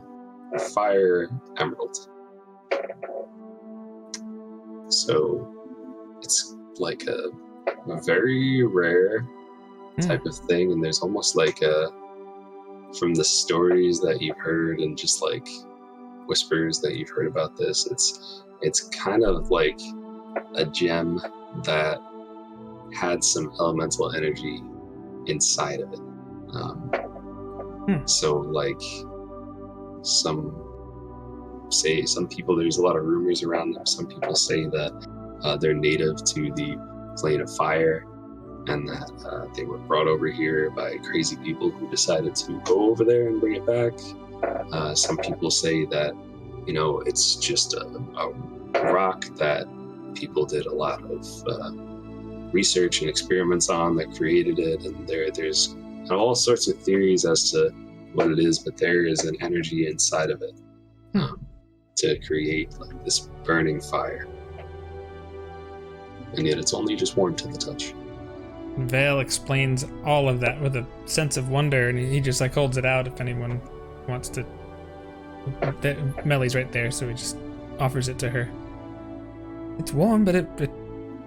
fire emerald. So it's like a very rare type of thing, and there's almost like from the stories that you've heard and just like whispers that you've heard about this, it's kind of like a gem that had some elemental energy inside of it. So like some people, there's a lot of rumors around them. Some people say that they're native to the plane of fire, and that they were brought over here by crazy people who decided to go over there and bring it back. Some people say that, it's just a rock that people did a lot of research and experiments on that created it, and there's all sorts of theories as to what it is, but there is an energy inside of it to create like this burning fire, and yet it's only just warm to the touch. Vale explains all of that with a sense of wonder, and he just like holds it out if anyone wants to. Melly's right there, so he just offers it to her. It's warm, but it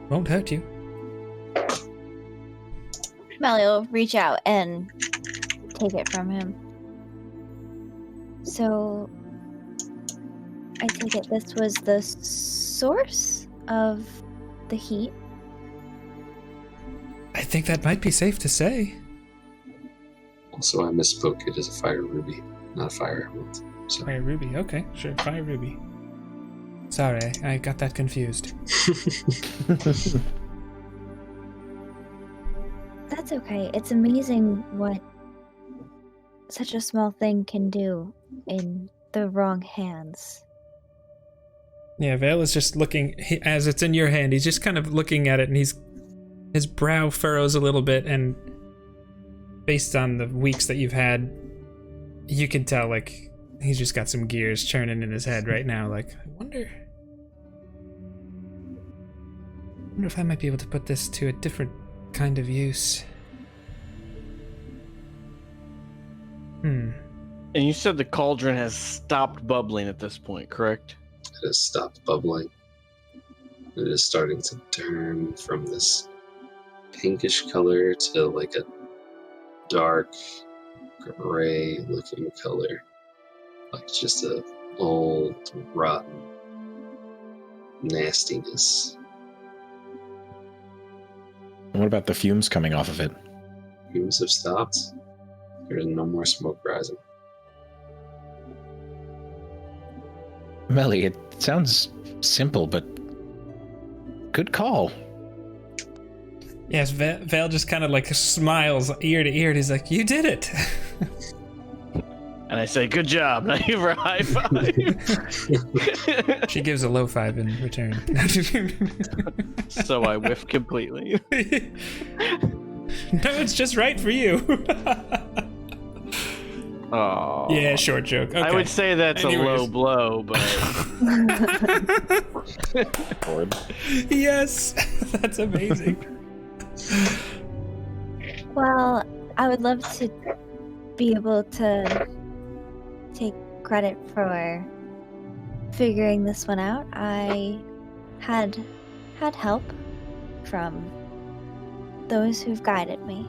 won't hurt you. Melly will reach out and take it from him. So, I take it this was the source of the heat? I think that might be safe to say. Also, I misspoke. It is a fire ruby, not a fire emerald. So. Fire ruby. Okay, sure. Fire ruby. Sorry, I got that confused. That's okay. It's amazing what such a small thing can do in the wrong hands. Yeah, Vale is just looking, as it's in your hand, he's just kind of looking at it, and his brow furrows a little bit, and based on the weeks that you've had, you can tell, like, he's just got some gears churning in his head right now. Like, I wonder if I might be able to put this to a different kind of use. And you said the cauldron has stopped bubbling at this point, correct? It has stopped bubbling. It is starting to turn from this pinkish color to like a dark gray looking color. Like just a old, rotten nastiness. What about the fumes coming off of it? Fumes have stopped. There's no more smoke rising. Melly, it sounds simple, but good call. Yes, Vale just kind of like smiles ear to ear, and he's like, "You did it!" And I say, "Good job!" Now you for a high five. She gives a low five in return. So I whiff completely. No, it's just right for you. Oh. Yeah, short joke. Okay. I would say that's Anyways. a low blow, but Yes, that's amazing. Well, I would love to be able to take credit for figuring this one out. I had help from those who've guided me.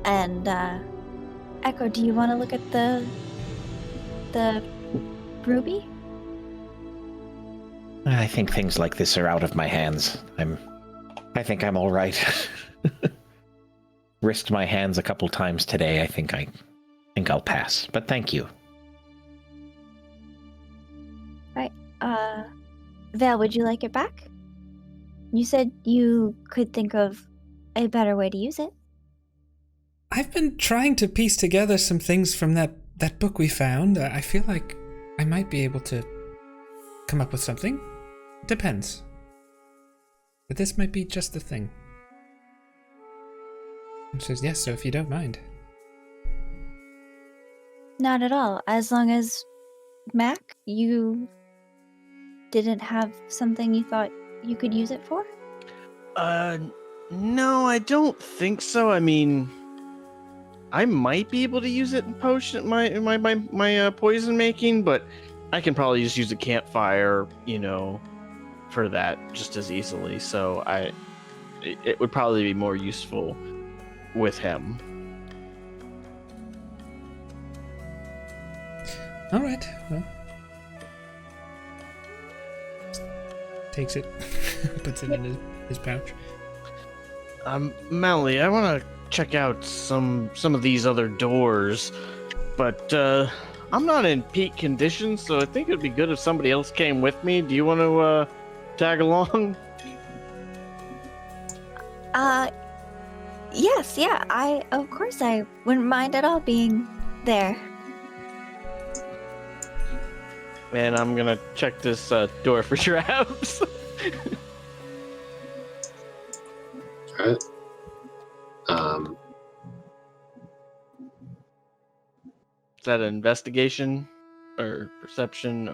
And Echo, do you want to look at the ruby? I think things like this are out of my hands. I think I'm all right. Risked my hands a couple times today. I think I'll pass. But thank you. Right. Val, would you like it back? You said you could think of a better way to use it. I've been trying to piece together some things from that book we found. I feel like I might be able to come up with something. Depends. But this might be just the thing. He says, yes, so if you don't mind. Not at all. As long as, Mac, you didn't have something you thought you could use it for? No, I don't think so. I mean, I might be able to use it in potion, my poison making, but I can probably just use a campfire, for that just as easily. So it would probably be more useful with him. All right. Well, takes it, puts it in his pouch. Melly, I want to check out some of these other doors, but I'm not in peak condition, so I think it'd be good if somebody else came with me. Do you want to tag along? Yes, yeah. Of course I wouldn't mind at all being there. And I'm gonna check this door for traps. Alright. Is that an investigation or perception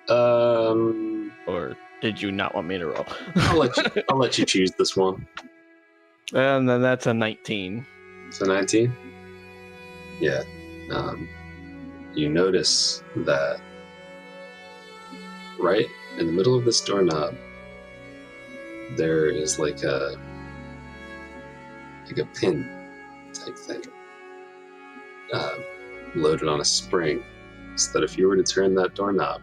or did you not want me to roll? I'll let you choose this one. And then that's a 19. It's a 19? Yeah. You notice that right in the middle of this doorknob, there is like a pin type thing loaded on a spring, so that if you were to turn that doorknob,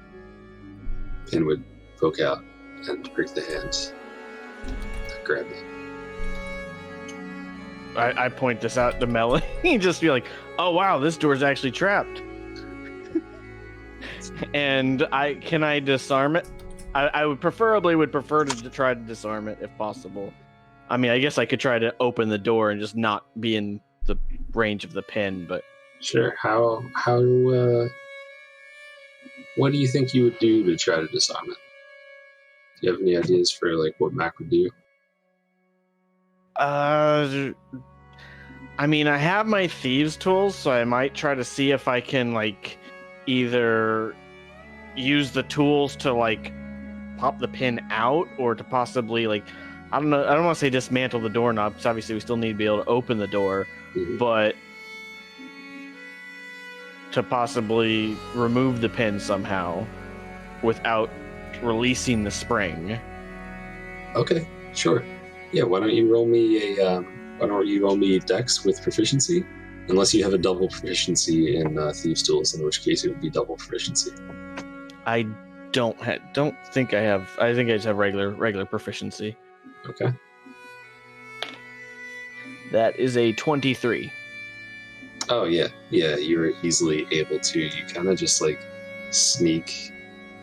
the pin would poke out and break the hand that grabbed it. I point this out to Melly. Just be like, oh wow, this door's actually trapped. And can I disarm it? I would prefer to try to disarm it if possible. I mean, I guess I could try to open the door and just not be in the range of the pin, but Sure. What do you think you would do to try to disarm it? Do you have any ideas for like what Mac would do? I mean, I have my thieves tools, so I might try to see if I can like either use the tools to like pop the pin out, or to possibly like, I don't know, I don't want to say dismantle the doorknob, because obviously we still need to be able to open the door, but to possibly remove the pin somehow without releasing the spring. Okay, sure. Yeah, why don't you roll me Dex with proficiency? Unless you have a double proficiency in Thieves' Tools, in which case it would be double proficiency. I don't think I have. I think I just have regular proficiency. Okay. That is a 23. Oh yeah, you were easily able to. You kind of just like sneak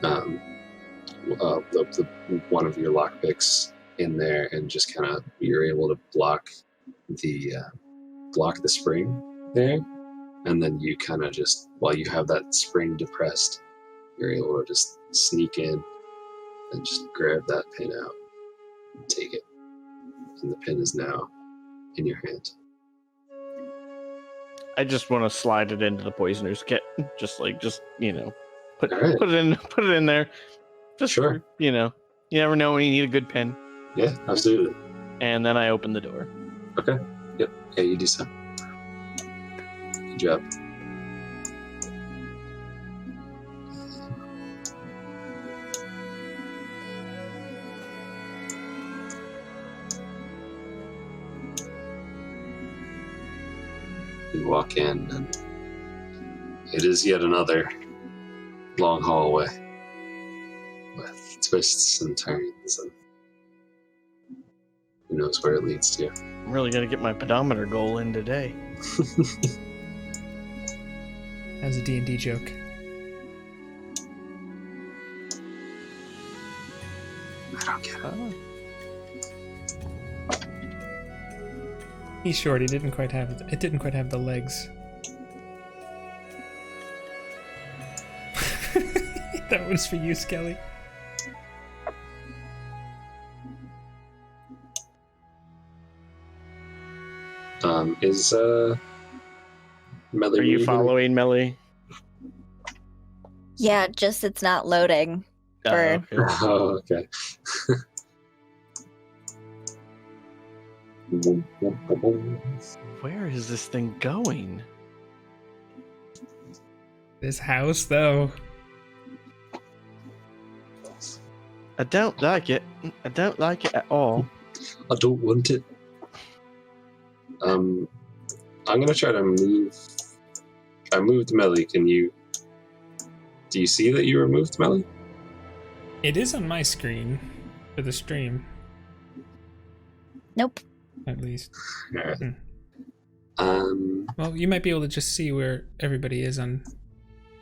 the one of your lockpicks in there, and just kind of you're able to block the spring there, and then you kind of just, while you have that spring depressed, you're able to just sneak in and just grab that pin out and take it, and the pin is now in your hand. I just want to slide it into the poisoner's kit, just you know, put right. it in there. Just Sure. You know, you never know when you need a good pin. Yeah, absolutely. And then I open the door. Okay. Yep. Yeah, you do so. Good job. You walk in, and it is yet another long hallway with twists and turns, and who knows where it leads to. I'm really gonna get my pedometer goal in today. As a D&D joke. I don't get it. Oh. He's short. It didn't quite have the legs. That one's for you, Skelly. Is Melly? Are you following Melly? Yeah, just it's not loading. Okay. Oh, okay. Where is this thing going? This house, though. I don't like it. I don't like it at all. I don't want it. I'm gonna try to move. I moved Melly. Do you see that you removed Melly? It is on my screen for the stream, Nope. at least. Alright. Well, you might be able to just see where everybody is on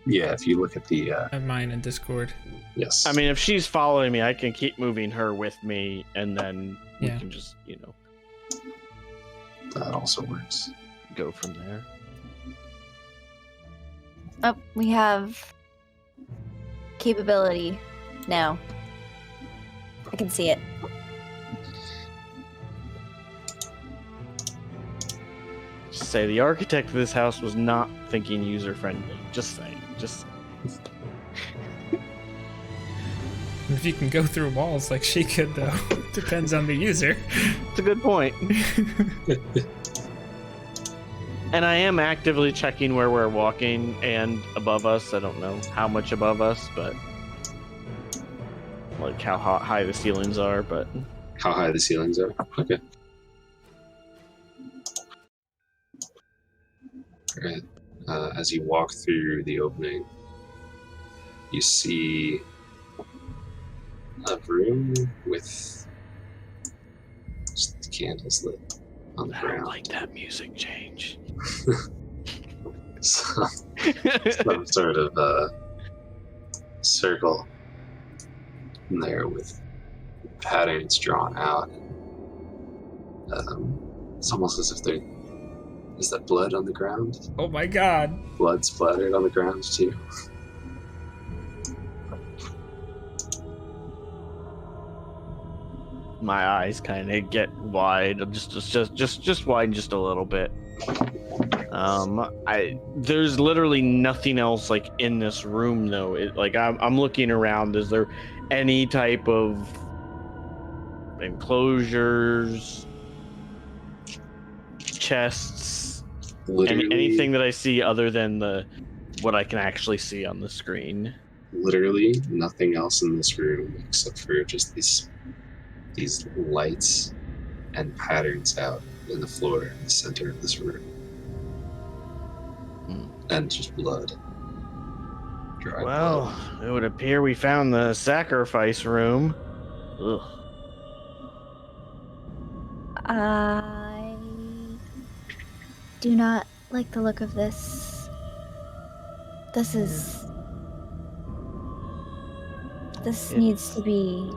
Yeah, if you look at the mine and Discord. yes. I mean, if she's following me, I can keep moving her with me, and then we Yeah. can just, you know, that also works. go from there. Oh, we have capability now. I can see it. Just say the architect of this house was not thinking user friendly. Just saying. Just If you can go through walls like she could, though, depends on the user. it's a good point. And I am actively checking where we're walking and above us. I don't know how much above us, but like how high the ceilings are, but How high the ceilings are. Okay. Alright. As you walk through the opening, you see a room with just the candles lit. on the I ground. don't like that music change. Some sort of circle in there with patterns drawn out. It's almost as if is that blood on the ground? Oh my god. Blood splattered on the ground too. My eyes kind of get wide, just widen just a little bit. There's literally nothing else like in this room though. I'm looking around. Is there any type of enclosures, chests, anything that I see other than what I can actually see on the screen? Literally nothing else in this room except for just these lights and patterns out in the floor in the center of this room. And just blood. Dry Well, blood. it would appear we found the sacrifice room. Ugh. I do not like the look of this. This needs to be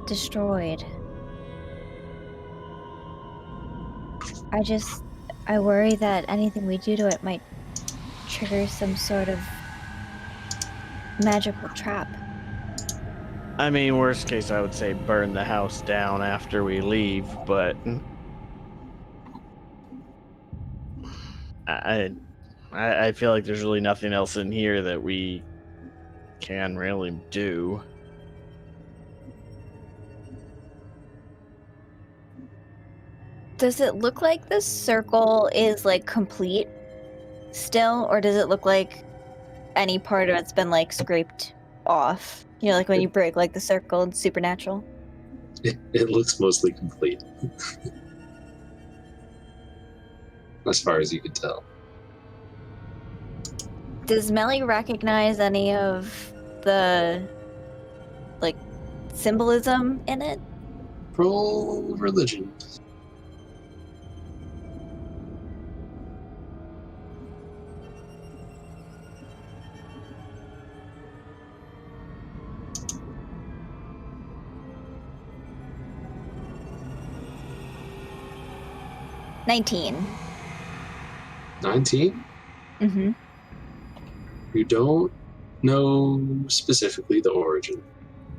destroyed. I worry that anything we do to it might trigger some sort of magical trap. I mean, worst case, I would say burn the house down after we leave, but I feel like there's really nothing else in here that we can really do. Does it look like this circle is like complete still, or does it look like any part of it's been like scraped off? You know, like when you break like the circle in Supernatural. It looks mostly complete. As far as you can tell. Does Melly recognize any of the like symbolism in it? Roll religion. $19. 19? Mm-hmm. You don't know specifically the origin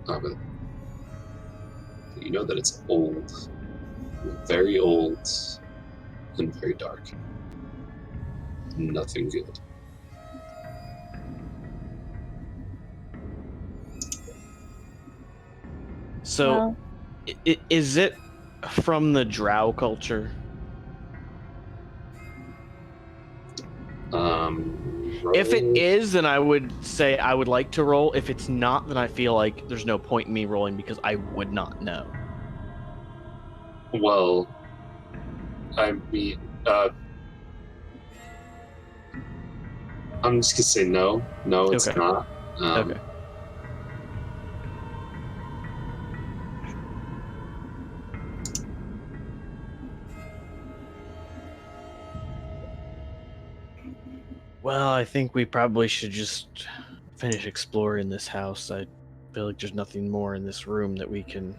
of it. But you know that it's old. Very old and very dark. Nothing good. So, Well, is it from the Drow culture? If it is, then I would say I would like to roll. If it's not, then I feel like there's no point in me rolling because I would not know. Well, I mean, I'm just gonna say no. No, it's Okay. not. Okay. Well, I think we probably should just finish exploring this house. I feel like there's nothing more in this room that we can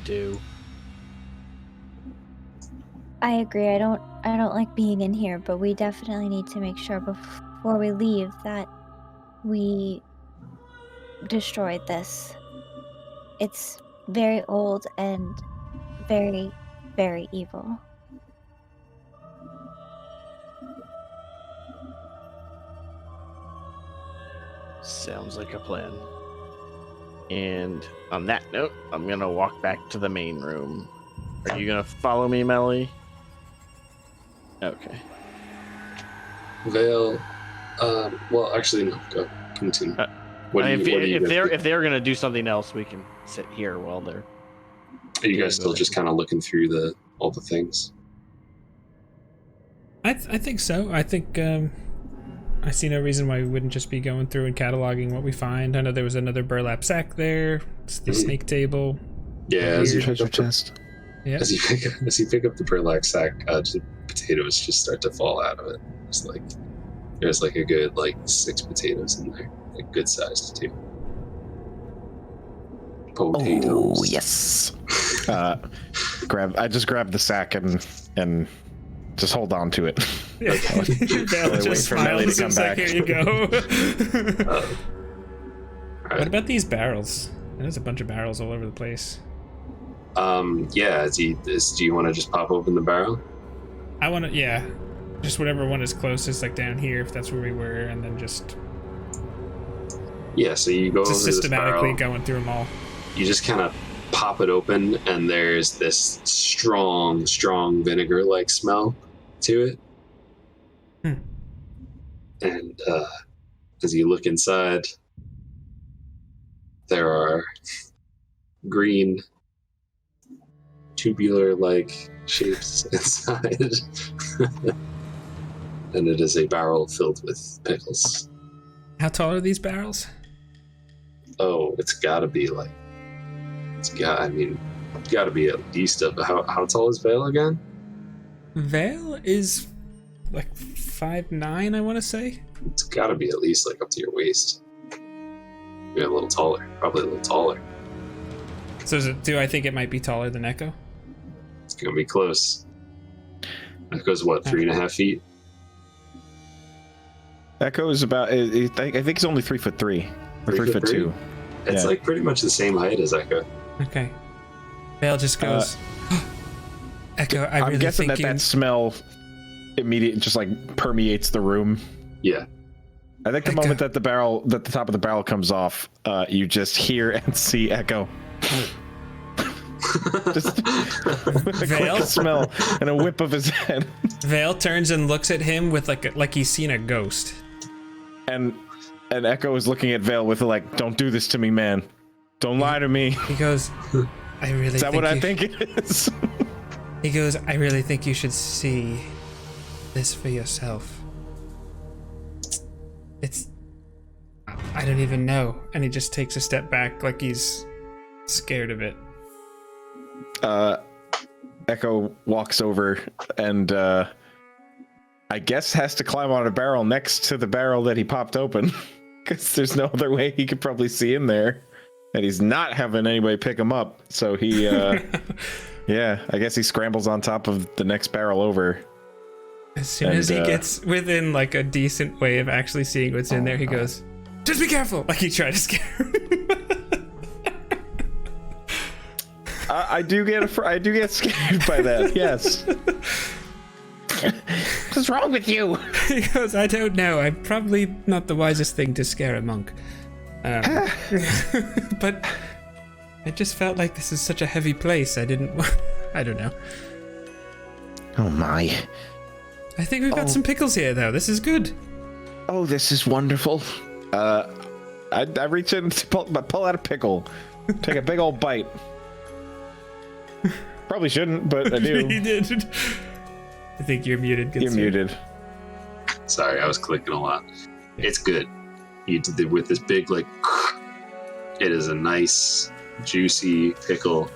do. I agree. I don't like being in here, but we definitely need to make sure before we leave that we destroyed this. It's very old and very, very evil. Sounds like a plan. And on that note, I'm gonna walk back to the main room. Are you gonna follow me, Melly? Okay. Vale. Well, actually, no. Go. Continue. If they're gonna do something else, we can sit here while they're. Are you guys still just kind of looking through all the things? I think so. I think I see no reason why we wouldn't just be going through and cataloging what we find. I know there was another burlap sack there. It's the snake table. Yeah, Is your treasure chest? Yeah. As you pick up the burlap sack, just potatoes just start to fall out of it. It's like there's like a good 6 potatoes in there, like good sized too. Potatoes. Oh yes. I just grab the sack and just hold on to it. Yeah. Val Wait just for Melly to smiles come and back. like, here you go. All What right. about these barrels? There's a bunch of barrels all over the place. Yeah. Do you want to just pop open the barrel? I want to, yeah. Just whatever one is closest, like down here, if that's where we were, and then just Yeah. So you go over this systematically barrel. going through them all. You just kind of pop it open, and there's this strong vinegar-like smell to it. And as you look inside, there are green tubular-like shapes inside. And it is a barrel filled with pickles. How tall are these barrels? Oh, it's gotta be gotta be at least how tall is Vale again? Vale is like 5'9", I want to say. It's gotta be at least up to your waist. Maybe a little taller. Probably a little taller. So do I think it might be taller than Echo? It's gonna be close. That goes what, 3.5 feet? Echo is about. I think he's only 3'3" or 3'2". It's Yeah. pretty much the same height as Echo. Okay. Vale just goes, Echo, I I'm really guessing think that smell immediately just permeates the room. Yeah. I think the Echo. moment that the top of the barrel comes off, you just hear and see Echo. Just with a Vale? quick smell and a whip of his head. Vale turns and looks at him with like he's seen a ghost. And Echo is looking at Vale with don't do this to me, man. Don't lie to me. He goes, I really Is that what I think it is? He goes, I really think you should see this for yourself. I don't even know. And he just takes a step back like he's scared of it. Echo walks over and I guess has to climb on a barrel next to the barrel that he popped open. Because there's no other way he could probably see in there. And he's not having anybody pick him up. So he, yeah, I guess he scrambles on top of the next barrel over. As soon as he gets within a decent way of actually seeing what's in there, he goes, just be careful! Like he tried to scare him. I do get scared by that. Yes. What's wrong with you? He goes, I don't know. I'm probably not the wisest thing to scare a monk. But I just felt like this is such a heavy place. I don't know. Oh my. I think we've got some pickles here, though. This is good. Oh, this is wonderful. I reach in to pull out a pickle. Take a big old bite. Probably shouldn't, but I do. You did. I think you're muted. You're muted. Sorry, I was clicking a lot. It's good. You did it with this big it is a nice juicy pickle.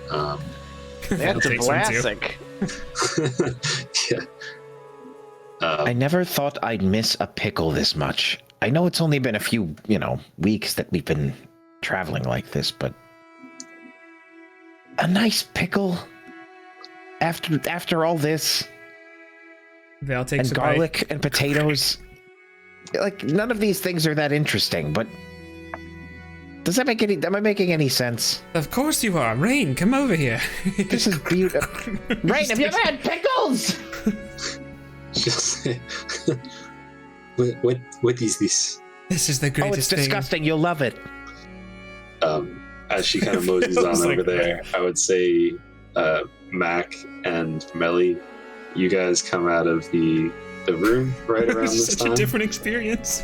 That's a takes one too. classic. Yeah. I never thought I'd miss a pickle this much. I know it's only been a few, weeks that we've been traveling like this, but a nice pickle after all this, Val takes and a garlic bite. and potatoes. None of these things are that interesting, but does that am I making any sense? Of course you are. Rain, come over here. This is beautiful. Rain, have you ever had pickles? Just what is this? This is the Oh, greatest it's thing. disgusting. You'll love it. As she kind of moseys Feels on like over there, I would say Mac and Melly, you guys come out of the room right around this Such time. a different experience.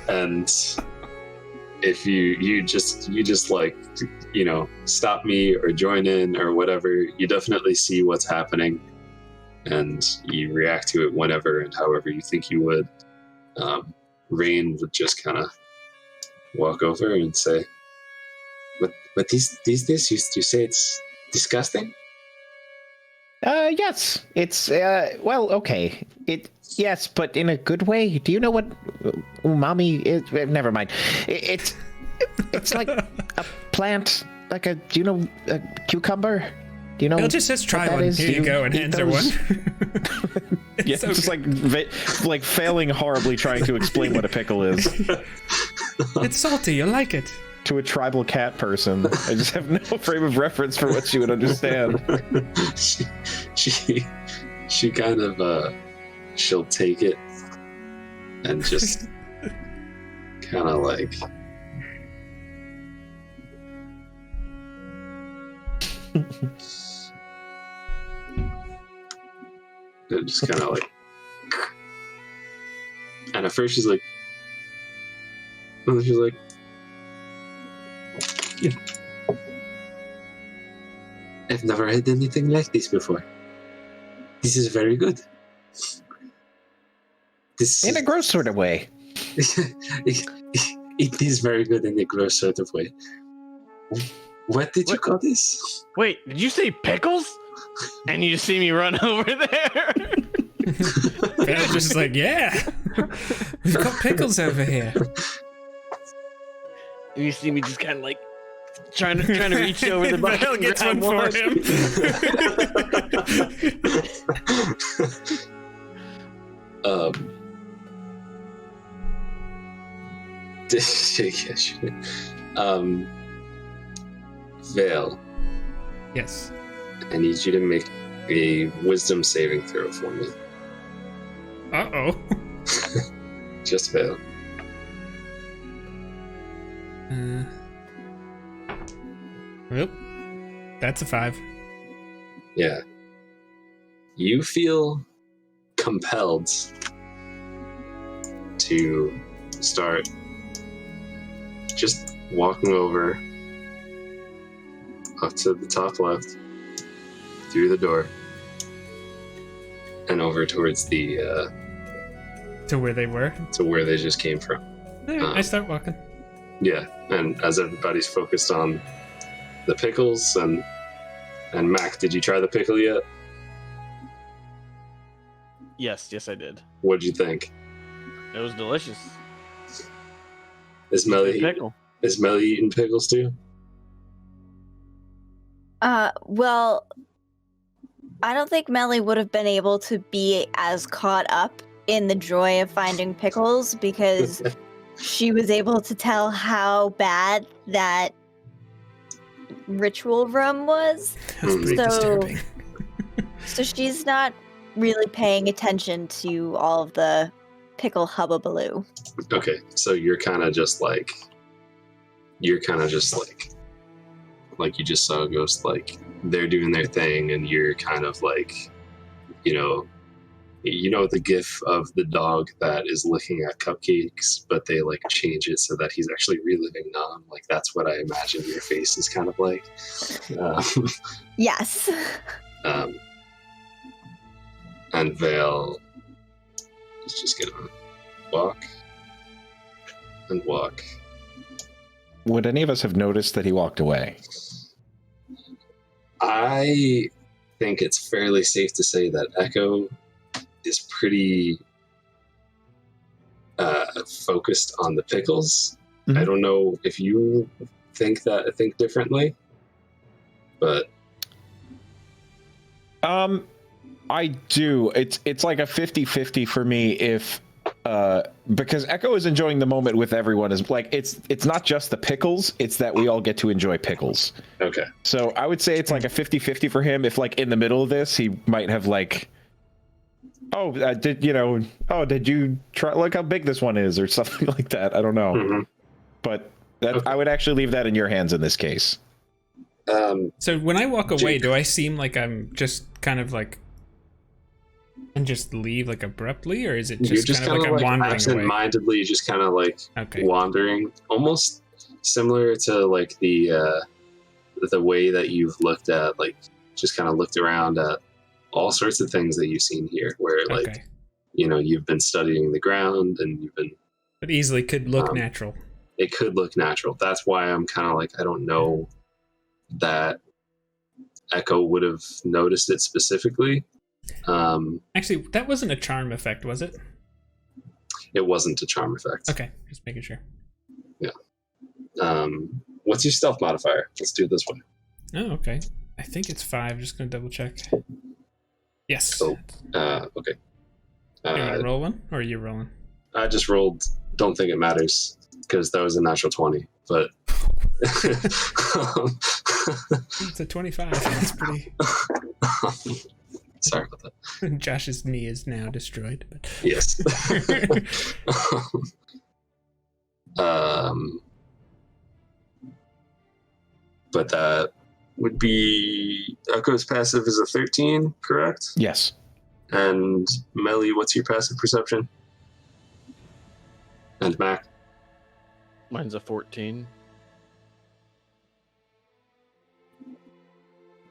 And if you just stop me or join in or whatever, you definitely see what's happening and you react to it whenever and however you think you would. Rain would just kind of walk over and say, what is this? You say it's disgusting? Yes. It's well, okay. Yes, but in a good way. Do you know what umami is? Never mind. It's like a plant, like a, do you know, a cucumber? Do you know? Bill just says try one. Is? Here you go, and hands her one. Yeah, it's just like failing horribly trying to explain what a pickle is It's salty. You like it. to a tribal cat person. I just have no frame of reference for what she would understand. she kind of she'll take it and just kind of like and just kind of like, and at first she's like, and then she's like, yeah. I've never had anything like this before. This is very good. This In a gross sort of way. it is very good in a gross sort of way. What did you call this? Wait, did you say pickles? And you see me run over there? Bale's just like, yeah, we've got pickles over here. And you see me just kind of like trying to reach over the bucket. Bale and gets grab one for him. Vale, Yes. I need you to make a wisdom saving throw for me. Uh-oh. Just Vale. Nope. That's a 5. Yeah. You feel compelled to start just walking over up to the top left, through the door, and over towards the To where they were. to where they just came from. I start walking. Yeah, and as everybody's focused on the pickles and Mac, did you try the pickle yet? Yes, I did. What'd you think? It was delicious. Is Melly Pickle. eating pickles too? Well, I don't think Melly would have been able to be as caught up in the joy of finding pickles because she was able to tell how bad that ritual room was. That's pretty disturbing. So she's not really paying attention to all of the pickle hubbubaloo. Okay, so you're kind of just like you just saw a ghost, like they're doing their thing and you're kind of like, you know the gif of the dog that is looking at cupcakes but they like change it so that he's actually reliving Nam. Like that's what I imagine your face is kind of like. Yes. And Vale is just gonna walk and walk. Would any of us have noticed that he walked away? I think it's fairly safe to say that Echo is pretty focused on the pickles. Mhm. I don't know if you think differently, but I do. It's like a 50-50 for me if because Echo is enjoying the moment with everyone. Is like it's not just the pickles, it's that we all get to enjoy pickles. okay. So I would say it's like a 50-50 for him. If like in the middle of this he might have like, did you try, look how big this one is or something like that. I don't know. Mhm. But that Okay. I would actually leave that in your hands in this case. So when I walk away, Jake. do I seem like I'm just kind of like and just leave like abruptly, or is it You're just, just kind of like I'm like wandering away? absent-mindedly just kind of like Okay. wandering, almost similar to like the way that you've looked at, like just kind of looked around at all sorts of things that you've seen here, where like Okay. you've been studying the ground and you've been. But easily could look Um, natural. It could look natural. That's why I'm kind of like I don't know that Echo would have noticed it specifically. Actually, that wasn't a charm effect, was it? It wasn't a charm effect. Okay, just making sure. Yeah. What's your stealth modifier? Let's do it this way. Oh, okay. I think it's 5. Just gonna double check. Yes. Oh, okay. You want to roll one, or are you rolling? I just rolled. Don't think it matters because that was a natural 20. But it's a 25. That's pretty. Sorry about that. Josh's knee is now destroyed. But... Yes. But that would be Echo's passive is a 13, correct? Yes. And Melly, what's your passive perception? And Mac? Mine's a 14.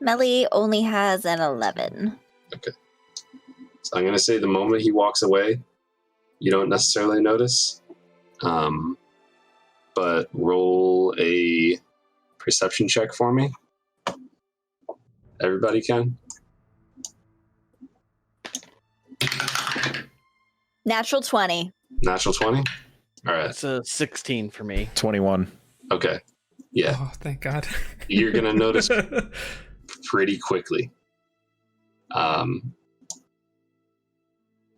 Melly only has an 11. Okay. So I'm going to say the moment he walks away, you don't necessarily notice. But roll a perception check for me. Everybody can. Natural 20. Natural 20? All right. That's a 16 for me. 21. Okay. Yeah. Oh, thank God. You're going to notice pretty quickly.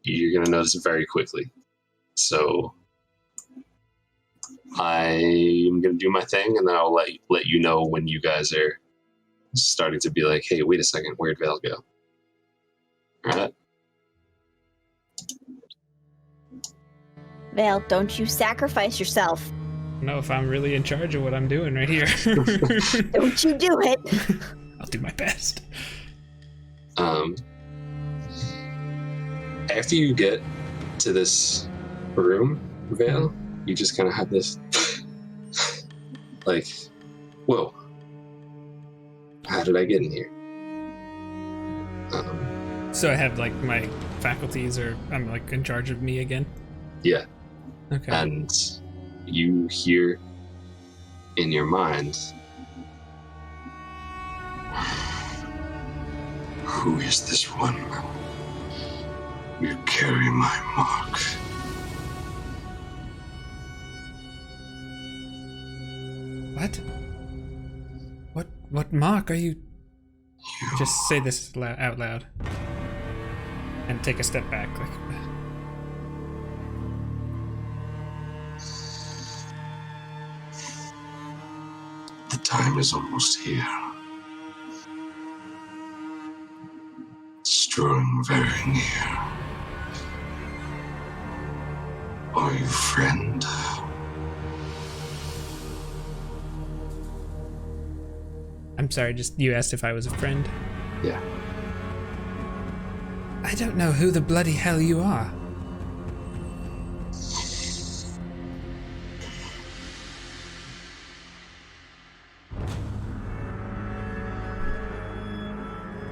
You're going to notice very quickly. So I'm going to do my thing, and then I'll let you know when you guys are starting to be like, hey, wait a second, where'd Vale go? All right. Vale, don't you sacrifice yourself. No, if I'm really in charge of what I'm doing right here. Don't you do it. I'll do my best. After you get to this room, Vale, you just kind of have this like, whoa, how did I get in here? So I have like my faculties, or I'm like in charge of me again? Yeah. Okay. And you hear in your mind, who is this one? You carry my mark. What? What mark are you? Just say this out loud. And take a step back. Like, the time is almost here. It's drawing very near. Are you friend? I'm sorry, just you asked if I was a friend. Yeah. I don't know who the bloody hell you are.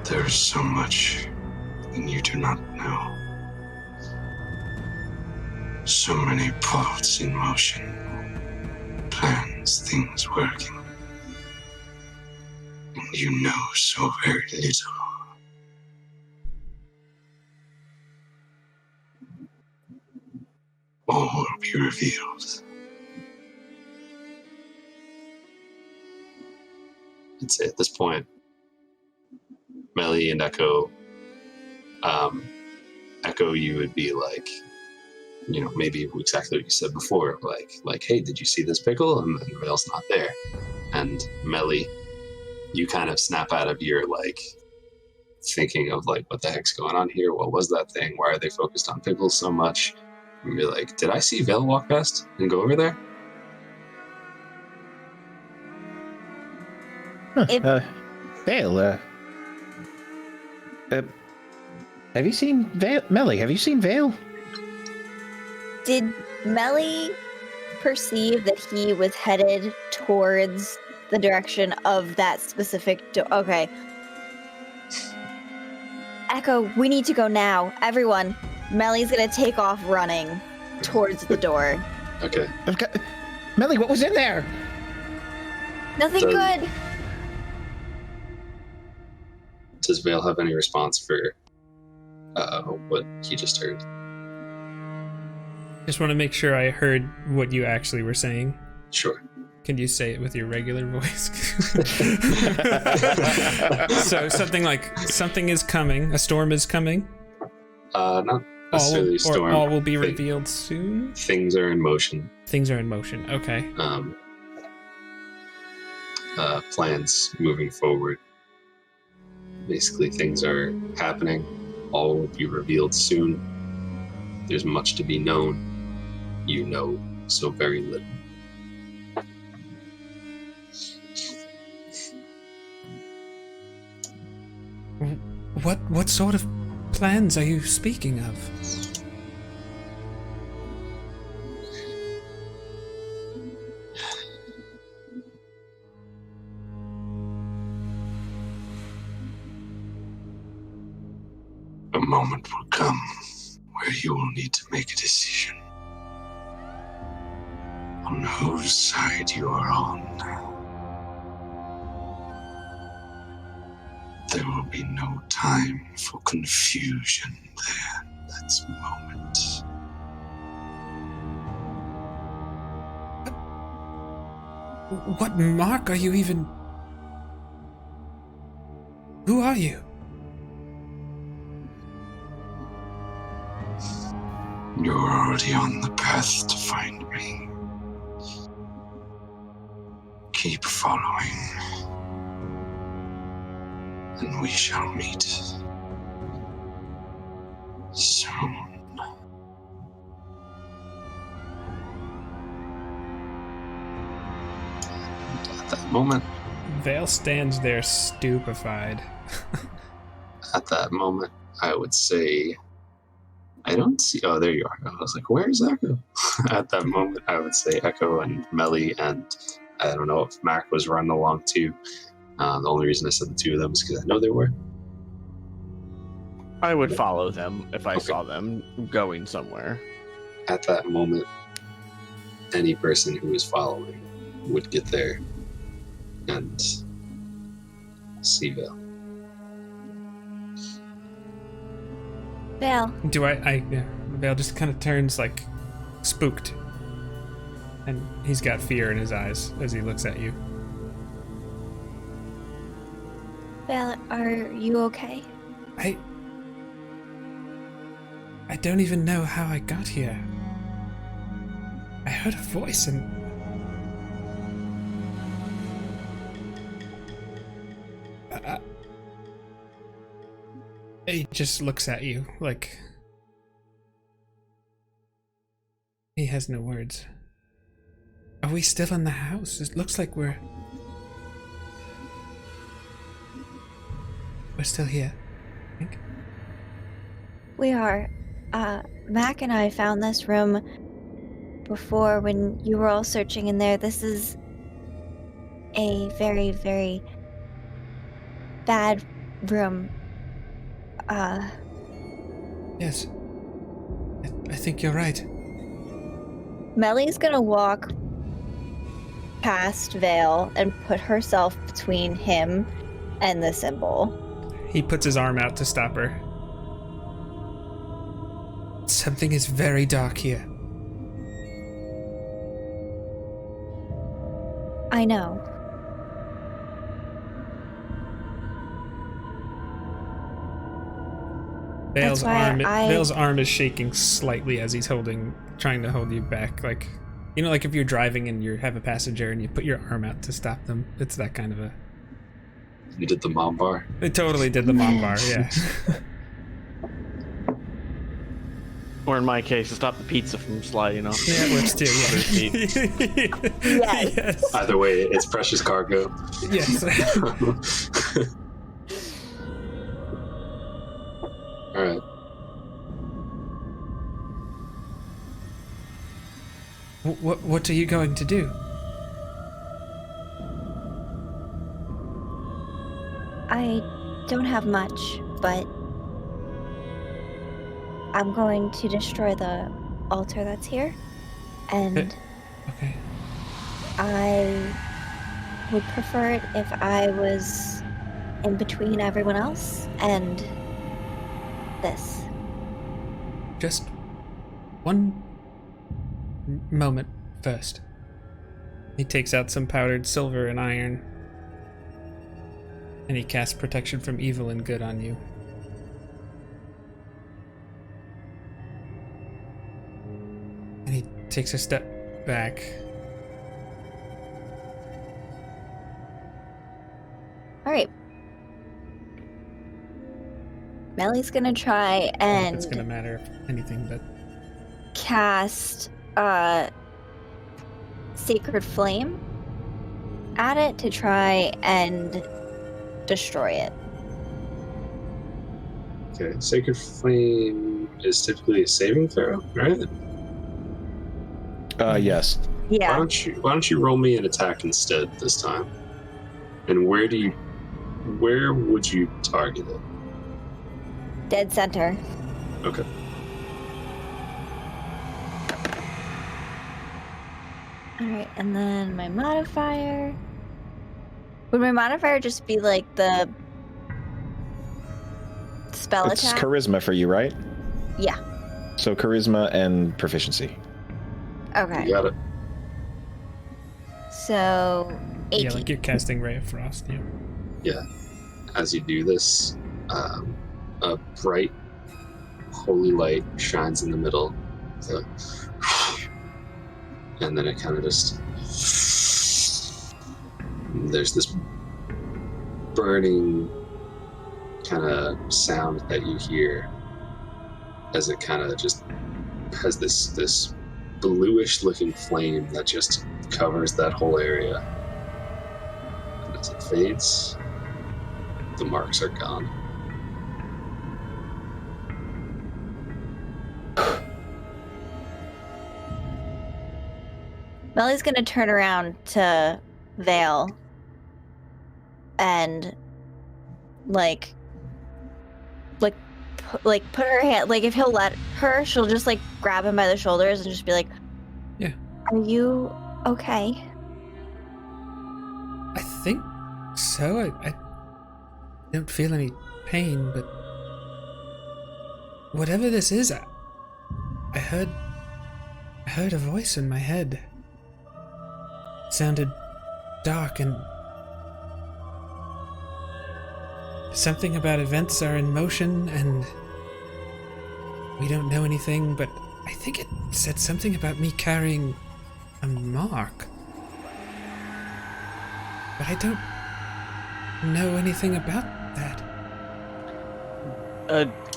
There is so much that you do not know. So many parts in motion, plans, things working. And you know so very little. All will be revealed. I'd say at this point, Melly and Echo, you would be like, you know, maybe exactly what you said before, like, hey, did you see this pickle? And then Vale's not there. And Melly, you kind of snap out of your, like, thinking of, like, what the heck's going on here? What was that thing? Why are they focused on pickles so much? And be like, did I see Vale walk past and go over there? Vale, have you seen Vale? Melly, have you seen Vale? Did Melly perceive that he was headed towards the direction of that specific door? Okay. Echo, we need to go now. Everyone, Melly's gonna take off running towards the door. Okay. Melly, what was in there? Nothing good. Does Vale have any response for what he just heard? Just want to make sure I heard what you actually were saying. Sure. Can you say it with your regular voice? So something like, something is coming, a storm is coming? Not necessarily a storm. Or all will be revealed soon? Things are in motion. Things are in motion, okay. Plans moving forward. Basically, things are happening. All will be revealed soon. There's much to be known. You know so very little. What sort of plans are you speaking of? A moment will come where you will need to make a decision on whose side you are on. There will be no time for confusion there. That's the moment. What mark are you even... Who are you? You're already on the path to find me. Keep following, and we shall meet soon. At that moment, Vale stands there stupefied. at that moment, I would say, I don't see. Oh, there you are. I was like, where's Echo? At that moment, I would say Echo and Melly, and I don't know if Mac was running along too. The only reason I said the two of them is because I know they were. I would follow them if I saw them going somewhere. At that moment, any person who was following would get there and see Vale. Vale, Do yeah. Vale just kind of turns like spooked. And he's got fear in his eyes as he looks at you. Vale, are you okay? I don't even know how I got here. I heard a voice and... he just looks at you like... he has no words. Are we still in the house? It looks like we're still here, I think. We are. Mac and I found this room before when you were all searching in there. This is a very, very bad room. Yes. I think you're right. Melly's gonna walk past Vale and put herself between him and the symbol. He puts his arm out to stop her. Something is very dark here. I know. Vale's That's why Vale's arm is shaking slightly as he's trying to hold you back. Like, you know, like if you're driving and you have a passenger and you put your arm out to stop them. It's that kind of a... You did the mom bar? They totally did the mom bar, yeah. Or in my case, to stop the pizza from sliding off. Yeah, it works too, yeah. Yes. Either way, it's precious cargo. Yes. All right. What are you going to do? I don't have much, but I'm going to destroy the altar that's here, and Okay. I would prefer it if I was in between everyone else and this. Just one moment first. He takes out some powdered silver and iron, and he casts protection from evil and good on you. And he takes a step back. All right. Melly's gonna try and It's gonna matter if anything, but cast Sacred Flame at it to try and destroy it. Okay, Sacred Flame is typically a saving throw, right? Yes. Yeah. Why don't you roll me an attack instead this time? And where would you target it? Dead center. Okay. Alright, and then my modifier. Would my modifier just be like the spell It's attack? charisma for you, right? Yeah. So charisma and proficiency. Okay. You got it. So 18. yeah, like you're casting Ray of Frost. Yeah. Yeah. As you do this, a bright, holy light shines in the middle. And then it kind of just... There's this burning kind of sound that you hear as it kind of just has this bluish looking flame that just covers that whole area. And as it fades, the marks are gone. Melly's gonna turn around to Vale and put her hand, like if he'll let her, she'll just like grab him by the shoulders and just be like, Yeah. Are you okay? I think so. I don't feel any pain, but whatever this is, I heard a voice in my head. It sounded dark and something about events are in motion and we don't know anything, but I think it said something about me carrying a mark. But I don't know anything about that.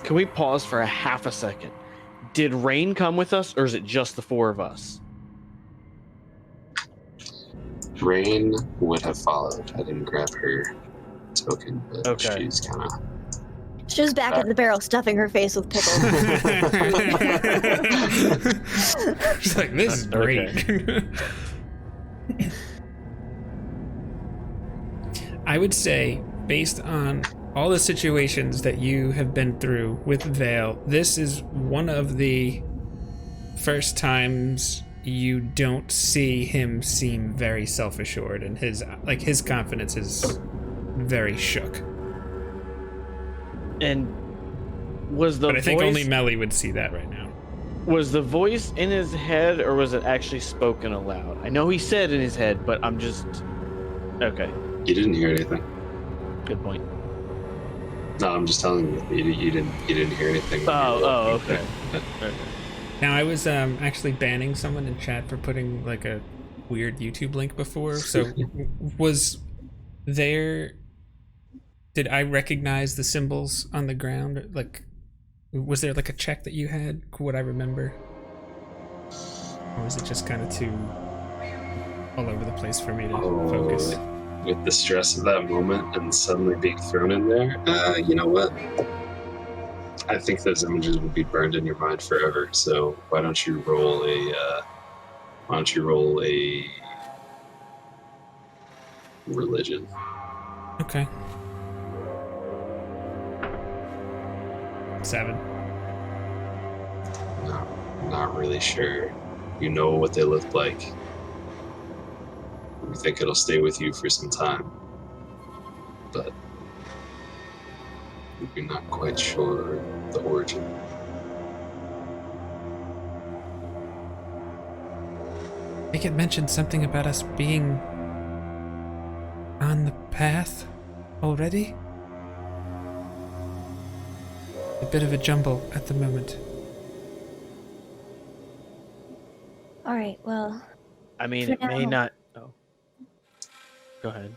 Can we pause for a half a second? Did Rain come with us, or is it just the four of us? Rain would have followed. I didn't grab her token, but Okay. she's kind of... She was back at the barrel stuffing her face with pickles. She's like, this is great. I would say, based on all the situations that you have been through with Vale, this is one of the first times you don't see him seem very self-assured, and his confidence is very shook. And was the But I think voice, only Melly would see that right now. was the voice in his head, or was it actually spoken aloud? I know he said in his head, but I'm just... Okay, You didn't hear anything. good point. No, I'm just telling you. You didn't hear anything. Okay. Now, I was actually banning someone in chat for putting like a weird YouTube link before. So, was there? Did I recognize the symbols on the ground? Like, was there like a check that you had? Would I remember? Or was it just kind of too all over the place for me to focus? With the stress of that moment and suddenly being thrown in there, you know what? I think those images will be burned in your mind forever. So why don't you roll a religion? Okay. 7. No, not really sure. You know what they look like. You think it'll stay with you for some time, but You're not quite sure the origin. I think it mentioned something about us being on the path already. A bit of a jumble at the moment. All right, well, I mean, For it may now. not. Oh, go ahead.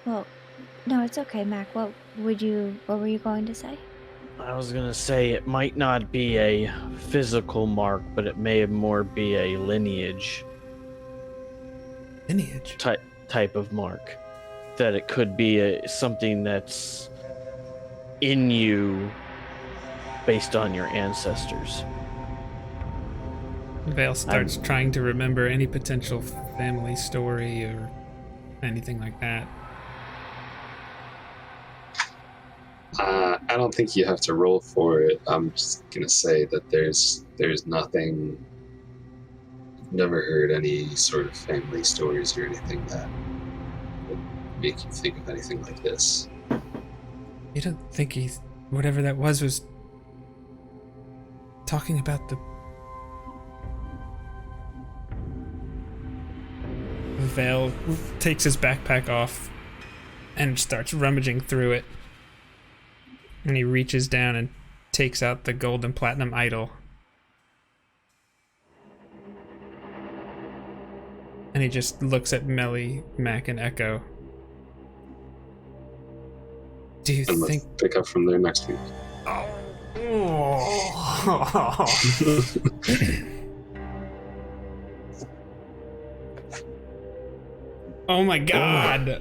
well, no, it's okay, Mac. What were you going to say? I was gonna say it might not be a physical mark, but it may more be a lineage Lineage. type of mark. That it could be something that's in you based on your ancestors. Vale starts trying to remember any potential family story or anything like that. I don't think you have to roll for it. I'm just gonna say that there's nothing. Never heard any sort of family stories or anything that would make you think of anything like this. You don't think whatever that was talking about the... Vale takes his backpack off and starts rummaging through it. And he reaches down and takes out the gold and platinum idol. And he just looks at Melly, Mac, and Echo. Do you And think... let's pick up from there next week. Oh my god!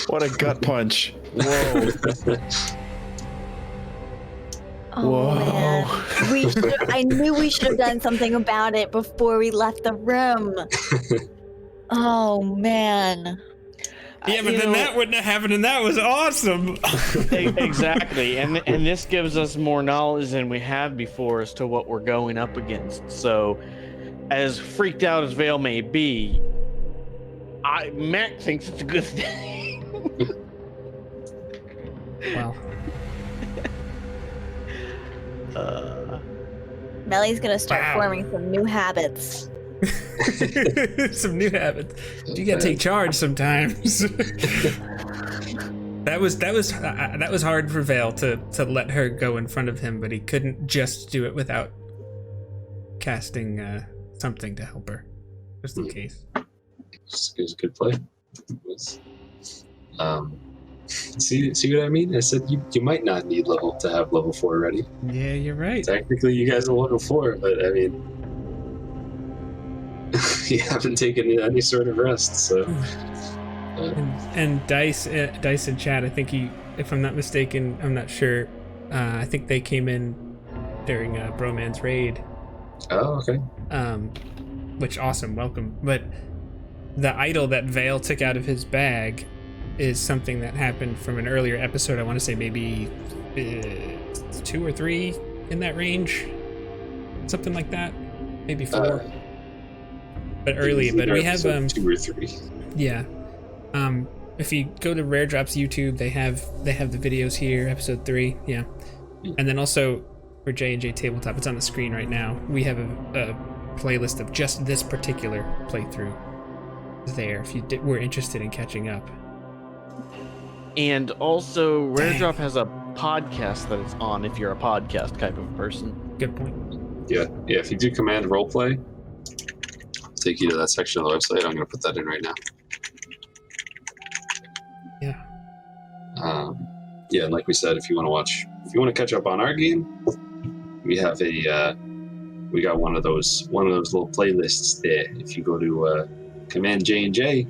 What a gut punch. Whoa. Oh Whoa. man, I knew we should have done something about it before we left the room. Oh man. Yeah, but then that wouldn't have happened, and that was awesome. Exactly, and this gives us more knowledge than we had before as to what we're going up against. So, as freaked out as Vale may be, Mac thinks it's a good thing. Well, Melly's gonna start Wow. forming some new habits. some new habits. You gotta take charge sometimes. That was hard for Vale to let her go in front of him, but he couldn't just do it without casting something to help her, just in case. It was a good play. See what I mean? I said you might not need to have level 4 ready. Yeah, you're right. Technically, you guys are level 4, but I mean, you haven't taken any sort of rest, so. And Dice in chat, I think if I'm not mistaken, I'm not sure. I think they came in during Broman's raid. Oh, okay. Which awesome, welcome. But the idol that Vale took out of his bag is something that happened from an earlier episode. I want to say maybe 2 or 3 in that range, something like that, maybe 4. But early. But we have 2 or 3. Yeah. If you go to Rare Drop's YouTube, they have the videos here, episode 3. Yeah. And then also for JnJtabletop, it's on the screen right now. We have a playlist of just this particular playthrough there if you were interested in catching up. And also, Rare Dang. Drop has a podcast that it's on if you're a podcast type of person. Good point. Yeah. If you do command roleplay, I'll take you to that section of the website. I'm going to put that in right now. Yeah. Yeah, and like we said, if you want to catch up on our game, we have we got one of those little playlists there. If you go to command JnJ,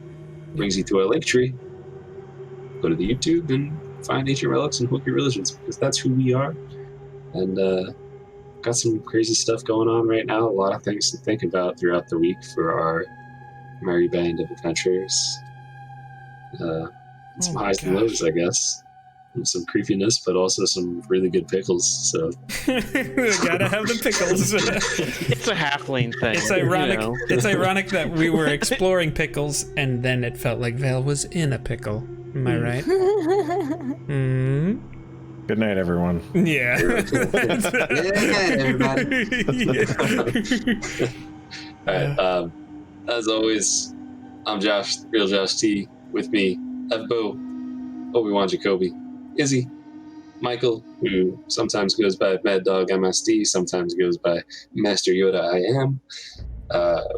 brings you to our link tree. Go to the YouTube and find ancient relics and Hokey religions, because that's who we are. And got some crazy stuff going on right now. A lot of things to think about throughout the week for our merry band of adventurers. Some highs and lows, I guess. And some creepiness, but also some really good pickles. So Gotta have the pickles. It's a halfling thing. It's ironic. You know? It's ironic that we were exploring pickles, and then it felt like Vale was in a pickle. Am I right? Good night, everyone. Yeah. Yeah, everybody. All right. As always, I'm Josh, therealjoshT. With me, Evbo, Obi-Wan Jacoby, Izzy, Michael, who sometimes goes by Maddogmsd, sometimes goes by Master Yoda I Am.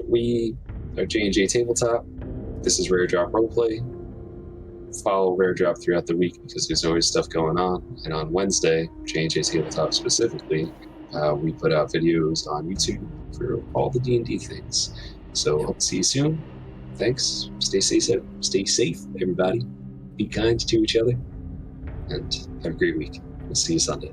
We are JnJtabletop. This is Rare Drop Roleplay. Follow Rare Drop throughout the week because there's always stuff going on. And on Wednesday, JnJtabletop specifically, we put out videos on YouTube for all the D&D things. So hope to see you soon. Thanks. Stay safe, everybody. Be kind to each other. And have a great week. We'll see you Sunday.